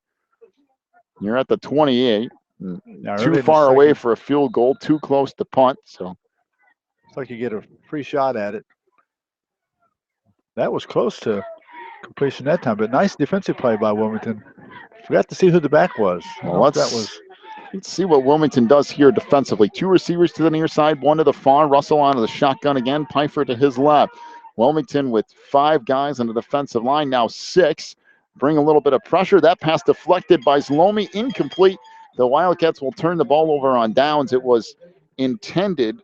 You're at the 28. Too far away for a field goal, too close to punt. So it's like you get a free shot at it. That was close to completion that time, but nice defensive play by Wilmington. Forgot to see who the back was. Well, let's see what Wilmington does here defensively. 2 receivers to the near side, one to the far. Russell onto the shotgun again. Pfeiffer to his left. Wilmington with 5 guys on the defensive line, now 6. Bring a little bit of pressure. That pass deflected by Zlomi, incomplete. The Wildcats will turn the ball over on downs. It was intended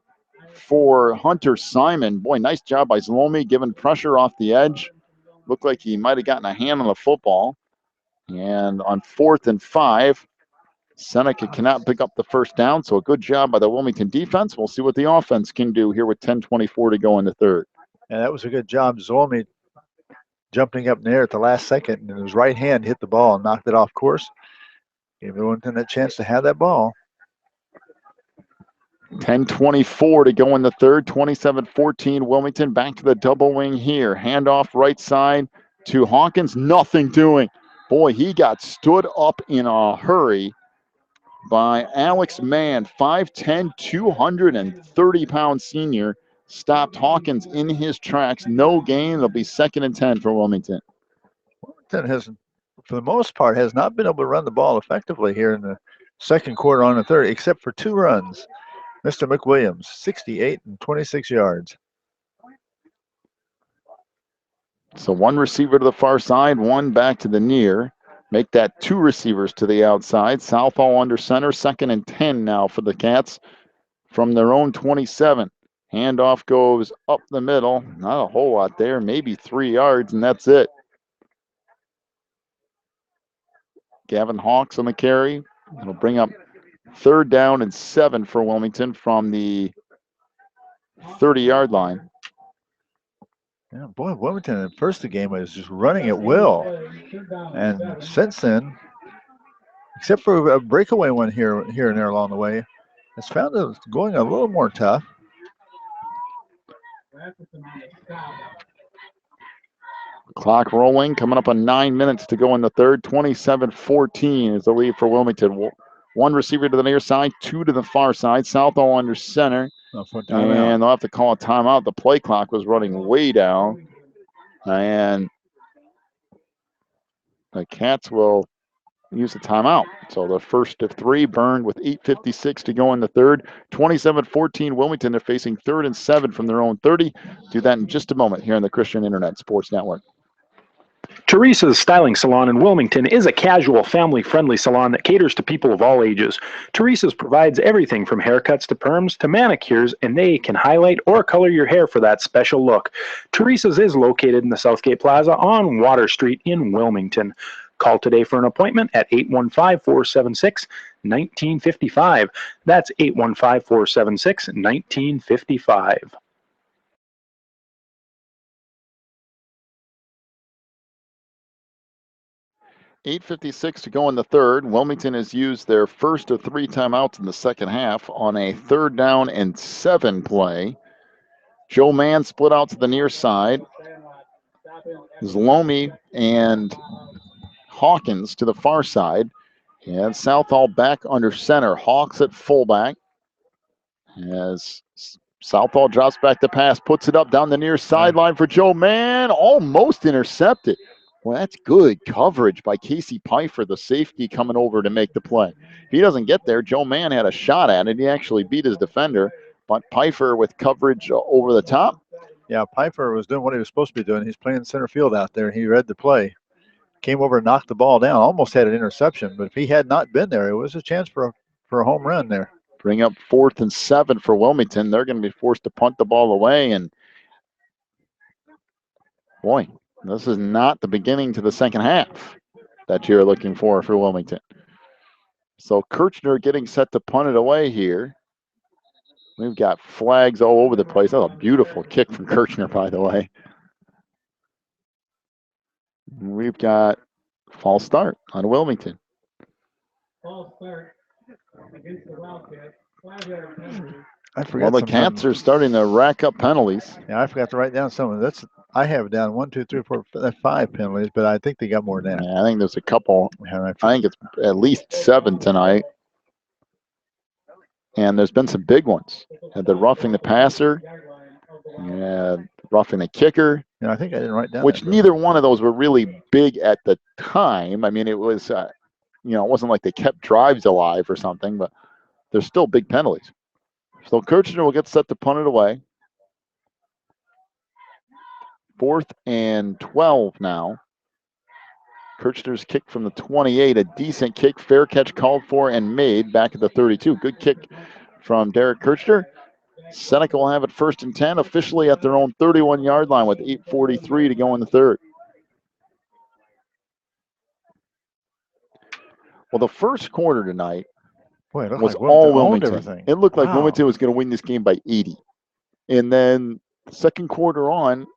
for Hunter Simon. Boy, nice job by Zlomi, giving pressure off the edge. Looked like he might have gotten a hand on the football. And on 4th and 5, Seneca cannot pick up the first down, so a good job by the Wilmington defense. We'll see what the offense can do here with 10:24 to go in the third. Yeah, that was a good job. Zlomi jumping up in the air at the last second, and his right hand hit the ball and knocked it off course. Gave Wilmington a chance to have that ball. 10:24 to go in the third. 27-14. Wilmington back to the double wing here. Handoff right side to Hawkins. Nothing doing. Boy, he got stood up in a hurry by Alex Mann. 5'10", 230-pound senior. Stopped Hawkins in his tracks. No gain. It'll be 2nd and 10 for Wilmington. Wilmington has, for the most part, has not been able to run the ball effectively here in the second quarter on the third, except for 2 runs. Mr. McWilliams, 68 and 26 yards. So 1 receiver to the far side, 1 back to the near. Make that 2 receivers to the outside. Southall under center. 2nd and 10 now for the Cats from their own 27. Handoff goes up the middle. Not a whole lot there. Maybe 3 yards, and that's it. Gavin Hawks on the carry. It'll bring up 3rd down and 7 for Wilmington from the 30-yard line. Yeah, boy, Wilmington in the first game was just running at will. And since then, except for a breakaway one here and there along the way, it's found that it's going a little more tough. Clock rolling, coming up on 9 minutes to go in the third. 27-14 is the lead for Wilmington. 1 receiver to the near side, 2 to the far side. Southall under center. And they'll have to call a timeout. The play clock was running way down. And the Cats will use the timeout. So the first of 3 burned with 8:56 to go in the third. 27-14 Wilmington. They're facing 3rd and 7 from their own 30. Do that in just a moment here on the Christian Internet Sports Network. Teresa's Styling Salon in Wilmington is a casual, family-friendly salon that caters to people of all ages. Teresa's provides everything from haircuts to perms to manicures, and they can highlight or color your hair for that special look. Teresa's is located in the Southgate Plaza on Water Street in Wilmington. Call today for an appointment at 815-476-1955. That's 815-476-1955. 8:56 to go in the third. Wilmington has used their first of 3 timeouts in the second half on a 3rd down and 7 play. Joe Mann split out to the near side. Zlomi and Hawkins to the far side. And Southall back under center. Hawks at fullback. As Southall drops back the pass, puts it up down the near sideline for Joe Mann. Almost intercepted. Well, that's good coverage by Casey Pfeiffer, the safety coming over to make the play. If he doesn't get there, Joe Mann had a shot at it. He actually beat his defender, but Pfeiffer with coverage over the top. Yeah, Pfeiffer was doing what he was supposed to be doing. He's playing center field out there. He read the play, came over and knocked the ball down, almost had an interception. But if he had not been there, it was a chance for a home run there. Bring up 4th and 7 for Wilmington. They're going to be forced to punt the ball away. And boy, this is not the beginning to the second half that you're looking for Wilmington. So Kirchner getting set to punt it away here. We've got flags all over the place. That's a beautiful kick from Kirchner, by the way. We've got false start on Wilmington. False start against the Wildcats. 5-yard penalty. I forgot. Well, the Cats are starting to rack up penalties. Yeah, I forgot to write down some of that's. I have down 1, 2, 3, 4, 5 penalties, but I think they got more than that. Yeah, I think there's a couple. Yeah, I think it's at least 7 tonight. And there's been some big ones. Had the roughing the passer, roughing the kicker. Yeah, I think I didn't write down. Which neither one of those were really big at the time. I mean, it was, it wasn't like they kept drives alive or something, but there's still big penalties. So Kirchner will get set to punt it away. 4th and 12 now. Kirchner's kick from the 28, a decent kick, fair catch called for and made back at the 32. Good kick from Derek Kirchner. Seneca will have it 1st and 10, officially at their own 31-yard line with 8:43 to go in the third. Well, the first quarter tonight was all Wilmington. It looked like Wilmington was going to win this game by 80. And then the second quarter on,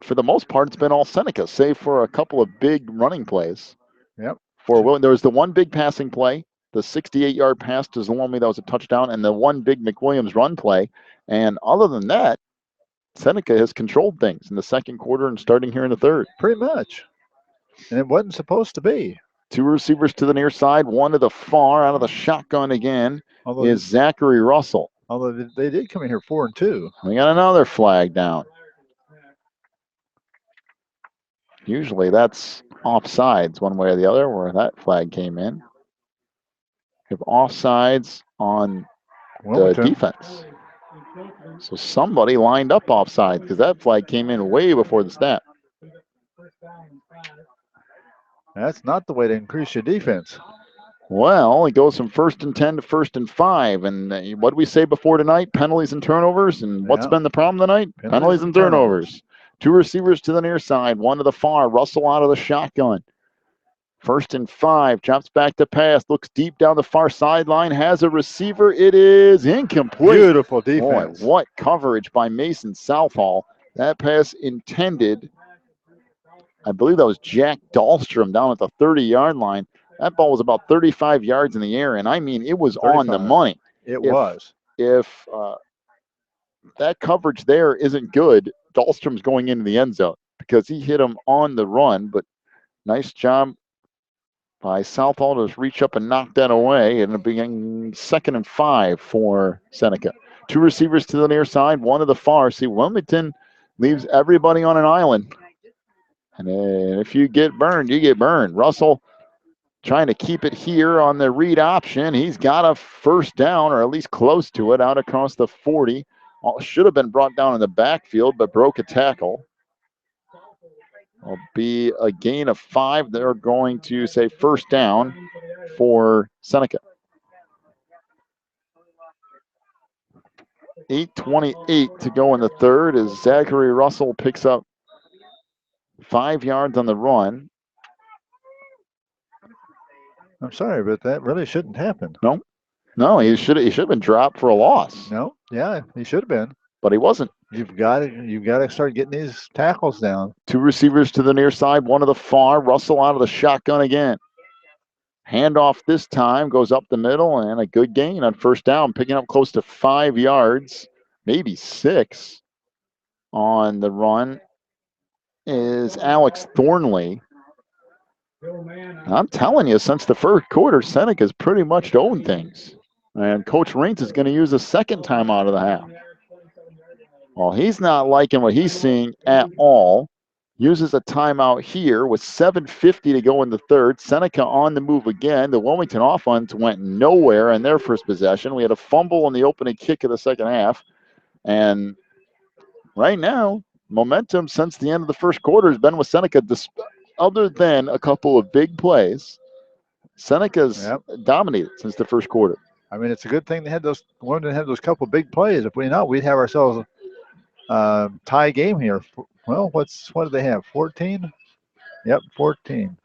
for the most part, it's been all Seneca, save for a couple of big running plays. Yep. There was the one big passing play, the 68-yard pass to Zalomi, that was a touchdown, and the one big McWilliams run play. And other than that, Seneca has controlled things in the second quarter and starting here in the third. Pretty much. And it wasn't supposed to be. 2 receivers to the near side, 1 to the far, out of the shotgun again, is Zachary Russell. Although they did come in here 4 and 2. We got another flag down. Usually that's offsides one way or the other where that flag came in. We have offsides on Wilmington. The defense. So somebody lined up offside because that flag came in way before the snap. That's not the way to increase your defense. Well, it goes from 1st and 10 to 1st and 5. And what did we say before tonight? Penalties and turnovers. And what's been the problem tonight? Penalties and turnovers. 2 receivers to the near side, 1 to the far. Russell out of the shotgun. 1st and 5, drops back to pass, looks deep down the far sideline, has a receiver. It is incomplete. Beautiful defense. Boy, what coverage by Mason Southall. That pass intended, I believe that was Jack Dahlstrom down at the 30-yard line. That ball was about 35 yards in the air, and I mean, it was 35. On the money. It was. If that coverage there isn't good, Dahlstrom's going into the end zone because he hit him on the run, but nice job by Southall to just reach up and knock that away, and it being 2nd and 5 for Seneca. 2 receivers to the near side, 1 to the far. See, Wilmington leaves everybody on an island. And if you get burned, you get burned. Russell trying to keep it here on the read option. He's got a 1st down, or at least close to it, out across the 40. Should have been brought down in the backfield, but broke a tackle. Will be a gain of 5. They're going to say first down for Seneca. 8:28 to go in the third as Zachary Russell picks up 5 yards on the run. I'm sorry, but that really shouldn't happen. No, he should have been dropped for a loss. No, yeah, he should have been. But he wasn't. You've got to start getting these tackles down. 2 receivers to the near side, 1 to the far. Russell out of the shotgun again. Handoff this time goes up the middle, and a good gain on first down, picking up close to 5 yards, maybe 6 on the run is Alex Thornley. I'm telling you, since the first quarter, Seneca's pretty much owned things. And Coach Raines is going to use a second time out of the half. Well, he's not liking what he's seeing at all. Uses a timeout here with 7:50 to go in the third. Seneca on the move again. The Wilmington offense went nowhere in their first possession. We had a fumble on the opening kick of the second half. And right now, momentum since the end of the first quarter has been with Seneca. Other than a couple of big plays, Seneca's dominated since the first quarter. I mean, it's a good thing they had those couple big plays. If we'd have ourselves a tie game here. Well, what do they have? 14? Yep, 14.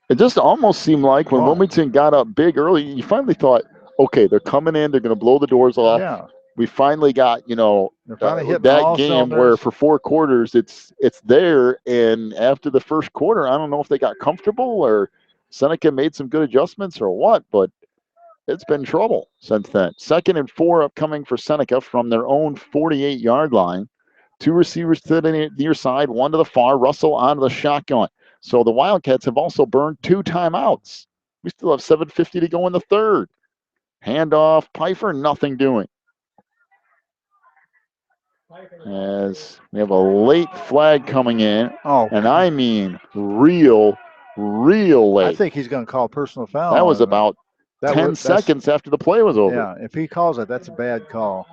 It just almost seemed like when Wilmington got up big early, you finally thought, okay, they're coming in, they're going to blow the doors off. Yeah. We finally got, that game where for 4 quarters it's there. And after the first quarter, I don't know if they got comfortable or Seneca made some good adjustments or what, but it's been trouble since then. 2nd and 4 upcoming for Seneca from their own 48-yard line. 2 receivers to the near side, 1 to the far. Russell onto the shotgun. So the Wildcats have also burned 2 timeouts. We still have 7:50 to go in the third. Handoff, Pfeiffer, nothing doing. As we have a late flag coming in. And I mean real late. I think he's going to call personal foul. That was about 10 seconds after the play was over. Yeah, if he calls it, that's a bad call.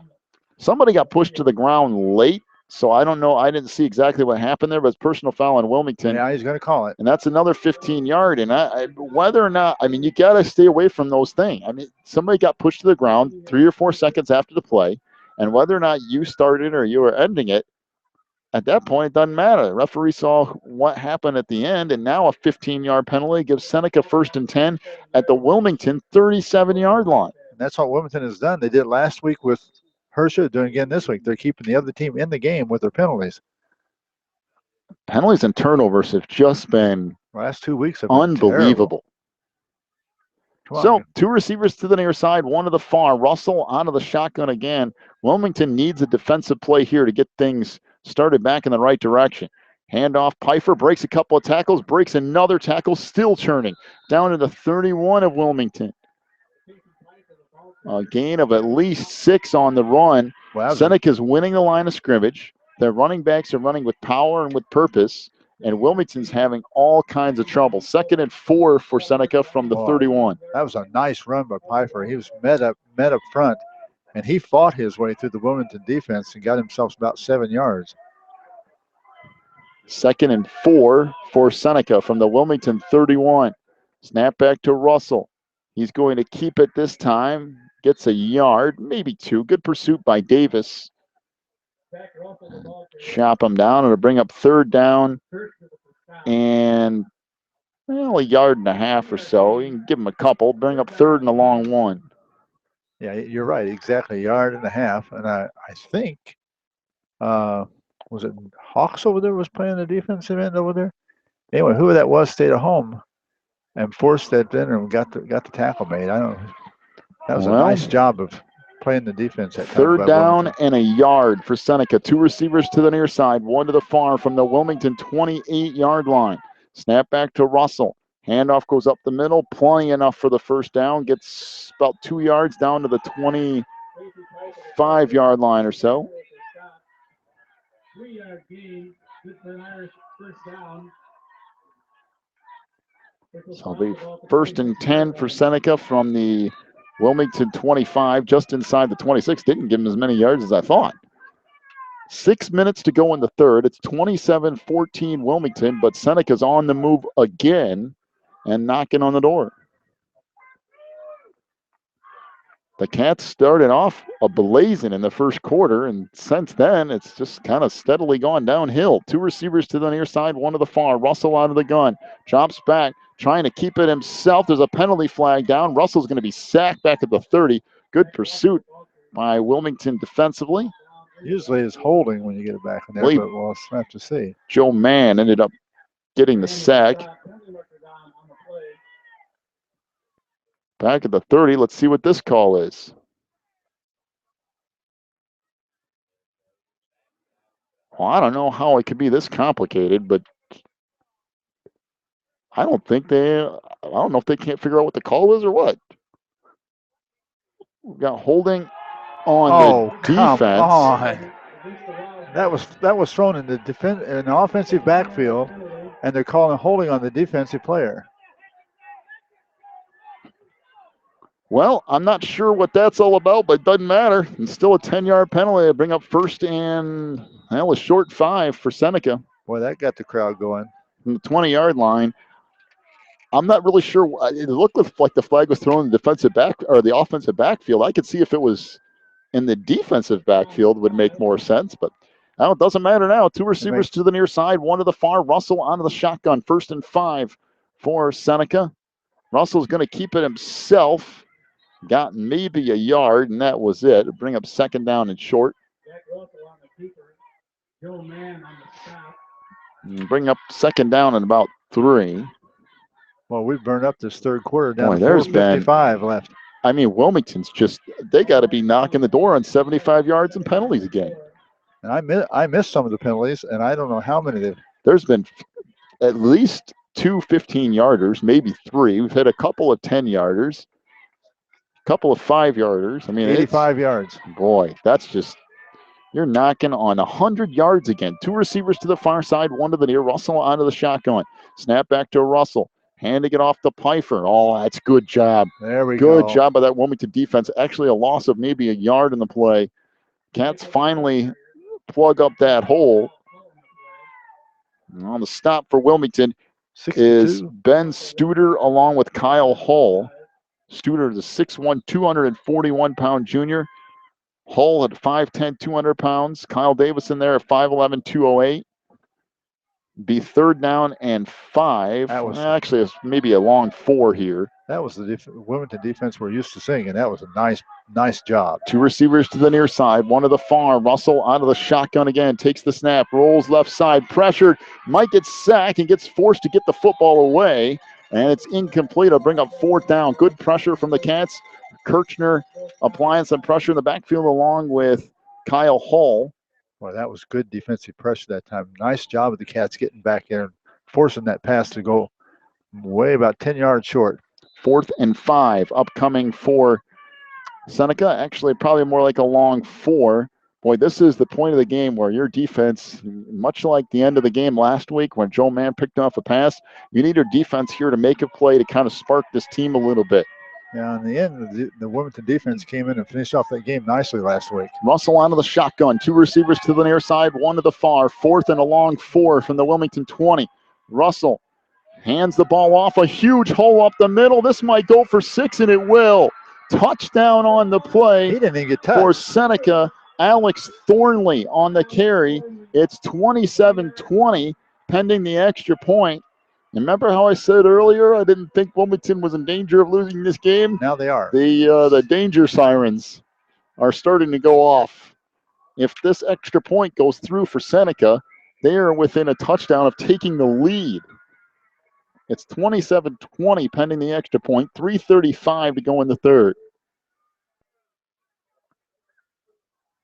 Somebody got pushed to the ground late. So I don't know. I didn't see exactly what happened there, but it's personal foul in Wilmington. Yeah, he's going to call it. And that's another 15-yard. And whether or not, you got to stay away from those things. Somebody got pushed to the ground 3 or 4 seconds after the play. And whether or not you started or you were ending it, at that point, it doesn't matter. The referee saw what happened at the end, and now a 15-yard penalty gives Seneca 1st and 10 at the Wilmington 37-yard line. And that's what Wilmington has done. They did last week with Hersha, doing again this week. They're keeping the other team in the game with their penalties. Penalties and turnovers have just been last 2 weeks have been unbelievable. So 2 receivers to the near side, 1 to the far. Russell onto the shotgun again. Wilmington needs a defensive play here to get things started back in the right direction. Handoff, Pfeiffer breaks a couple of tackles, breaks another tackle, still churning down to the 31 of Wilmington. A gain of at least 6 on the run. Wow. Seneca's winning the line of scrimmage. Their running backs are running with power and with purpose, and Wilmington's having all kinds of trouble. 2nd and 4 for Seneca from the 31. That was a nice run by Pfeiffer. He was met up front, and he fought his way through the Wilmington defense and got himself about 7 yards. 2nd and 4 for Seneca from the Wilmington 31. Snap back to Russell. He's going to keep it this time. Gets a yard, maybe 2. Good pursuit by Davis. Chop him down. It'll bring up 3rd down and a yard and a half or so. You can give him a couple. Bring up 3rd and a long 1. Yeah, you're right. Exactly, a yard and a half. And I think, was it Hawks over there was playing the defensive end over there? Anyway, whoever that was stayed at home and forced that in and got the tackle made. I don't know. That was a nice job of playing the defense. At 3rd down and a yard for Seneca. 2 receivers to the near side, 1 to the far from the Wilmington 28-yard line. Snap back to Russell. Handoff goes up the middle, plenty enough for the 1st down. Gets about 2 yards down to the 25-yard line or so. 3-yard gain. First down. So it'll be 1st and 10 for Seneca from the Wilmington 25, just inside the 26. Didn't give him as many yards as I thought. 6 minutes to go in the third. It's 27-14 Wilmington, but Seneca's on the move again and knocking on the door. The Cats started off ablazing in the first quarter, and since then, it's just kind of steadily gone downhill. 2 receivers to the near side, 1 to the far. Russell out of the gun, drops back, trying to keep it himself. There's a penalty flag down. Russell's going to be sacked back at the 30. Good pursuit by Wilmington defensively. Usually it's holding when you get it back in there, but we'll have to see. Joe Mann ended up getting the sack. Back at the 30, let's see what this call is. Well, I don't know how it could be this complicated, but I don't know if they can't figure out what the call is or what. We've got holding on the defense. Come on. That was thrown in the offensive backfield, and they're calling holding on the defensive player. Well, I'm not sure what that's all about, but it doesn't matter. It's still a 10-yard penalty to bring up first and, a short 5 for Seneca. Boy, that got the crowd going. From the 20-yard line. I'm not really sure. It looked like the flag was thrown in the defensive back or the offensive backfield. I could see if it was in the defensive backfield would make more sense, but it doesn't matter now. 2 receivers to the near side, 1 to the far. Russell onto the shotgun. 1st and 5 for Seneca. Russell's going to keep it himself. Got maybe a yard, and that was it. Bring up 2nd down and short. And bring up 2nd down and about 3. Well, we've burned up this third quarter down to there's 4:55 left. I mean, Wilmington's they got to be knocking the door on 75 yards and penalties again. And I missed some of the penalties, and I don't know how many. There's been at least 2 15-yarders, maybe 3. We've had a couple of 10-yarders, a couple of 5-yarders. I mean, 85 yards. Boy, that's just, you're knocking on 100 yards again. 2 receivers to the far side, 1 to the near. Russell onto the shotgun. Snap back to Russell. Handing it off to Pfeiffer. Oh, that's good job. There we go. Good job by that Wilmington defense. Actually, a loss of maybe a yard in the play. Cats finally plug up that hole. And on the stop for Wilmington 62. Is Ben Studer along with Kyle Hull. Studer is a 6'1", 241-pound junior. Hull at 5'10", 200 pounds. Kyle Davis in there at 5'11", 208. Be 3rd down and 5. That was actually it's maybe a long 4 here. That was the Wilmington defense we're used to seeing, and that was a nice job. 2 receivers to the near side, 1 to the far. Russell onto the shotgun again, takes the snap, rolls left side, pressured, might get sacked and gets forced to get the football away, and it's incomplete. I'll bring up 4th down. Good pressure from the Cats. Kirchner applying some pressure in the backfield along with Kyle Hull. Well, that was good defensive pressure that time. Nice job of the Cats getting back there and forcing that pass to go way about 10 yards short. 4th and 5 upcoming for Seneca. Actually, probably more like a long 4. Boy, this is the point of the game where your defense, much like the end of the game last week when Joe Mann picked off a pass, you need your defense here to make a play to kind of spark this team a little bit. Yeah, in the end, the Wilmington defense came in and finished off that game nicely last week. Russell onto the shotgun. 2 receivers to the near side, 1 to the far. 4th and a long 4 from the Wilmington 20. Russell hands the ball off. A huge hole up the middle. This might go for 6, and it will. Touchdown on the play. He didn't even get touched. For Seneca. Alex Thornley on the carry. It's 27-20 pending the extra point. Remember how I said earlier I didn't think Wilmington was in danger of losing this game? Now they are. The danger sirens are starting to go off. If this extra point goes through for Seneca, they are within a touchdown of taking the lead. It's 27-20 pending the extra point. 3:35 to go in the third.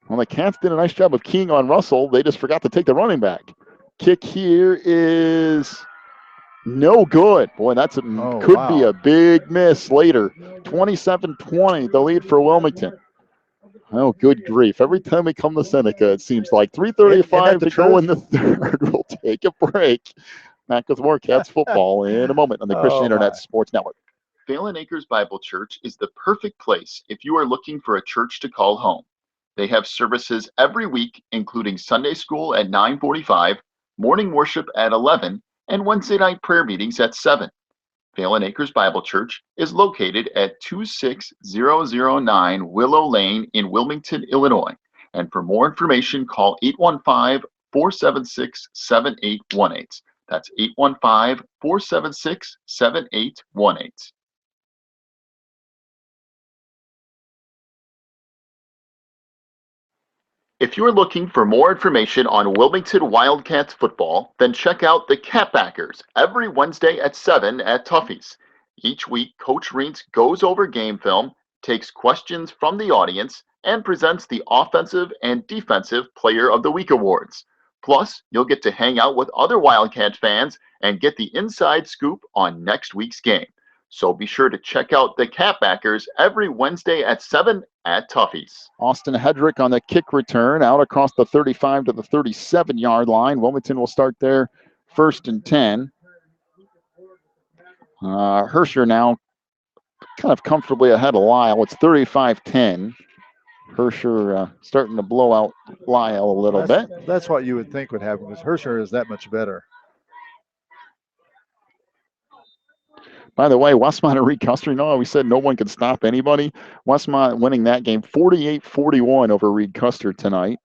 Well, the Cats did a nice job of keying on Russell. They just forgot to take the running back. Kick here is no good. Boy, that could be a big miss later. 27-20, the lead for Wilmington. Oh, good grief. Every time we come to Seneca, it seems like 3:35 to go in the third. We'll take a break. Back with more Cats football in a moment on the Christian Internet Sports Network. Phelan Acres Bible Church is the perfect place if you are looking for a church to call home. They have services every week, including Sunday school at 9:45, morning worship at 11, and Wednesday night prayer meetings at 7. Valen Acres Bible Church is located at 26009 Willow Lane in Wilmington, Illinois. And for more information, call 815-476-7818. That's 815-476-7818. If you're looking for more information on Wilmington Wildcats football, then check out the Catbackers every Wednesday at 7 at Tuffy's. Each week, Coach Reentz goes over game film, takes questions from the audience, and presents the Offensive and Defensive Player of the Week awards. Plus, you'll get to hang out with other Wildcat fans and get the inside scoop on next week's game. So be sure to check out the Catbackers every Wednesday at 7 at Tuffy's. Austin Hedrick on the kick return out across the 35 to the 37-yard line. Wilmington will start there 1st and 10. Hersher now kind of comfortably ahead of Lyle. It's 35-10. Hersher starting to blow out Lyle a little bit. That's what you would think would happen because Hersher is that much better. By the way, Westmont and Reed Custer, we said no one could stop anybody. Westmont winning that game 48-41 over Reed Custer tonight.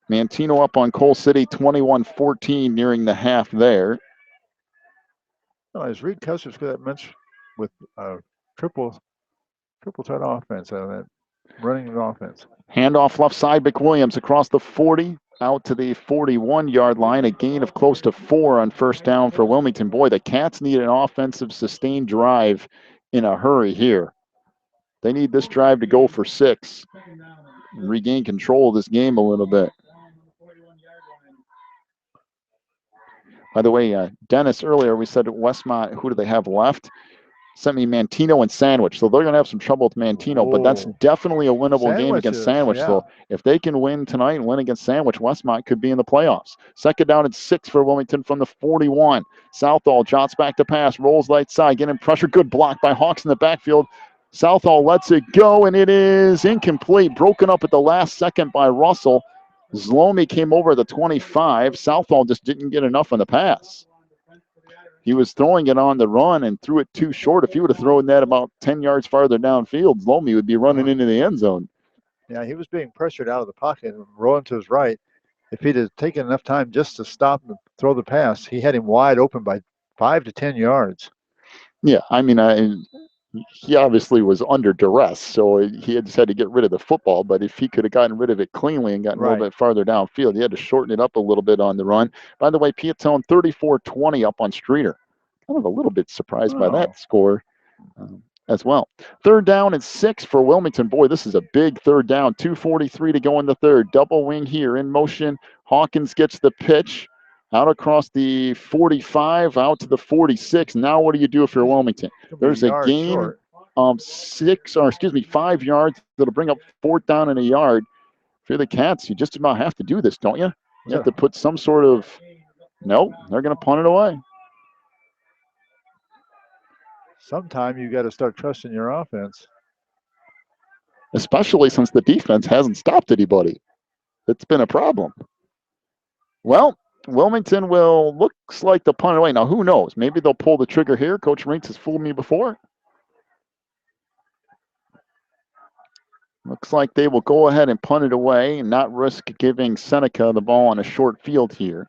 Mantino up on Coal City 21-14 nearing the half there. As Reed Custer's got that much with triple threat offense out of that running offense. Handoff left side, McWilliams across the 40. Out to the 41-yard line, a gain of close to 4 on first down for Wilmington. Boy, the Cats need an offensive sustained drive in a hurry here. They need this drive to go for 6 and regain control of this game a little bit. By the way, Dennis, earlier we said at Westmont, who do they have left? Sent me Mantino and Sandwich. So they're going to have some trouble with Mantino, but that's definitely a winnable game against Sandwich. Yeah. So if they can win tonight and win against Sandwich, Westmont could be in the playoffs. 2nd down and 6 for Wilmington from the 41. Southall jots back to pass, rolls right side, getting pressure. Good block by Hawks in the backfield. Southall lets it go, and it is incomplete. Broken up at the last second by Russell. Zlomi came over the 25. Southall just didn't get enough on the pass. He was throwing it on the run and threw it too short. If he would have thrown that about 10 yards farther downfield, Zlomi would be running into the end zone. Yeah, he was being pressured out of the pocket and rolling to his right. If he'd have taken enough time just to stop and throw the pass, he had him wide open by 5 to 10 yards. Yeah, I mean, he obviously was under duress, so he had just had to get rid of the football. But if he could have gotten rid of it cleanly and gotten a little bit farther downfield, he had to shorten it up a little bit on the run. By the way, Piatone 34-20 up on Streeter. Kind of a little bit surprised by that score as well. 3rd down and 6 for Wilmington. Boy, this is a big 3rd down. 2:43 to go in the 3rd. Double wing here in motion. Hawkins gets the pitch out across the 45, out to the 46. Now what do you do if you're Wilmington? There's a gain of 5 yards that'll bring up 4th down and a yard. If you're the Cats, you just about have to do this, don't you? You have to put some sort of, no, they're going to punt it away. Sometime you got to start trusting your offense. Especially since the defense hasn't stopped anybody. It's been a problem. Well, Wilmington looks like they'll punt it away. Now, who knows? Maybe they'll pull the trigger here. Coach Reentz has fooled me before. Looks like they will go ahead and punt it away and not risk giving Seneca the ball on a short field here.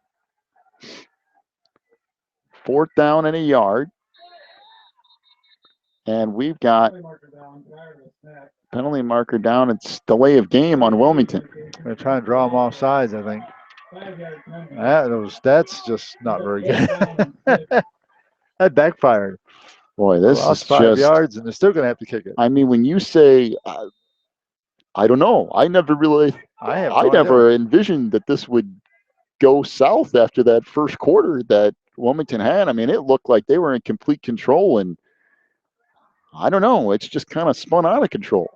4th down and a yard. And we've got penalty marker down. It's delay of game on Wilmington. They're trying to draw them off sides, I think. That's just not very good. That backfired. Boy, this is 5 yards, and they're still going to have to kick it. I mean, when you say, I don't know. I never envisioned that this would go south after that first quarter that Wilmington had. I mean, it looked like they were in complete control, and I don't know. It's just kind of spun out of control.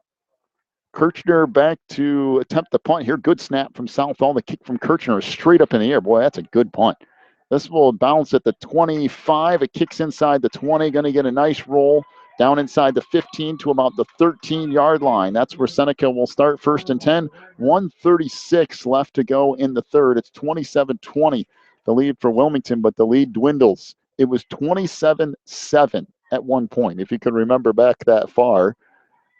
Kirchner back to attempt the punt here. Good snap from Southall. The kick from Kirchner is straight up in the air. Boy, that's a good punt. This will bounce at the 25. It kicks inside the 20. Going to get a nice roll down inside the 15 to about the 13-yard line. That's where Seneca will start, 1st and 10. 1:36 left to go in the third. It's 27-20, the lead for Wilmington, but the lead dwindles. It was 27-7 at one point, if you can remember back that far.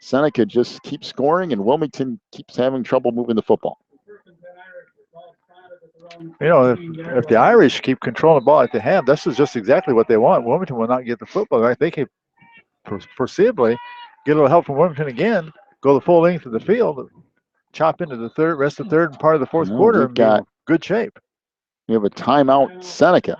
Seneca just keeps scoring, and Wilmington keeps having trouble moving the football. You know, if the Irish keep controlling the ball at the half, this is just exactly what they want. Wilmington will not get the football. Right? They can foreseeably get a little help from Wilmington again, go the full length of the field, chop into the third, rest of the third and part of the fourth quarter, and be in good shape. We have a timeout, Seneca.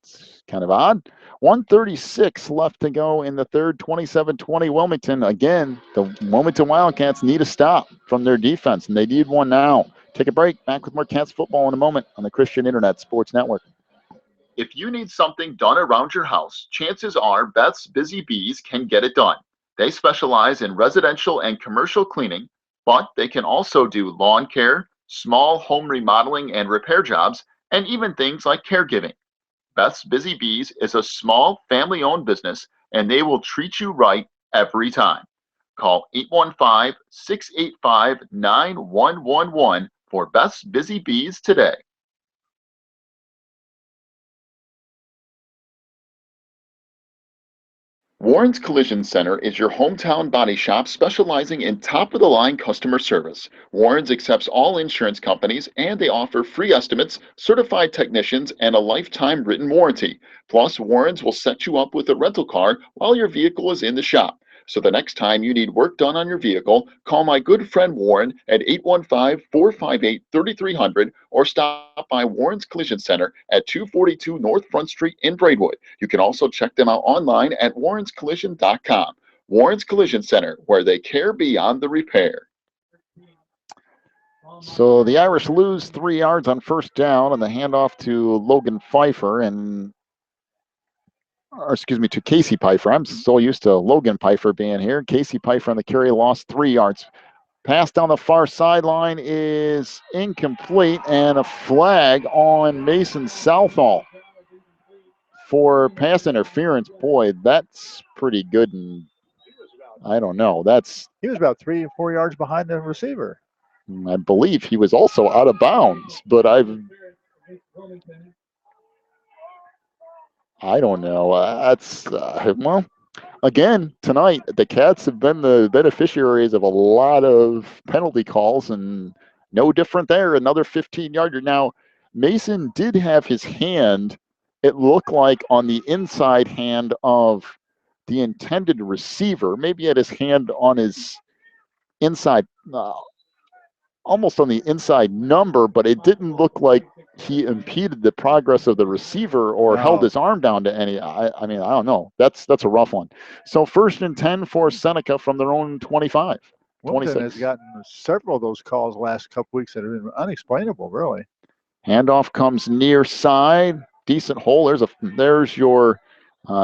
It's kind of odd. 1:36 left to go in the third, 27-20 Wilmington. Again, the Wilmington Wildcats need a stop from their defense, and they need one now. Take a break. Back with more Cats football in a moment on the Christian Internet Sports Network. If you need something done around your house, chances are Beth's Busy Bees can get it done. They specialize in residential and commercial cleaning, but they can also do lawn care, small home remodeling and repair jobs, and even things like caregiving. Beth's Busy Bees is a small family-owned business, and they will treat you right every time. Call 815-685-9111 for Beth's Busy Bees today. Warren's Collision Center is your hometown body shop specializing in top-of-the-line customer service. Warren's accepts all insurance companies, and they offer free estimates, certified technicians, and a lifetime written warranty. Plus, Warren's will set you up with a rental car while your vehicle is in the shop. So the next time you need work done on your vehicle, call my good friend Warren at 815-458-3300 or stop by Warren's Collision Center at 242 North Front Street in Braidwood. You can also check them out online at warrenscollision.com. Warren's Collision Center, where they care beyond the repair. So the Irish lose 3 yards on first down on the handoff to Logan Pfeiffer to Casey Pfeiffer. I'm so used to Logan Pfeiffer being here. Casey Pfeiffer on the carry lost 3 yards. Pass down the far sideline is incomplete, and a flag on Mason Southall for pass interference. Boy, that's pretty good. And I don't know. He was about 3 or 4 yards behind the receiver. I believe he was also out of bounds, but I don't know. Well, again, tonight, the Cats have been the beneficiaries of a lot of penalty calls, and no different there. Another 15-yarder. Now, Mason did have his hand, it looked like, on the inside hand of the intended receiver. Maybe he had his hand on his inside, almost on the inside number, but it didn't look like he impeded the progress of the receiver or held his arm down to any. I mean, I don't know. That's a rough one. So 1st and 10 for Seneca from their own 25. Wilmington has gotten several of those calls the last couple weeks that have been unexplainable, really. Handoff comes near side. Decent hole. There's your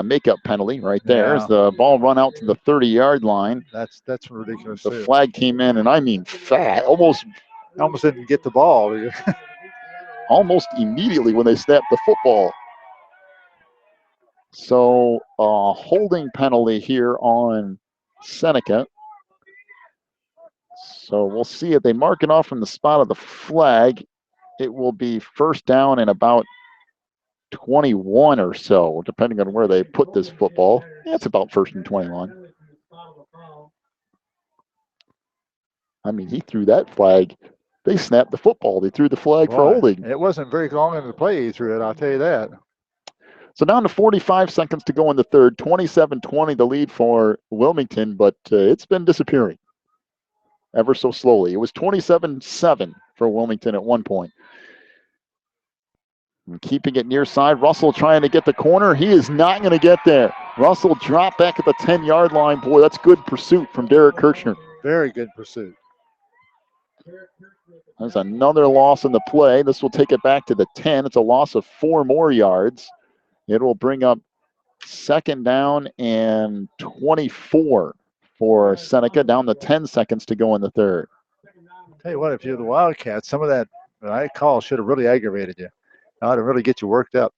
makeup penalty right there. As the ball run out to the 30-yard line. That's ridiculous. The flag came in, and I mean fat. Almost didn't get the ball. Almost immediately when they snapped the football. So holding penalty here on Seneca. So we'll see if they mark it off from the spot of the flag. It will be first down and about 21 or so, depending on where they put this football. It's about 1st and 21. I mean, he threw that flag. They snapped the football. They threw the flag for holding. It wasn't very long into the play he threw it, I'll tell you that. So down to 45 seconds to go in the third. 27-20 the lead for Wilmington, but it's been disappearing ever so slowly. It was 27-7 for Wilmington at one point. And keeping it near side. Russell trying to get the corner. He is not going to get there. Russell dropped back at the 10-yard line. Boy, that's good pursuit from Derek Kirchner. Very good pursuit. There's another loss in the play. This will take it back to the 10. It's a loss of 4 more yards. It will bring up 2nd down and 24 for Seneca, down to 10 seconds to go in the third. I'll tell you what, if you're the Wildcats, some of that I call should have really aggravated you. Now to really get you worked up.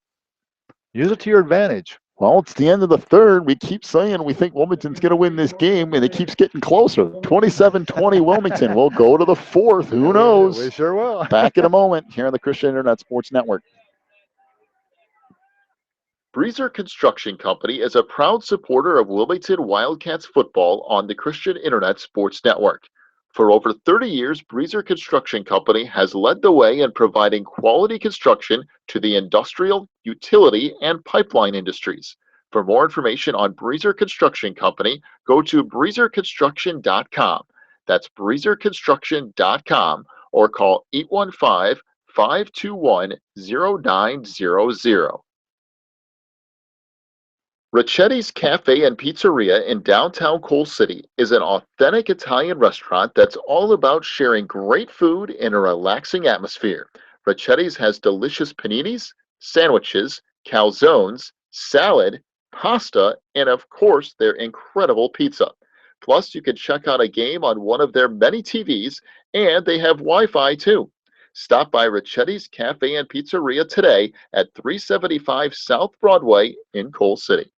Use it to your advantage. Well, it's the end of the third. We keep saying we think Wilmington's going to win this game, and it keeps getting closer. 27-20 Wilmington. We'll go to the fourth. Who knows? We sure will. Back in a moment here on the Christian Internet Sports Network. Breezer Construction Company is a proud supporter of Wilmington Wildcats football on the Christian Internet Sports Network. For over 30 years, Breezer Construction Company has led the way in providing quality construction to the industrial, utility, and pipeline industries. For more information on Breezer Construction Company, go to breezerconstruction.com. That's breezerconstruction.com or call 815-521-0900. Ricchetti's Cafe and Pizzeria in downtown Coal City is an authentic Italian restaurant that's all about sharing great food in a relaxing atmosphere. Ricchetti's has delicious paninis, sandwiches, calzones, salad, pasta, and of course their incredible pizza. Plus, you can check out a game on one of their many TVs, and they have Wi-Fi too. Stop by Ricchetti's Cafe and Pizzeria today at 375 South Broadway in Coal City.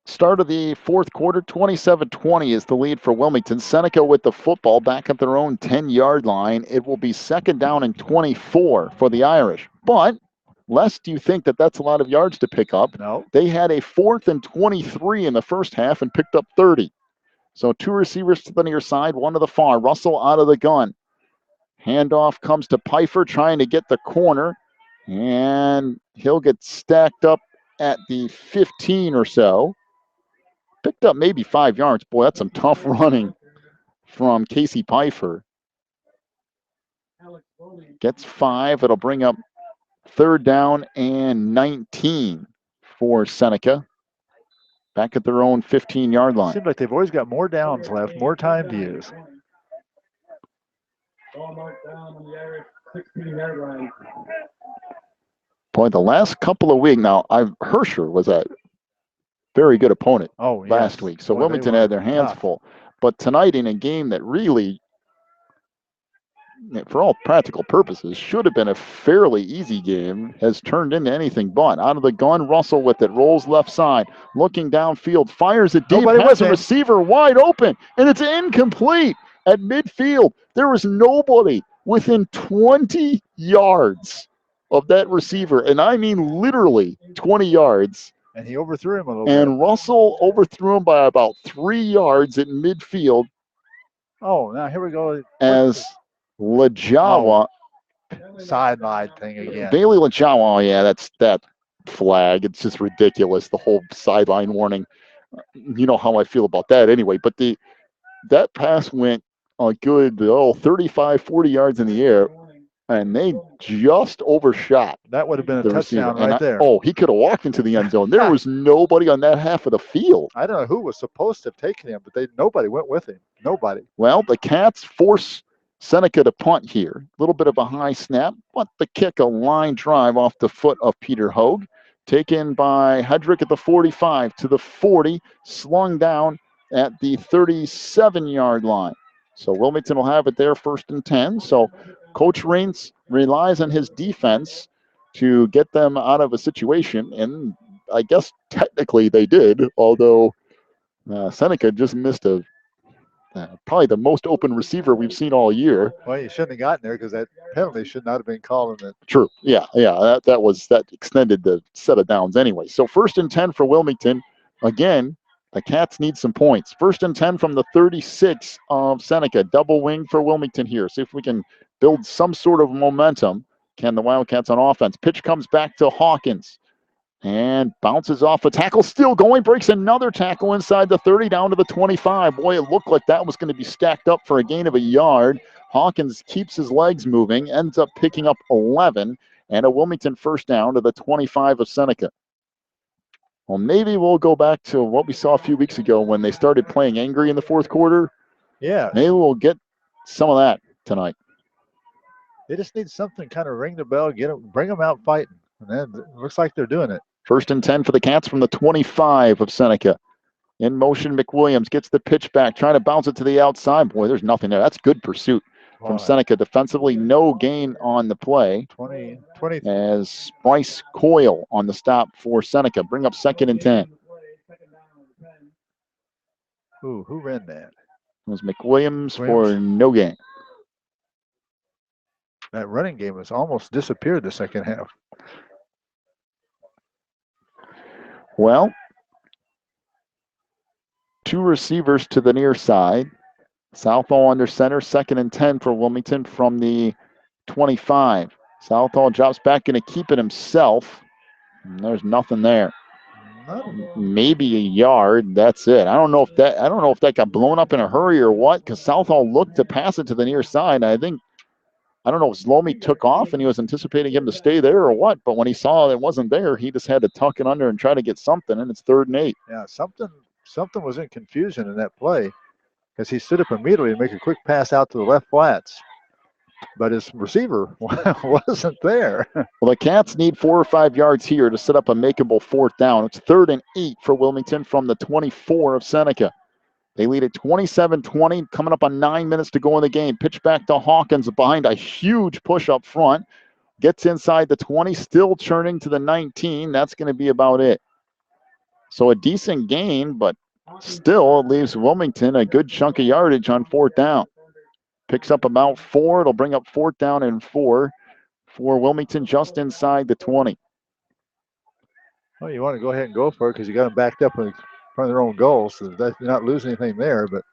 Start of the fourth quarter, 27-20 is the lead for Wilmington. Seneca with the football back at their own 10-yard line. It will be second down and 24 for the Irish. But, Les, do you think that that's a lot of yards to pick up? No. They had a 4th and 23 in the first half and picked up 30. So 2 receivers to the near side, 1 to the far. Russell out of the gun. Handoff comes to Pfeiffer trying to get the corner. And he'll get stacked up at the 15 or so. Picked up maybe 5 yards. Boy, that's some tough running from Casey Pfeiffer. Gets 5. It'll bring up third down and 19 for Seneca. Back at their own 15-yard line. Seems like they've always got more downs left, more time to use. Boy, the last couple of weeks now, Hersher was a very good opponent last week. So Wilmington had their hands full. But tonight in a game that really, for all practical purposes, should have been a fairly easy game, has turned into anything but. Out of the gun, Russell with it, rolls left side, looking downfield, fires it deep, has a receiver wide open, and it's incomplete at midfield. There was nobody within 20 yards of that receiver, and I mean literally 20 yards. And he overthrew him a little bit. And Russell overthrew him by about 3 yards at midfield. Oh, now here we go. As Lajawa. Sideline thing again. Bailey Lajawa, yeah, that's that flag. It's just ridiculous, the whole sideline warning. You know how I feel about that anyway. But that pass went a good 35, 40 yards in the air. And they just overshot. That would have been a touchdown right there. He could have walked into the end zone. There was nobody on that half of the field. I don't know who was supposed to have taken him, but nobody went with him. Nobody. Well, the Cats force Seneca to punt here. A little bit of a high snap, but the kick, a line drive off the foot of Peter Hogue. Taken by Hedrick at the 45 to the 40, slung down at the 37-yard line. So Wilmington will have it there, 1st and 10. So Coach Raines relies on his defense to get them out of a situation, and I guess technically they did, although Seneca just missed probably the most open receiver we've seen all year. Well, you shouldn't have gotten there because that penalty should not have been called in it. True. Yeah. That extended the set of downs anyway. So 1st and 10 for Wilmington. Again, the Cats need some points. 1st and 10 from the 36 of Seneca. Double wing for Wilmington here. See if we can build some sort of momentum. Can the Wildcats on offense? Pitch comes back to Hawkins and bounces off a tackle. Still going. Breaks another tackle inside the 30 down to the 25. Boy, it looked like that was going to be stacked up for a gain of a yard. Hawkins keeps his legs moving. Ends up picking up 11. And a Wilmington 1st down to the 25 of Seneca. Well, maybe we'll go back to what we saw a few weeks ago when they started playing angry in the 4th quarter. Yeah. Maybe we'll get some of that tonight. They just need something kind of ring the bell, bring them out fighting. And then it looks like they're doing it. 1st and 10 for the Cats from the 25 of Seneca. In motion, McWilliams gets the pitch back, trying to bounce it to the outside. Boy, there's nothing there. That's good pursuit from Seneca defensively. No gain on the play. 20. As Bryce Coyle on the stop for Seneca. Bring up 2nd and 10. Who ran that? It was McWilliams for no gain. That running game has almost disappeared the second half. Well, 2 receivers to the near side. Southall under center, 2nd and 10 for Wilmington from the 25. Southall drops back, going to keep it himself. And there's nothing there. Maybe a yard. That's it. I don't know if that got blown up in a hurry or what, because Southall looked to pass it to the near side. I don't know if Zlomi took off and he was anticipating him to stay there or what, but when he saw it wasn't there, he just had to tuck it under and try to get something, and it's 3rd and 8. Yeah, something was in confusion in that play, because he stood up immediately to make a quick pass out to the left flats. But his receiver wasn't there. Well, the Cats need 4 or 5 yards here to set up a makeable 4th down. It's 3rd and 8 for Wilmington from the 24 of Seneca. They lead at 27-20, coming up on 9 minutes to go in the game. Pitch back to Hawkins behind a huge push up front. Gets inside the 20, still churning to the 19. That's going to be about it. So a decent gain, but still it leaves Wilmington a good chunk of yardage on 4th down. Picks up about 4. It'll bring up 4th down and 4 for Wilmington just inside the 20. Well, you want to go ahead and go for it because you got them backed up in front of their own goals, so that you're not losing anything there. But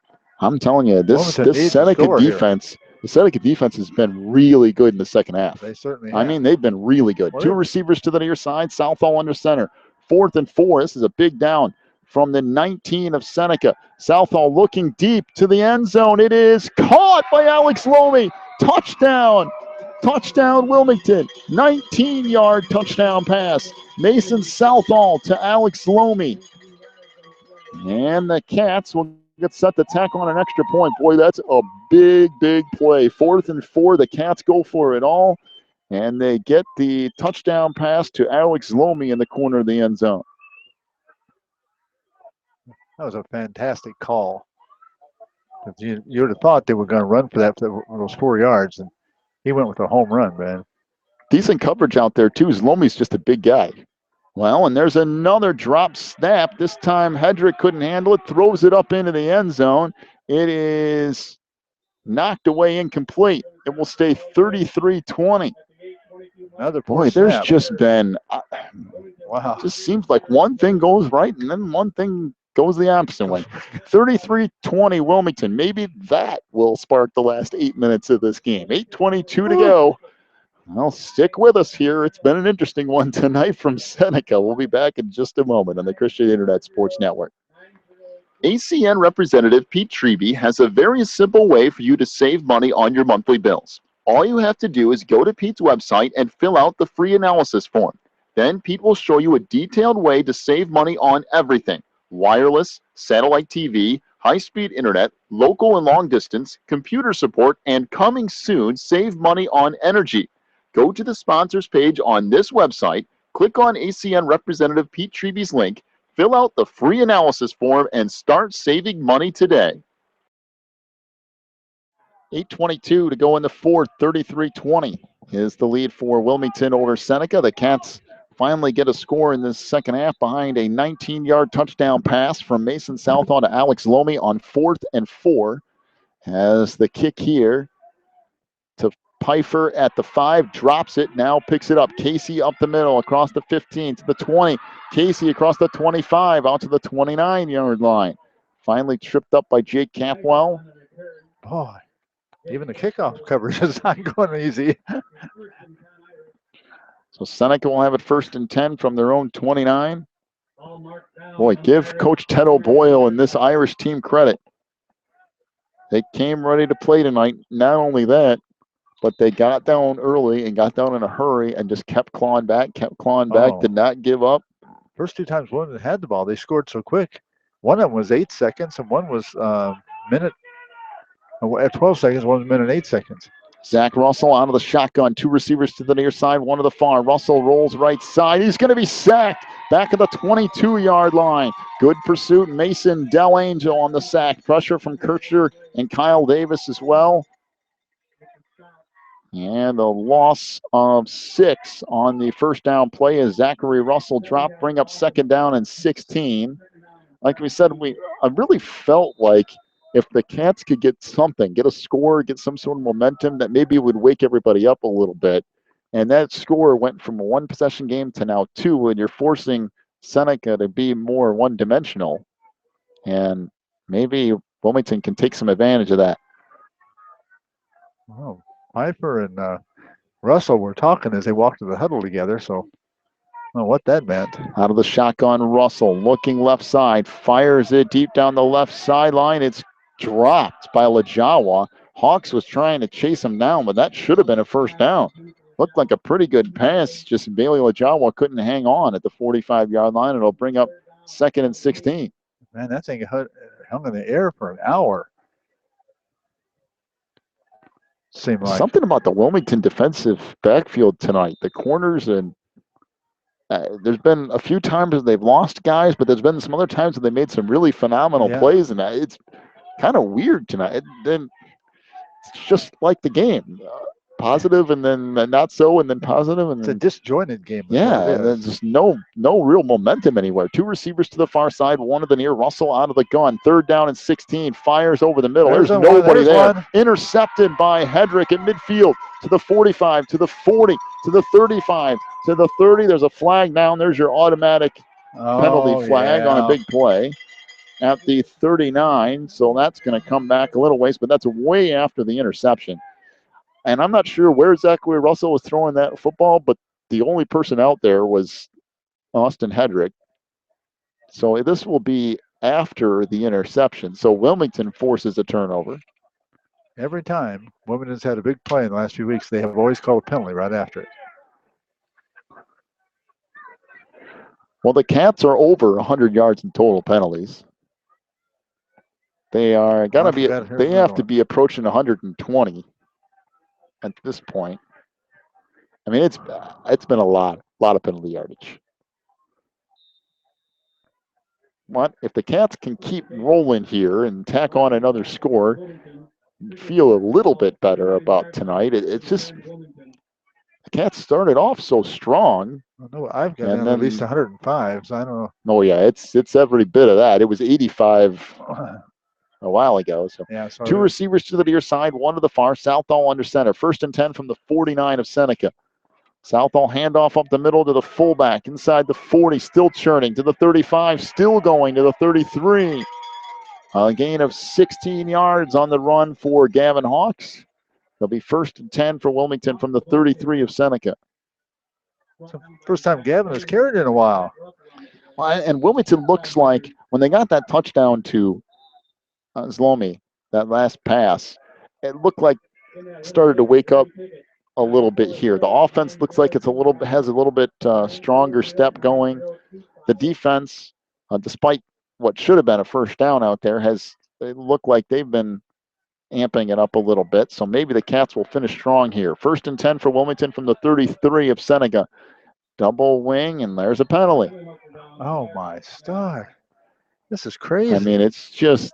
I'm telling you, this Seneca defense, the Seneca defense has been really good in the second half. They certainly have. I mean, they've been really good. Well, 2 receivers to the near side, Southall under center. 4th and 4. This is a big down from the 19 of Seneca. Southall looking deep to the end zone. It is caught by Alex Lomi. Touchdown. Touchdown Wilmington. 19-yard touchdown pass. Mason Southall to Alex Lomi. And the Cats will get set to tack on an extra point. Boy, that's a big, big play. 4th and 4. The Cats go for it all. And they get the touchdown pass to Alex Lomi in the corner of the end zone. That was a fantastic call. You would have thought they were going to run for those 4 yards, and he went with a home run, man. Decent coverage out there, too. Zlomi's just a big guy. Well, and there's another drop snap. This time, Hedrick couldn't handle it, throws it up into the end zone. It is knocked away incomplete. It will stay 33-20. Another boy, there's just been, wow. It just seems like one thing goes right and then one thing goes the opposite way. 33-20 Wilmington. Maybe that will spark the last 8 minutes of this game. 8:22 to go. Well, stick with us here. It's been an interesting one tonight from Seneca. We'll be back in just a moment on the Christian Internet Sports Network. ACN representative Pete Treby has a very simple way for you to save money on your monthly bills. All you have to do is go to Pete's website and fill out the free analysis form. Then Pete will show you a detailed way to save money on everything: wireless, satellite TV, high-speed internet, local and long distance, computer support, and coming soon, save money on energy. Go to the sponsors page on this website, click on ACN Representative Pete Treby's link, fill out the free analysis form, and start saving money today. 8:22 to go in the fourth. 33-20 is the lead for Wilmington over Seneca. The Cats finally get a score in this second half behind a 19-yard touchdown pass from Mason Southall to Alex Lomi on 4th and 4. As the kick here to Pfeiffer at the 5, drops it, now picks it up. Casey up the middle, across the 15 to the 20. Casey across the 25, out to the 29-yard line. Finally tripped up by Jake Capwell. Boy, even the kickoff coverage is not going easy. So Seneca will have it 1st and 10 from their own 29. Boy, give Coach Ted O'Boyle and this Irish team credit. They came ready to play tonight. Not only that, but they got down early and got down in a hurry and just kept clawing back, did not give up. First 2 times Wilmington had the ball, they scored so quick. One of them was 8 seconds, and one was minute. At 12 seconds, 1 minute and 8 seconds. Zach Russell out of the shotgun. 2 receivers to the near side, 1 to the far. Russell rolls right side. He's going to be sacked back at the 22-yard line. Good pursuit. Mason Delangel on the sack. Pressure from Kircher and Kyle Davis as well. And the loss of 6 on the first down play as Zachary Russell dropped, bring up second down and 16. Like we said, I really felt like if the Cats could get something, get a score, get some sort of momentum, that maybe would wake everybody up a little bit. And that score went from a 1-possession game to now 2, and you're forcing Seneca to be more one-dimensional. And maybe Wilmington can take some advantage of that. Oh, Piper and Russell were talking as they walked to the huddle together, so I don't know what that meant. Out of the shotgun, Russell looking left side, fires it deep down the left sideline. It's dropped by Lajawa. Hawks was trying to chase him down, but that should have been a first down. Looked like a pretty good pass. Just Bailey Lajawa couldn't hang on at the 45-yard line. It'll bring up 2nd and 16. Man, that thing hung in the air for an hour. Seemed like Something about the Wilmington defensive backfield tonight. The corners, and there's been a few times that they've lost guys, but there's been some other times that they made some really phenomenal plays, and it's kind of weird tonight. Then it's just like the game. Positive and then not so, and then positive, and it's then a disjointed game. Yeah, and then just no real momentum anywhere. 2 receivers to the far side, 1 to the near. Russell out of the gun. 3rd down and 16. Fires over the middle. There's nobody there. One. Intercepted by Hedrick at midfield to the 45, to the 40, to the 35, to the 30. There's a flag down. There's your automatic penalty flag on a big play at the 39. So that's going to come back a little ways, but that's way after the interception. And I'm not sure where Zachary Russell was throwing that football, but the only person out there was Austin Hedrick. So this will be after the interception. So Wilmington forces a turnover. Every time Wilmington's had a big play in the last few weeks, they have always called a penalty right after it. Well, the Cats are over 100 yards in total penalties. They are gonna be. They have to be approaching 120 at this point. I mean, it's been a lot of penalty yardage. What if the Cats can keep rolling here and tack on another score? Feel a little bit better about tonight. It's just the Cats started off so strong. No, I've got at least 105, so I don't know. Oh yeah, it's every bit of that. It was 85 a while ago. So yeah, 2 receivers to the near side, 1 to the far. Southall under center. 1st and 10 from the 49 of Seneca. Southall handoff up the middle to the fullback inside the 40, still churning to the 35, still going to the 33. A gain of 16 yards on the run for Gavin Hawks. They'll be 1st and 10 for Wilmington from the 33 of Seneca. It's the first time Gavin has carried in a while. Well, and Wilmington looks like when they got that touchdown to Zlomi, that last pass, it looked like started to wake up a little bit here. The offense looks like has a little bit stronger step going. The defense, despite what should have been a first down out there, they look like they've been amping it up a little bit. So maybe the Cats will finish strong here. 1st and 10 for Wilmington from the 33 of Seneca. Double wing, and there's a penalty. Oh my star! This is crazy. I mean, it's just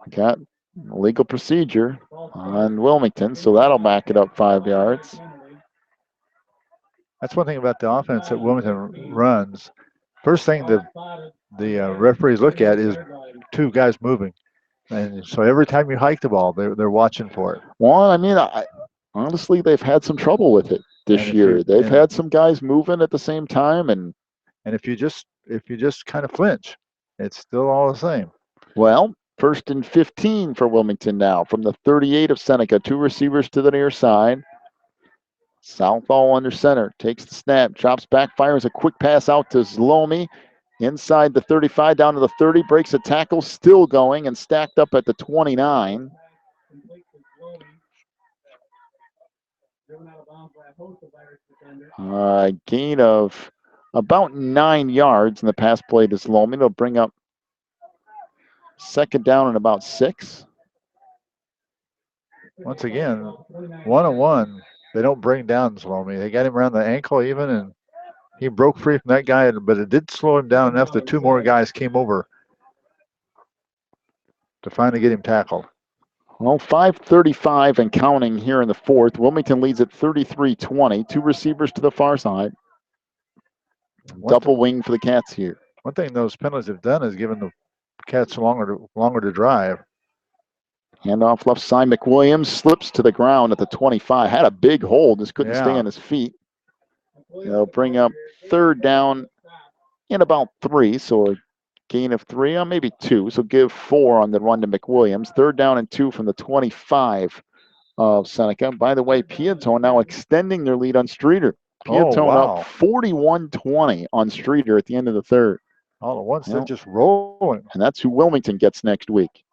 got legal procedure on Wilmington, so that'll back it up 5 yards. That's one thing about the offense that Wilmington runs. First thing the referees look at is 2 guys moving, and so every time you hike the ball, they're watching for it. Well, I mean, honestly, they've had some trouble with it this year. They've had some guys moving at the same time, and if you just kind of flinch, it's still all the same. Well, 1st and 15 for Wilmington now from the 38 of Seneca. 2 receivers to the near side. Southall under center, takes the snap, drops back, fires a quick pass out to Zlomi. Inside the 35, down to the 30, breaks a tackle, still going, and stacked up at the 29. Gain of about 9 yards in the pass play to Zlomi. It'll bring up 2nd down and about 6. Once again, 1-on-1. They don't bring down Zlomi. They got him around the ankle even, and he broke free from that guy, but it did slow him down enough that 2 more guys came over to finally get him tackled. Well, 5:35 and counting here in the fourth. Wilmington leads at 33-20. Two receivers to the far side. Double wing for the Cats here. One thing those penalties have done is given the Cats longer to drive. Handoff left side. McWilliams slips to the ground at the 25. Had a big hold. Just couldn't stay on his feet. They'll bring up third down in about 3. So a gain of 3, maybe 2. So give 4 on the run to McWilliams. Third down and 2 from the 25 of Seneca. By the way, Piatone now extending their lead on Streeter. Piatone up 41-20 on Streeter at the end of the third. All at once, they're just rolling. And that's who Wilmington gets next week.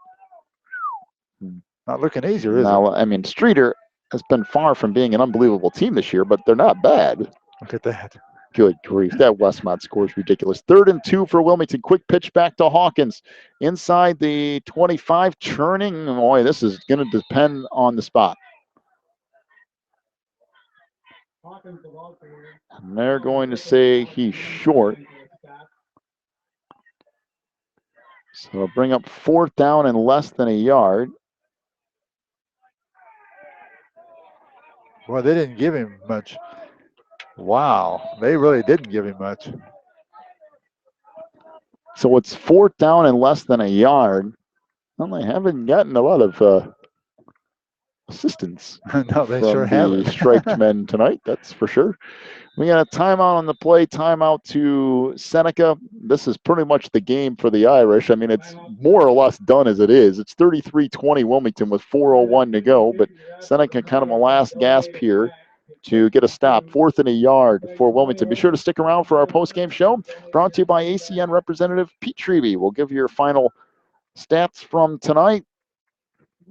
Not looking easier, is it? I mean, Streeter has been far from being an unbelievable team this year, but they're not bad. Look at that. Good grief. That Westmont score is ridiculous. 3rd and 2 for Wilmington. Quick pitch back to Hawkins. Inside the 25, churning. Boy, this is going to depend on the spot. And they're going to say he's short. So they'll bring up 4th down and less than a yard. Well, they didn't give him much. Wow, they really didn't give him much. So it's 4th down and less than a yard. Well, they haven't gotten a lot of assistance no, they from sure the haven't. striped men tonight, that's for sure. We got a timeout on the play, timeout to Seneca. This is pretty much the game for the Irish. I mean, it's more or less done as it is. It's 33-20 Wilmington with 4:01 to go, but Seneca kind of a last gasp here to get a stop. 4th and a yard for Wilmington. Be sure to stick around for our post-game show, brought to you by ACN representative Pete Treby. We'll give you your final stats from tonight.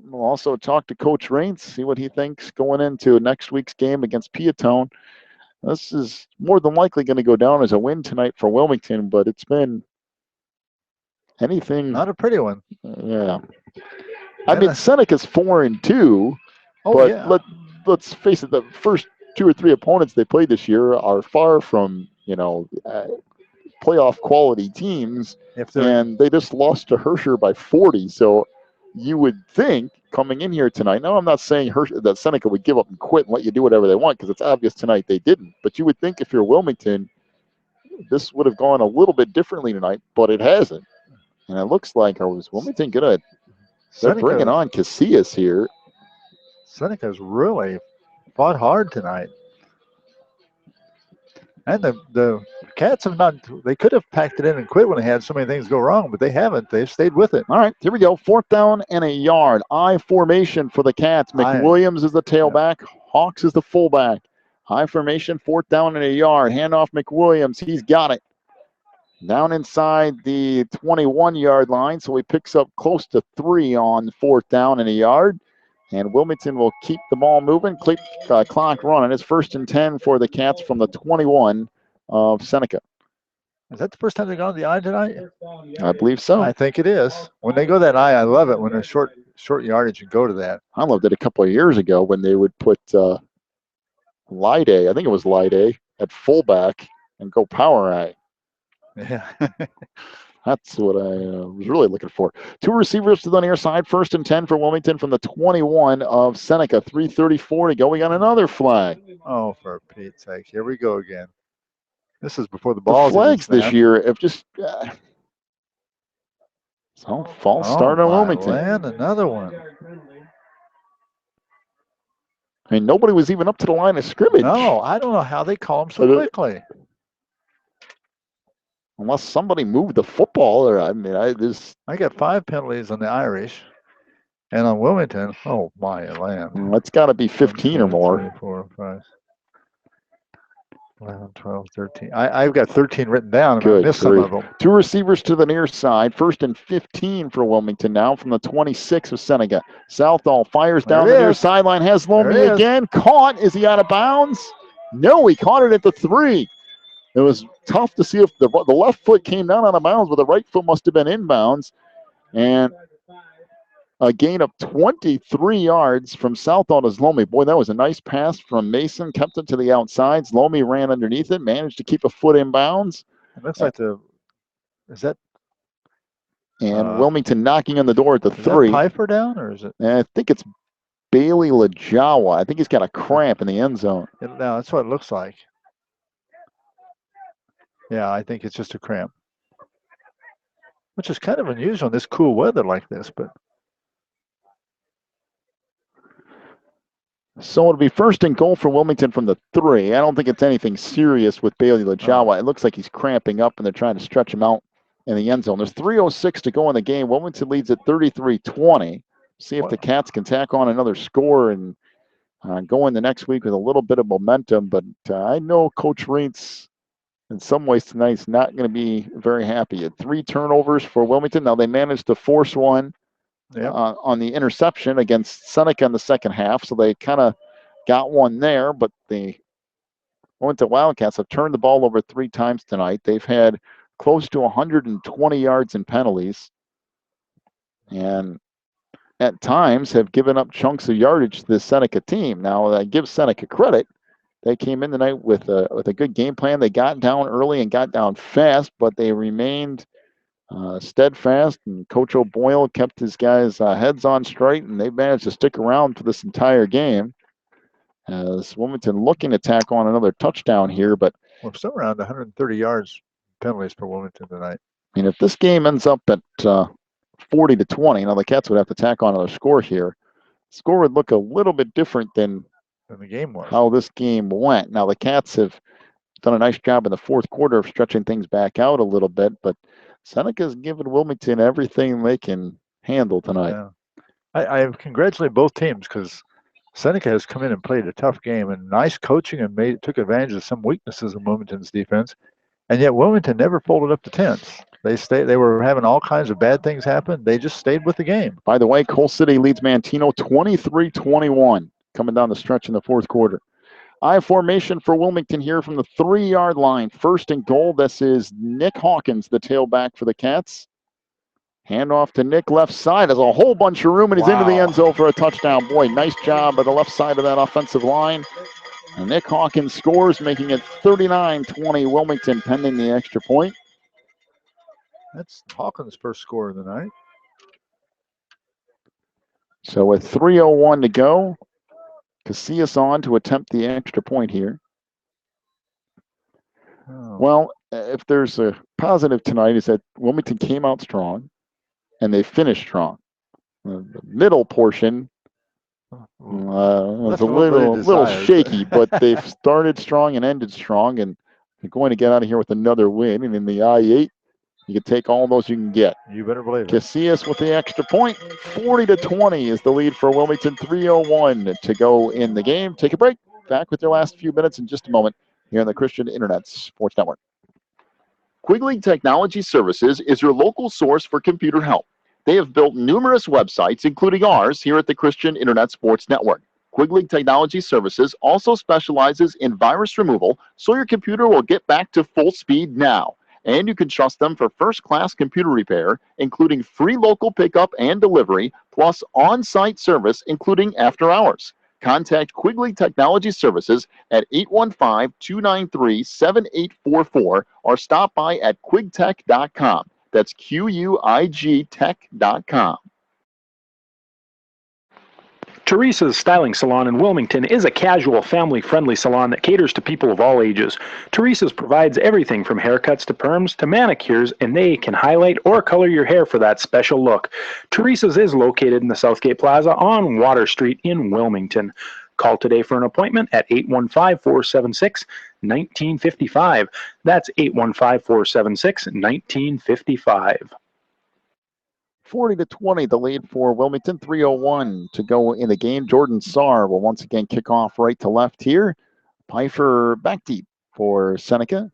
We'll also talk to Coach Raines, see what he thinks going into next week's game against Piatone. This is more than likely going to go down as a win tonight for Wilmington, but it's been anything. Not a pretty one. Yeah. I mean, Seneca's 4-2, but let's face it, the first 2 or 3 opponents they played this year are far from, playoff quality teams, and they just lost to Herscher by 40. So you would think coming in here tonight, now I'm not saying that Seneca would give up and quit and let you do whatever they want, because it's obvious tonight they didn't. But you would think if you're Wilmington, this would have gone a little bit differently tonight, but it hasn't. And it looks like, was Wilmington going to, they're bringing on Casillas here. Seneca's really fought hard tonight. And the Cats have not, they could have packed it in and quit when they had so many things go wrong, but they haven't. They've stayed with it. All right, here we go. 4th down and a yard. I formation for the Cats. McWilliams is the tailback. Hawks is the fullback. High formation, 4th down and a yard. Handoff McWilliams. He's got it. Down inside the 21-yard line, so he picks up close to 3 on 4th down and a yard. And Wilmington will keep the ball moving, clock running. It's 1st and 10 for the Cats from the 21 of Seneca. Is that the first time they've gone to the I tonight? I believe so. I think it is. When they go that I love it when they're short yardage and go to that. I loved it a couple of years ago when they would put Lide, I think it was Lide, at fullback and go power I. Yeah. That's what I was really looking for. 2 receivers to the near side. 1st and 10 for Wilmington from the 21 of Seneca. 3:34 to go. We got another flag. Oh, for Pete's sake. Here we go again. This is before the ball's The flags this year have just false start on Wilmington. Man, another one. I mean, nobody was even up to the line of scrimmage. No, I don't know how they call them so quickly. Unless somebody moved the football, or I got 5 penalties on the Irish, and on Wilmington, oh my land. It's got to be 15 or more. 3, 4, 5, 11, 12, 13. I've got 13 written down, and I missed some of them. 2 receivers to the near side. 1st and 15 for Wilmington now from the 26 of Seneca. Southall fires down the near sideline, has Lomi again. Caught. Is he out of bounds? No, he caught it at the 3. It was tough to see if the left foot came down out of bounds, but the right foot must have been inbounds. And a gain of 23 yards from Southall to Zlomi. Boy, that was a nice pass from Mason. Kept it to the outside. Zlomi ran underneath it, managed to keep a foot inbounds. It looks like is that And Wilmington knocking on the door at the is 3. Is that Pfeiffer down, or is it? I think it's Bailey Lajawa. I think he's got a cramp in the end zone. No, that's what it looks like. Yeah, I think it's just a cramp, which is kind of unusual in this cool weather like this. But so it'll be 1st and goal for Wilmington from the 3. I don't think it's anything serious with Bailey Lajawa. It looks like he's cramping up, and they're trying to stretch him out in the end zone. There's 3:06 to go in the game. Wilmington leads at 33-20. See if the Cats can tack on another score and go in the next week with a little bit of momentum. But I know Coach Reitz, in some ways tonight, is not going to be very happy. At 3 turnovers for Wilmington. Now they managed to force one on the interception against Seneca in the second half, so they kind of got one there. But the Wilmington Wildcats have turned the ball over 3 times tonight. They've had close to 120 yards in penalties, and at times have given up chunks of yardage to the Seneca team. Now, I give Seneca credit. They came in tonight with a good game plan. They got down early and got down fast, but they remained steadfast, and Coach O'Boyle kept his guys' heads on straight, and they managed to stick around for this entire game. As Wilmington looking to tack on another touchdown here, but somewhere around 130 yards penalties for Wilmington tonight. I mean, if this game ends up at 40-20, now the Cats would have to tack on another score here. The score would look a little bit different than the game was. How this game went. Now the Cats have done a nice job in the fourth quarter of stretching things back out a little bit, but Seneca's given Wilmington everything they can handle tonight. Yeah. I congratulate both teams because Seneca has come in and played a tough game and nice coaching and took advantage of some weaknesses in Wilmington's defense, and yet Wilmington never folded up the tents. They were having all kinds of bad things happen. They just stayed with the game. By the way, Coal City leads Manteno 23-21 coming down the stretch in the fourth quarter. I formation for Wilmington here from the 3-yard line. 1st and goal. This is Nick Hawkins, the tailback for the Cats. Handoff to Nick left side. There's a whole bunch of room, and he's into the end zone for a touchdown. Boy, nice job by the left side of that offensive line. And Nick Hawkins scores, making it 39-20 Wilmington, pending the extra point. That's Hawkins' first score of the night. So with 3:01 to go, Casillas on to attempt the extra point here. Oh. Well, if there's a positive tonight is that Wilmington came out strong and they finished strong. The middle portion was a little shaky, but they've started strong and ended strong, and they're going to get out of here with another win. And in the I-8, you can take all those you can get. You better believe it. Casillas with the extra point. 40-20 is the lead for Wilmington. 3:01 to go in the game. Take a break. Back with your last few minutes in just a moment here on the Christian Internet Sports Network. Quigley Technology Services is your local source for computer help. They have built numerous websites, including ours, here at the Christian Internet Sports Network. Quigley Technology Services also specializes in virus removal, so your computer will get back to full speed now. And you can trust them for first-class computer repair, including free local pickup and delivery, plus on-site service, including after hours. Contact Quigley Technology Services at 815-293-7844 or stop by at quigtech.com. That's QUIG-tech.com. Teresa's Styling Salon in Wilmington is a casual, family-friendly salon that caters to people of all ages. Teresa's provides everything from haircuts to perms to manicures, and they can highlight or color your hair for that special look. Teresa's is located in the Southgate Plaza on Water Street in Wilmington. Call today for an appointment at 815-476-1955. That's 815-476-1955. 40-20, the lead for Wilmington. 3:01 to go in the game. Jordan Saar will once again kick off right to left here. Pfeiffer back deep for Seneca.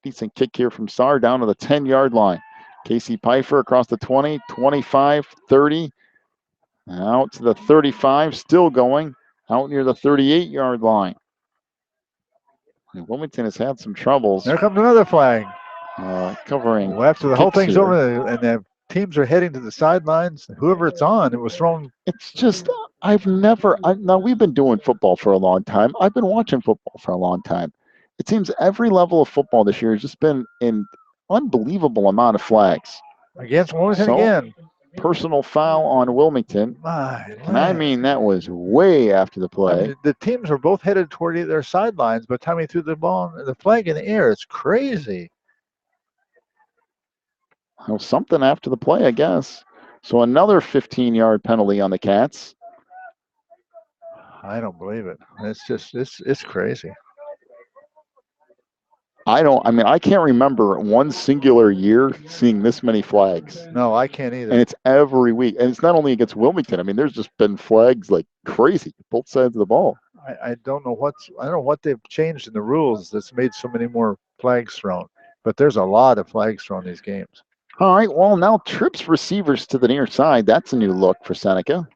Decent kick here from Saar down to the 10-yard line. Casey Pfeiffer across the 20, 25, 30. Out to the 35, still going. Out near the 38-yard line. And Wilmington has had some troubles. There comes another flag. Covering. Well, after the whole thing's here. over and the teams are heading to the sidelines, whoever it's on, it was thrown. It's just, now we've been doing football for a long time. I've been watching football for a long time. It seems every level of football this year has just been an unbelievable amount of flags. Against Wilmington So, again. Personal foul on Wilmington. And I mean, that was way after the play. I mean, the teams are both headed toward their sidelines. By the time he threw the ball, the flag in the air, it's crazy. Well, something after the play, I guess. So another 15-yard penalty on the Cats. I don't believe it. It's just, it's crazy. I can't remember one singular year seeing this many flags. No, I can't either. And it's every week. And it's not only against Wilmington. I mean, there's just been flags like crazy, both sides of the ball. I don't know what they've changed in the rules that's made so many more flags thrown. But there's a lot of flags thrown these games. All right, well, now trips receivers to the near side. That's a new look for Seneca.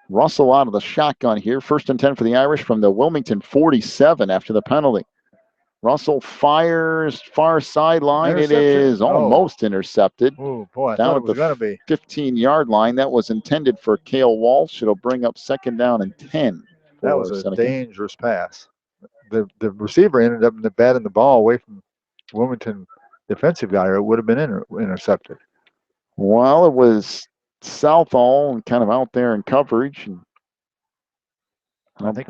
Russell out of the shotgun here. 1st and 10 for the Irish from the Wilmington 47 after the penalty. Russell fires far sideline. It is almost intercepted. Oh, boy, I down thought at it was going to be. 15-yard line. That was intended for Cale Walsh. It'll bring up 2nd down and 10. That was a Seneca. dangerous pass. The receiver ended up batting the ball away from Wilmington defensive guy, or it would have been intercepted. Well, it was Southall and kind of out there in coverage. And I think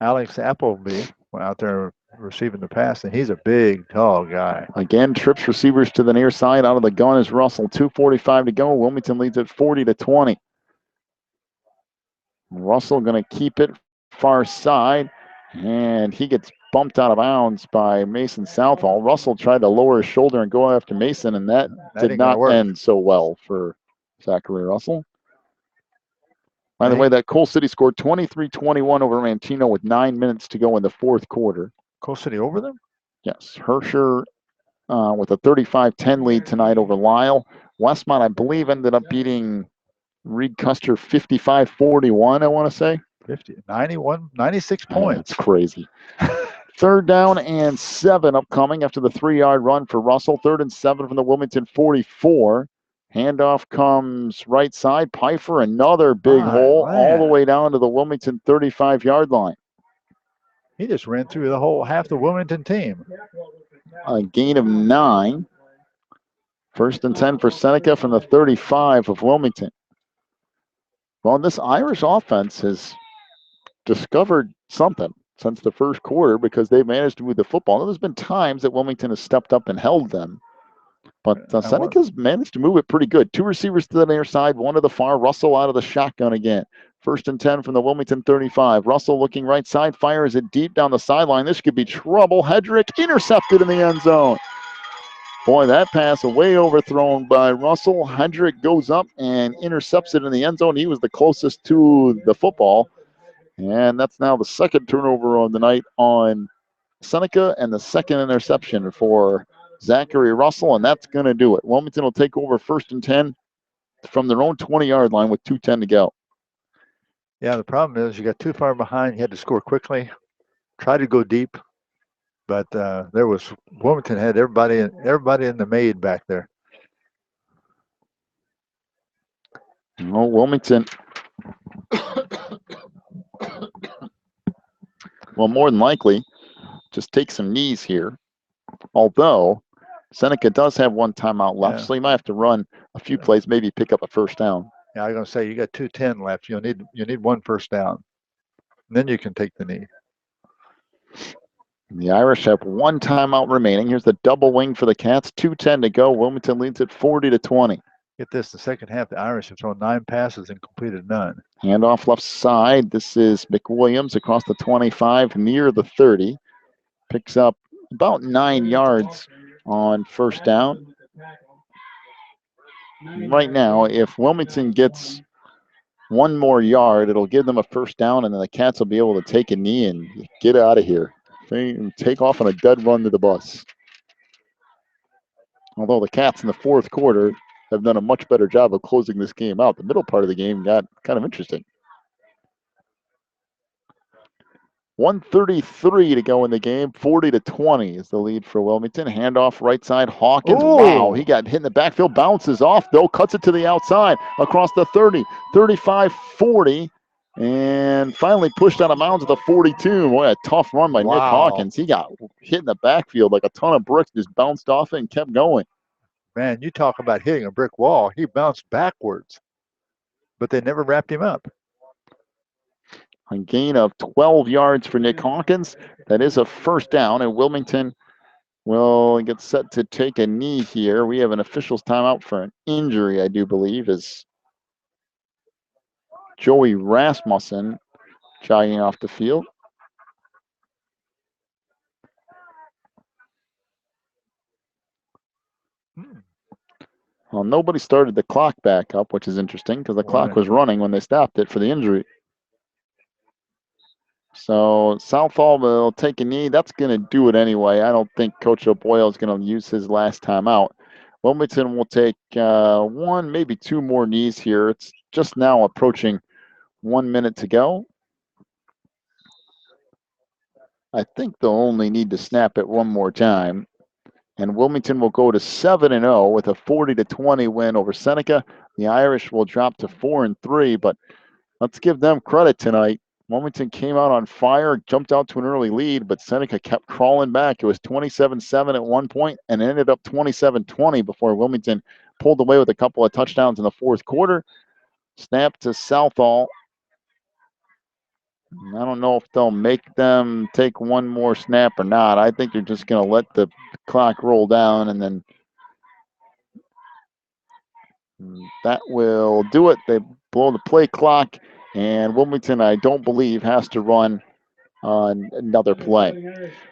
Alex Appleby out there receiving the pass, and he's a big, tall guy. Again, trips receivers to the near side. Out of the gun is Russell. 2:45 to go. Wilmington leads at 40-20. Russell going to keep it far side, and he gets bumped out of bounds by Mason Southall. Russell tried to lower his shoulder and go after Mason, and that did not end so well for Zachary Russell. By the way, that Coal City scored 23-21 over Mantino with 9 minutes to go in the 4th quarter. Coal City over them? Yes. Hersher with a 35-10 lead tonight over Lyle. Westmont, I believe, ended up beating Reed Custer 55-41, I want to say. 96 points. That's crazy. 3rd down and 7 upcoming after the 3-yard run for Russell. 3rd and 7 from the Wilmington 44. Handoff comes right side. Pfeiffer, another big hole all the way down to the Wilmington 35-yard line. He just ran through the whole half the Wilmington team. A gain of 9. 1st and 10 for Seneca from the 35 of Wilmington. Well, this Irish offense has discovered something since the 1st quarter because they managed to move the football. There's been times that Wilmington has stepped up and held them. But Seneca's managed to move it pretty good. 2 receivers to the near side, 1 to the far. Russell out of the shotgun again. 1st and 10 from the Wilmington 35. Russell looking right side, fires it deep down the sideline. This could be trouble. Hedrick intercepted in the end zone. Boy, that pass way overthrown by Russell. Hedrick goes up and intercepts it in the end zone. He was the closest to the football. And that's now the 2nd turnover on the night on Seneca and the 2nd interception for Zachary Russell, and that's going to do it. Wilmington will take over 1st and 10 from their own 20-yard line with 2:10 to go. Yeah, the problem is you got too far behind. You had to score quickly. Try to go deep, but Wilmington had everybody in the maid back there. Well, Wilmington, well, more than likely, just take some knees here. Although Seneca does have 1 timeout left, so you might have to run a few plays, maybe pick up a 1st down. Yeah, I was going to say you got 2:10 left. You need 1 1st down, and then you can take the knee. The Irish have 1 timeout remaining. Here's the double wing for the Cats. 2:10 to go. Wilmington leads at 40-20. Get this: the 2nd half, the Irish have thrown 9 passes and completed none. Handoff left side. This is McWilliams across the 25 near the 30. Picks up about 9 yards on 1st down. Right now, if Wilmington gets 1 more yard, it'll give them a 1st down, and then the Cats will be able to take a knee and get out of here. Take off on a dead run to the bus. Although the Cats in the 4th quarter have done a much better job of closing this game out. The middle part of the game got kind of interesting. 1:33 to go in the game. 40-20 is the lead for Wilmington. Handoff right side, Hawkins. Ooh. Wow, he got hit in the backfield. Bounces off, though. Cuts it to the outside across the 30, 35, 40. And finally pushed out of bounds at the 42. Boy, a tough run by Nick Hawkins. He got hit in the backfield like a ton of bricks, just bounced off it and kept going. Man, you talk about hitting a brick wall. He bounced backwards, but they never wrapped him up. A gain of 12 yards for Nick Hawkins. That is a first down, and Wilmington will get set to take a knee here. We have an official's timeout for an injury, I do believe, as Joey Rasmussen jogging off the field. Well, nobody started the clock back up, which is interesting because the clock was running when they stopped it for the injury. So Southall will take a knee. That's going to do it anyway. I don't think Coach O'Boyle is going to use his last time out. Wilmington will take one, maybe two more knees here. It's just now approaching 1 minute to go. I think they'll only need to snap it one more time. And Wilmington will go to 7-0 with a 40-20 win over Seneca. The Irish will drop to 4-3, but let's give them credit tonight. Wilmington came out on fire, jumped out to an early lead, but Seneca kept crawling back. It was 27-7 at one point and ended up 27-20 before Wilmington pulled away with a couple of touchdowns in the fourth quarter. Snap to Southall. I don't know if they'll make them take one more snap or not. I think they're just going to let the clock roll down, and then that will do it. They blow the play clock, and Wilmington, I don't believe, has to run on another play.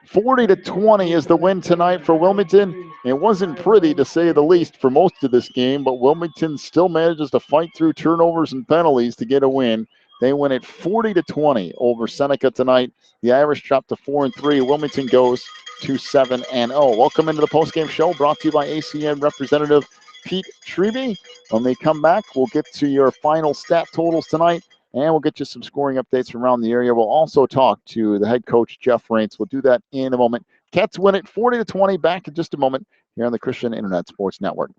40-20 is the win tonight for Wilmington. It wasn't pretty, to say the least, for most of this game, but Wilmington still manages to fight through turnovers and penalties to get a win. They win it 40-20 over Seneca tonight. The Irish drop to 4-3. Wilmington goes to 7-0. Welcome into the postgame show, brought to you by ACN representative Pete Treby. When they come back, we'll get to your final stat totals tonight, and we'll get you some scoring updates from around the area. We'll also talk to the head coach, Jeff Raints. We'll do that in a moment. Cats win it 40-20. Back in just a moment here on the Christian Internet Sports Network.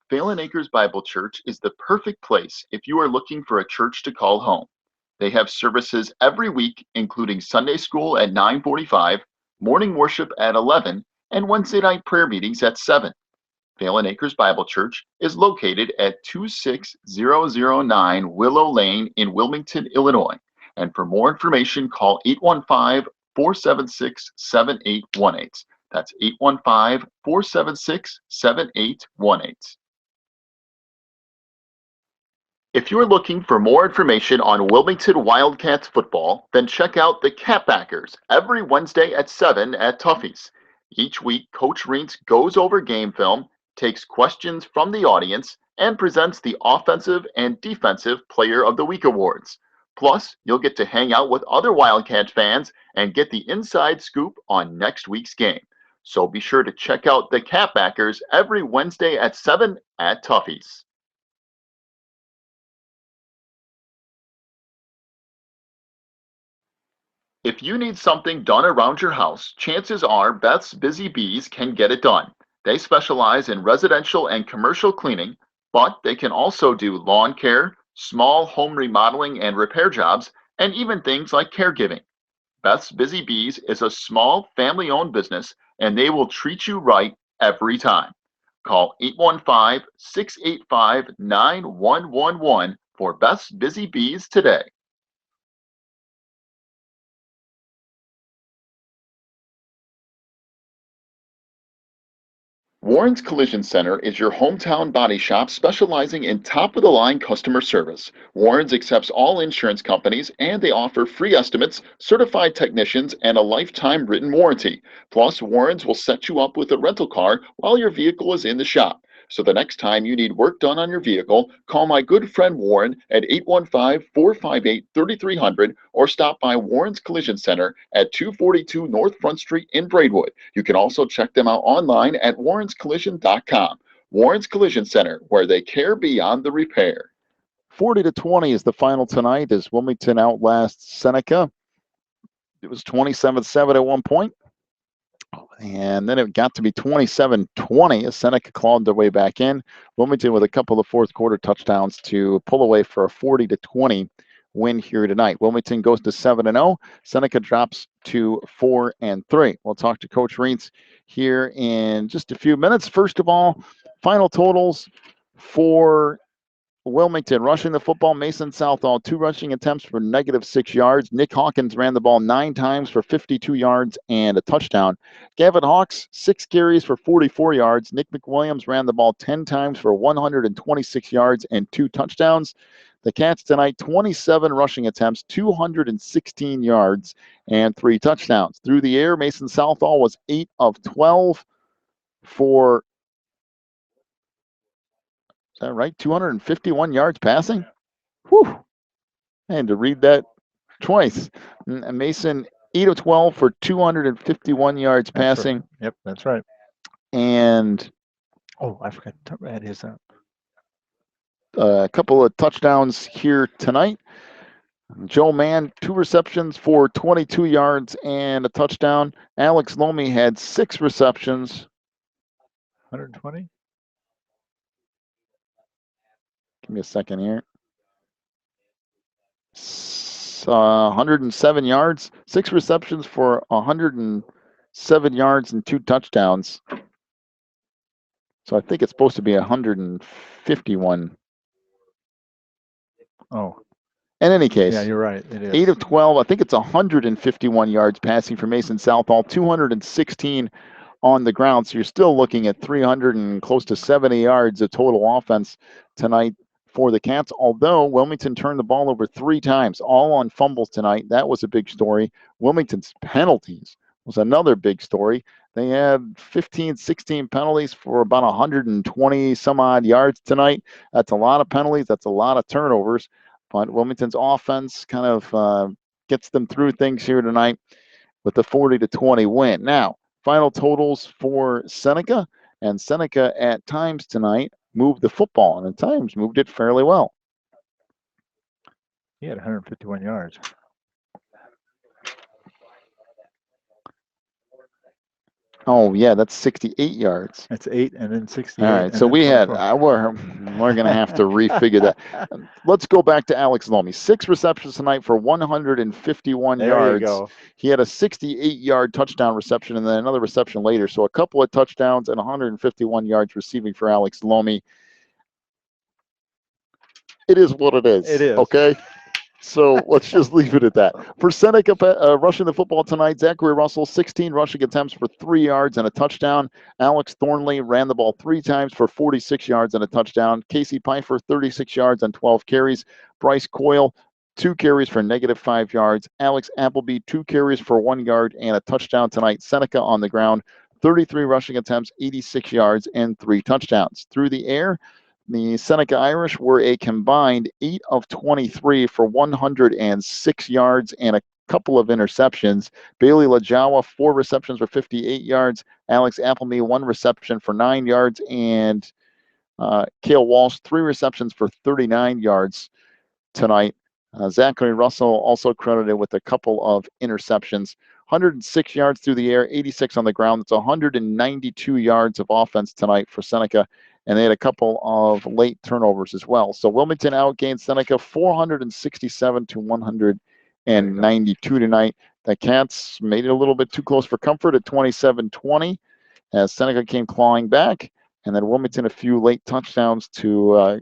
Phelan Acres Bible Church is the perfect place if you are looking for a church to call home. They have services every week, including Sunday school at 9:45, morning worship at 11, and Wednesday night prayer meetings at 7. Phelan Acres Bible Church is located at 26009 Willow Lane in Wilmington, Illinois. And for more information, call 815-476-7818. That's 815-476-7818. If you're looking for more information on Wilmington Wildcats football, then check out the Catbackers every Wednesday at 7 at Tuffy's. Each week, Coach Reentz goes over game film, takes questions from the audience, and presents the Offensive and Defensive Player of the Week awards. Plus, you'll get to hang out with other Wildcat fans and get the inside scoop on next week's game. So be sure to check out the Catbackers every Wednesday at 7 at Tuffy's. If you need something done around your house, chances are Beth's Busy Bees can get it done. They specialize in residential and commercial cleaning, but they can also do lawn care, small home remodeling and repair jobs, and even things like caregiving. Beth's Busy Bees is a small family-owned business, and they will treat you right every time. Call 815-685-9111 for Beth's Busy Bees today. Warren's Collision Center is your hometown body shop specializing in top-of-the-line customer service. Warren's accepts all insurance companies, and they offer free estimates, certified technicians, and a lifetime written warranty. Plus, Warren's will set you up with a rental car while your vehicle is in the shop. So the next time you need work done on your vehicle, call my good friend Warren at 815-458-3300 or stop by Warren's Collision Center at 242 North Front Street in Braidwood. You can also check them out online at warrenscollision.com. Warren's Collision Center, where they care beyond the repair. 40-20 is the final tonight as Wilmington outlasts Seneca. It was 27-7 at one point. And then it got to be 27-20 as Seneca clawed their way back in. Wilmington with a couple of fourth quarter touchdowns to pull away for a 40-20 win here tonight. Wilmington goes to 7-0. Seneca drops to 4-3. We'll talk to Coach Reitz here in just a few minutes. First of all, final totals for Wilmington. Rushing the football, Mason Southall, 2 rushing attempts for -6 yards. Nick Hawkins ran the ball 9 times for 52 yards and a touchdown. Gavin Hawks, 6 carries for 44 yards. Nick McWilliams ran the ball 10 times for 126 yards and 2 touchdowns. The Cats tonight, 27 rushing attempts, 216 yards, and 3 touchdowns. Through the air, Mason Southall was 8 of 12 for, is that right? 251 yards passing? Whew. I had to read that twice. Mason, 8 of 12 for 251 yards passing. Right. Yep, that's right. And I forgot to add his up. A couple of touchdowns here tonight. Joe Mann, 2 receptions for 22 yards and a touchdown. Alex Lomi had 6 receptions. 120? Give me a second here. 107 yards, 6 receptions for 107 yards and 2 touchdowns. So I think it's supposed to be 151. Oh. In any case, yeah, you're right. It is 8 of 12. I think it's 151 yards passing for Mason Southall, 216 on the ground. So you're still looking at 300 and close to 70 yards of total offense tonight for the Cats. Although Wilmington turned the ball over 3 times, all on fumbles tonight. That was a big story. Wilmington's penalties was another big story. They had 15, 16 penalties for about 120 some odd yards tonight. That's a lot of penalties. That's a lot of turnovers. But Wilmington's offense kind of gets them through things here tonight with the 40-20 win. Now, final totals for Seneca. And Seneca at times tonight moved the football, and at times moved it fairly well. He had 151 yards. Oh, yeah, that's 68 yards. That's 8 and then 68. All right, so we had, we're going to have to refigure that. Let's go back to Alex Lomi. 6 receptions tonight for 151 there yards. You go. He had a 68-yard touchdown reception and then another reception later. So a couple of touchdowns and 151 yards receiving for Alex Lomi. It is what it is. It is. Okay? So let's just leave it at that. For Seneca rushing the football tonight, Zachary Russell, 16 rushing attempts for 3 yards and a touchdown. Alex Thornley ran the ball 3 times for 46 yards and a touchdown. Casey Pfeiffer, 36 yards on 12 carries. Bryce Coyle, 2 carries for -5 yards. Alex Appleby, 2 carries for 1 yard and a touchdown tonight. Seneca on the ground, 33 rushing attempts, 86 yards, and 3 touchdowns. Through the air, the Seneca Irish were a combined 8 of 23 for 106 yards and a couple of interceptions. Bailey Lajawa, 4 receptions for 58 yards. Alex Appleby, 1 reception for 9 yards. And Cale Walsh, 3 receptions for 39 yards tonight. Zachary Russell also credited with a couple of interceptions. 106 yards through the air, 86 on the ground. That's 192 yards of offense tonight for Seneca. And they had a couple of late turnovers as well. So Wilmington outgained Seneca 467 to 192 tonight. The Cats made it a little bit too close for comfort at 27-20 as Seneca came clawing back. And then Wilmington a few late touchdowns to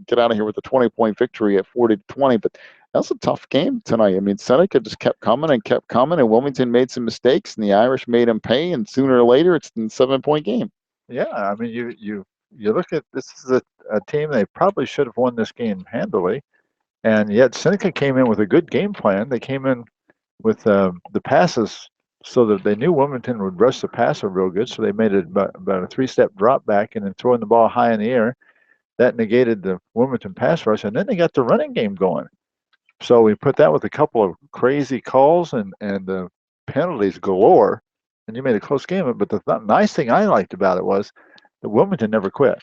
get out of here with a 20-point victory at 40-20. But that's a tough game tonight. I mean, Seneca just kept coming, and Wilmington made some mistakes, and the Irish made them pay. And sooner or later, it's a 7-point game. Yeah, I mean, you look at this is a team they probably should have won this game handily, and yet Seneca came in with a good game plan. They came in with the passes so that they knew Wilmington would rush the passer real good, so they made it about a 3-step drop back and then throwing the ball high in the air. That negated the Wilmington pass rush, and then they got the running game going. So we put that with a couple of crazy calls and penalties galore, and you made a close game. But the nice thing I liked about it was that Wilmington never quit.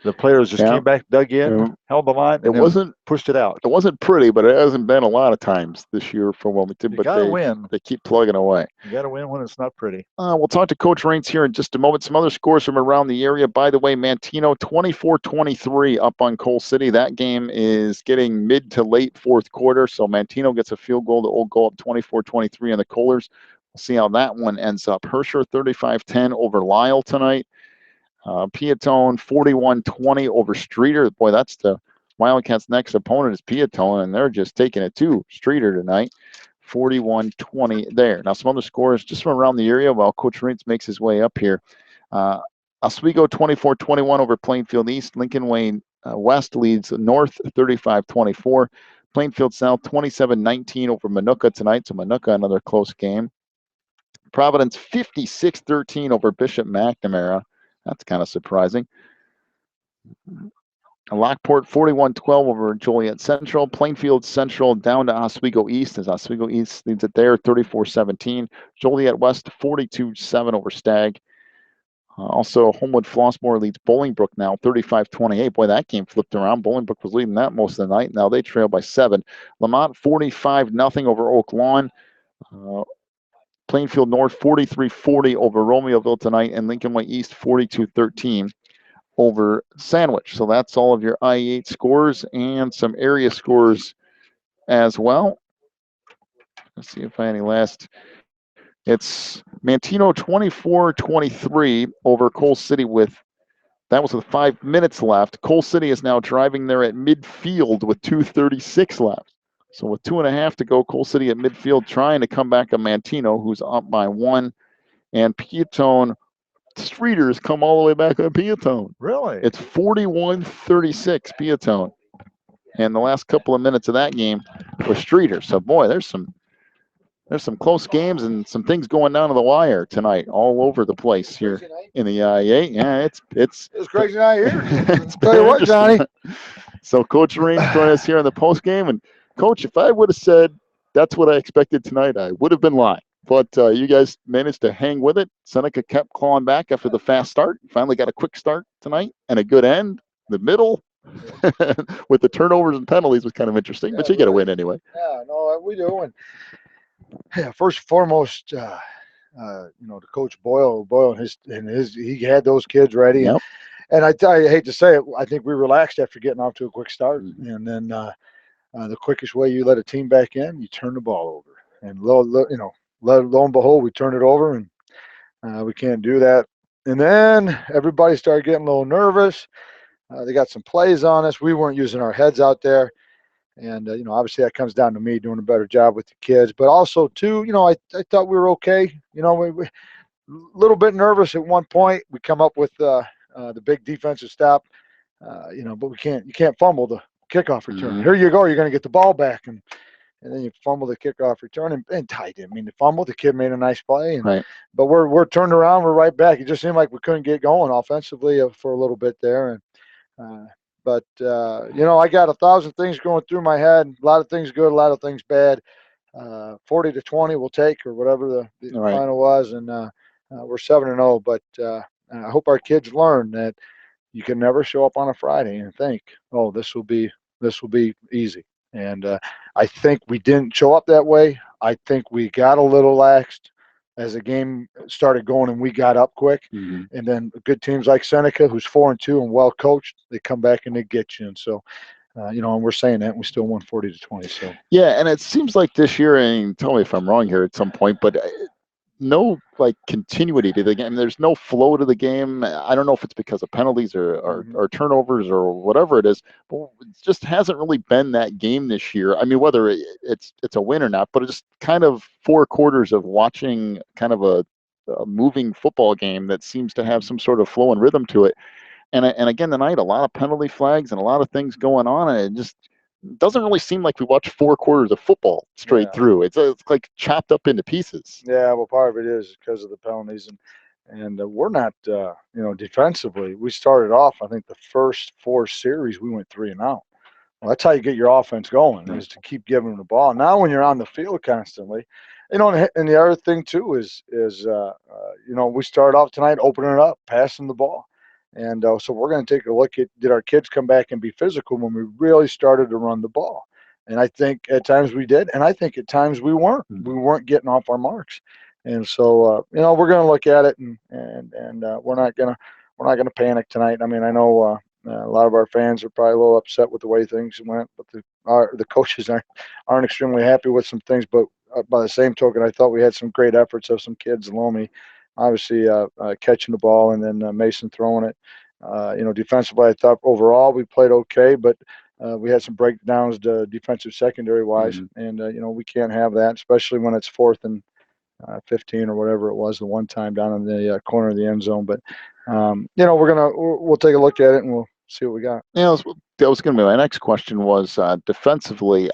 The players just Yeah. came back, dug in, Yeah. held the line, and It then wasn't pushed it out. it wasn't pretty, but it hasn't been a lot of times this year for Wilmington. You But got to win. they keep plugging away. You got to win when it's not pretty. We'll talk to Coach Raines here in just a moment. Some other scores from around the area. By the way, Manteno 24-23 up on Coal City. That game is getting mid to late fourth quarter. So Manteno gets a field goal that will go up 24-23 on the Kohlers. We'll see how that one ends up. Herscher 35-10 over Lyle tonight. Piatone 41-20 over Streeter. Boy, that's the Wildcats' next opponent is Piatone, and they're just taking it to Streeter tonight. 41-20 there. Now, some other scores just from around the area while Coach Raines makes his way up here. Oswego 24-21 over Plainfield East. Lincoln Wayne West leads North 35-24. Plainfield South 27-19 over Manuka tonight. So Manuka, another close game. Providence 56-13 over Bishop McNamara. That's kind of surprising. Lockport 41-12 over Joliet Central. Plainfield Central down to Oswego East as Oswego East leads it there 34-17. Joliet West 42-7 over Stagg. Also, Homewood Flossmoor leads Bolingbrook now 35-28. Boy, that game flipped around. Bolingbrook was leading that most of the night. Now they trail by 7. Lamont 45-0 over Oak Lawn. Plainfield North 43-40 over Romeoville tonight, and Lincoln Way East 42-13 over Sandwich. So that's all of your IE8 scores and some area scores as well. Let's see if I have any last. It's Manteno 24-23 over Coal City that was with 5 minutes left. Coal City is now driving there at midfield with 2:36 left. So with 2.5 to go, Coal City at midfield trying to come back on Manteno, who's up by 1. And Piatone Streeters come all the way back on Piatone. Really? It's 41-36 Piatone. And the last couple of minutes of that game was Streeter. So boy, there's some close games and some things going down to the wire tonight, all over the place here in the IA. Yeah, it's crazy night here. It's Tell you what, Johnny. So Coach Raines joined us here in the post game, and Coach, if I would have said that's what I expected tonight, I would have been lying. But you guys managed to hang with it. Seneca kept clawing back after the fast start. Finally got a quick start tonight and a good end. The middle with the turnovers and penalties was kind of interesting, but you get a win anyway. Yeah, no, we do. And yeah, first and foremost, to Coach Boyle and his, he had those kids ready. Yep. And I hate to say it, I think we relaxed after getting off to a quick start. And then the quickest way you let a team back in, you turn the ball over. And lo and behold, we turn it over, and we can't do that. And then everybody started getting a little nervous. They got some plays on us. We weren't using our heads out there. And, obviously that comes down to me doing a better job with the kids. But also, too, I thought we were okay. We a little bit nervous at one point. We come up with the big defensive stop, but you can't fumble the kickoff return. Mm-hmm. Here you go. You're going to get the ball back. And then you fumble the kickoff return and tight. I mean, the fumble, the kid made a nice play. And, right. But we're turned around. We're right back. It just seemed like we couldn't get going offensively for a little bit there. And, But I got 1,000 things going through my head. A lot of things good, a lot of things bad. 40-20 we'll take, or whatever the final was, and we're 7-0. But I hope our kids learn that you can never show up on a Friday and think, oh, this will be easy. And I think we didn't show up that way. I think we got a little laxed as the game started going and we got up quick. Mm-hmm. And then good teams like Seneca, who's 4-2 and well coached, they come back and they get you. And so, and we're saying that, and we still won 40-20. So yeah, and it seems like this year, and tell me if I'm wrong here at some point, but no continuity to the game. There's no flow to the game. I don't know if it's because of penalties or turnovers or whatever it is, but it just hasn't really been that game this year. I mean, whether it's a win or not, but it's just kind of 4 quarters of watching kind of a moving football game that seems to have some sort of flow and rhythm to it. And again tonight, a lot of penalty flags and a lot of things going on, and it just doesn't really seem like we watched 4 quarters of football straight through. It's like chopped up into pieces. Yeah, well, part of it is because of the penalties, and we're not, defensively. We started off, I think, the first 4 series we went 3 and out. Well, that's how you get your offense going, is to keep giving them the ball. Now, when you're on the field constantly, and the other thing too is we started off tonight opening it up, passing the ball. And so we're going to take a look at, did our kids come back and be physical when we really started to run the ball? And I think at times we did, and I think at times we weren't. We weren't getting off our marks. And so we're going to look at it, and we're not gonna panic tonight. I mean, I know a lot of our fans are probably a little upset with the way things went, but the coaches aren't extremely happy with some things. But by the same token, I thought we had some great efforts of some kids. Lomi, obviously catching the ball, and then Mason throwing it. Defensively, I thought overall we played okay, but we had some breakdowns defensive secondary wise, and we can't have that, especially when it's 4th and 15 or whatever it was the one time down in the corner of the end zone. But we'll take a look at it and we'll see what we got. Yeah, that was going to be my next question. Was defensively,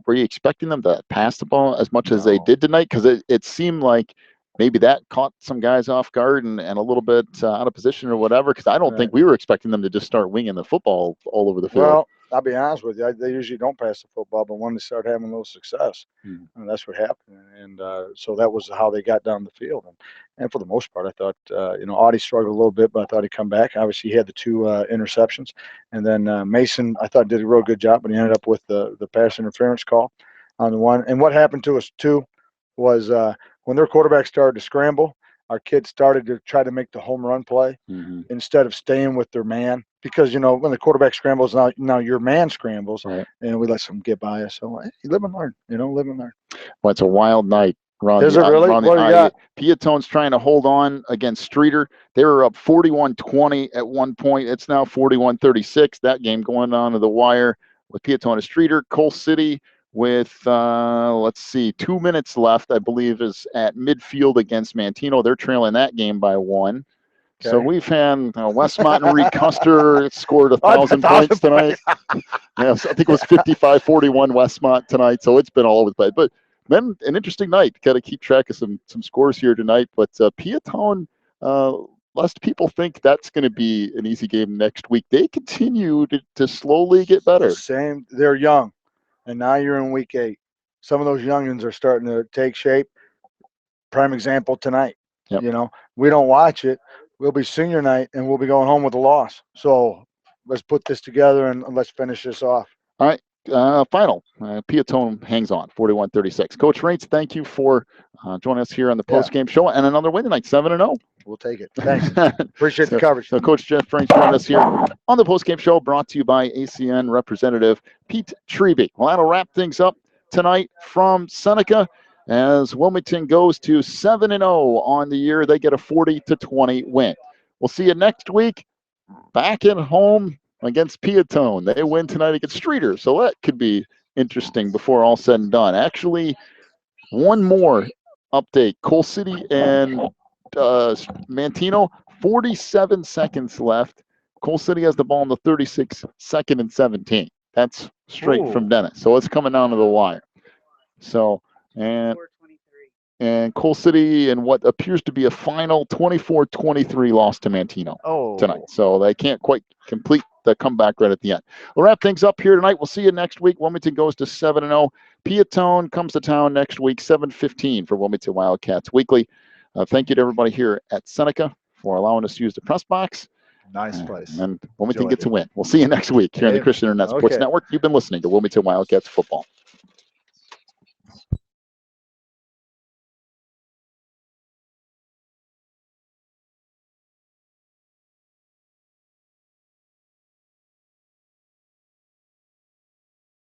were you expecting them to pass the ball as much as they did tonight? Because it seemed like maybe that caught some guys off guard and a little bit out of position or whatever. Because I don't think we were expecting them to just start winging the football all over the field. Well, I'll be honest with you. They usually don't pass the football, but when they start having a little success, and that's what happened. And so that was how they got down the field. And for the most part, I thought, Audie struggled a little bit, but I thought he'd come back. Obviously, he had the 2 interceptions. And then Mason, I thought, did a real good job, but he ended up with the pass interference call on the one. And what happened to us, too, was when their quarterback started to scramble, our kids started to try to make the home run play instead of staying with their man. Because, when the quarterback scrambles, now your man scrambles, and we let some get by us. So, hey, live and learn, live and learn. Well, it's a wild night. Is it really? What do you got? Piatone's trying to hold on against Streeter. They were up 41-20 at one point. It's now 41-36. That game going on to the wire with Piatone and Streeter. Coal City with, 2 minutes left, I believe, is at midfield against Mantino. They're trailing that game by 1. Okay. So we've had Westmont and Reed Custer scored 1,000 points tonight. I think it was 55-41 Westmont tonight. So it's been all over the place. But then an interesting night. Got to keep track of some scores here tonight. But Piatone, lest people think that's going to be an easy game next week, they continue to slowly get better. They're young, and now you're in week 8. Some of those youngins are starting to take shape. Prime example tonight. Yep. We don't watch it. We'll be senior night, and we'll be going home with a loss. So let's put this together and let's finish this off. All right. Final. Piatone hangs on, 41-36. Coach Rates, thank you for joining us here on the post-game show. And another win tonight, 7-0. We'll take it. Thanks. Appreciate the coverage. So Coach Jeff Franks joined us here on the post-game show, brought to you by ACN representative Pete Treby. Well, that'll wrap things up tonight from Seneca as Wilmington goes to 7-0 on the year. They get a 40-20 win. We'll see you next week back at home against Piatone. They win tonight against Streeter, so that could be interesting before all said and done. Actually, one more update. Coal City and Mantino, 47 seconds left. Coal City has the ball in the 36, 2nd and 17. That's straight from Dennis. So it's coming down to the wire. So, and Coal City in what appears to be a final 24-23 loss to Mantino tonight. So they can't quite complete the comeback right at the end. We'll wrap things up here tonight. We'll see you next week. Wilmington goes to 7-0. Piatone comes to town next week, 7:15 for Wilmington Wildcats Weekly. Thank you to everybody here at Seneca for allowing us to use the press box. Nice place. And Wilmington gets a win. We'll see you next week here on the Christian Internet Sports Network. You've been listening to Wilmington Wildcats Football.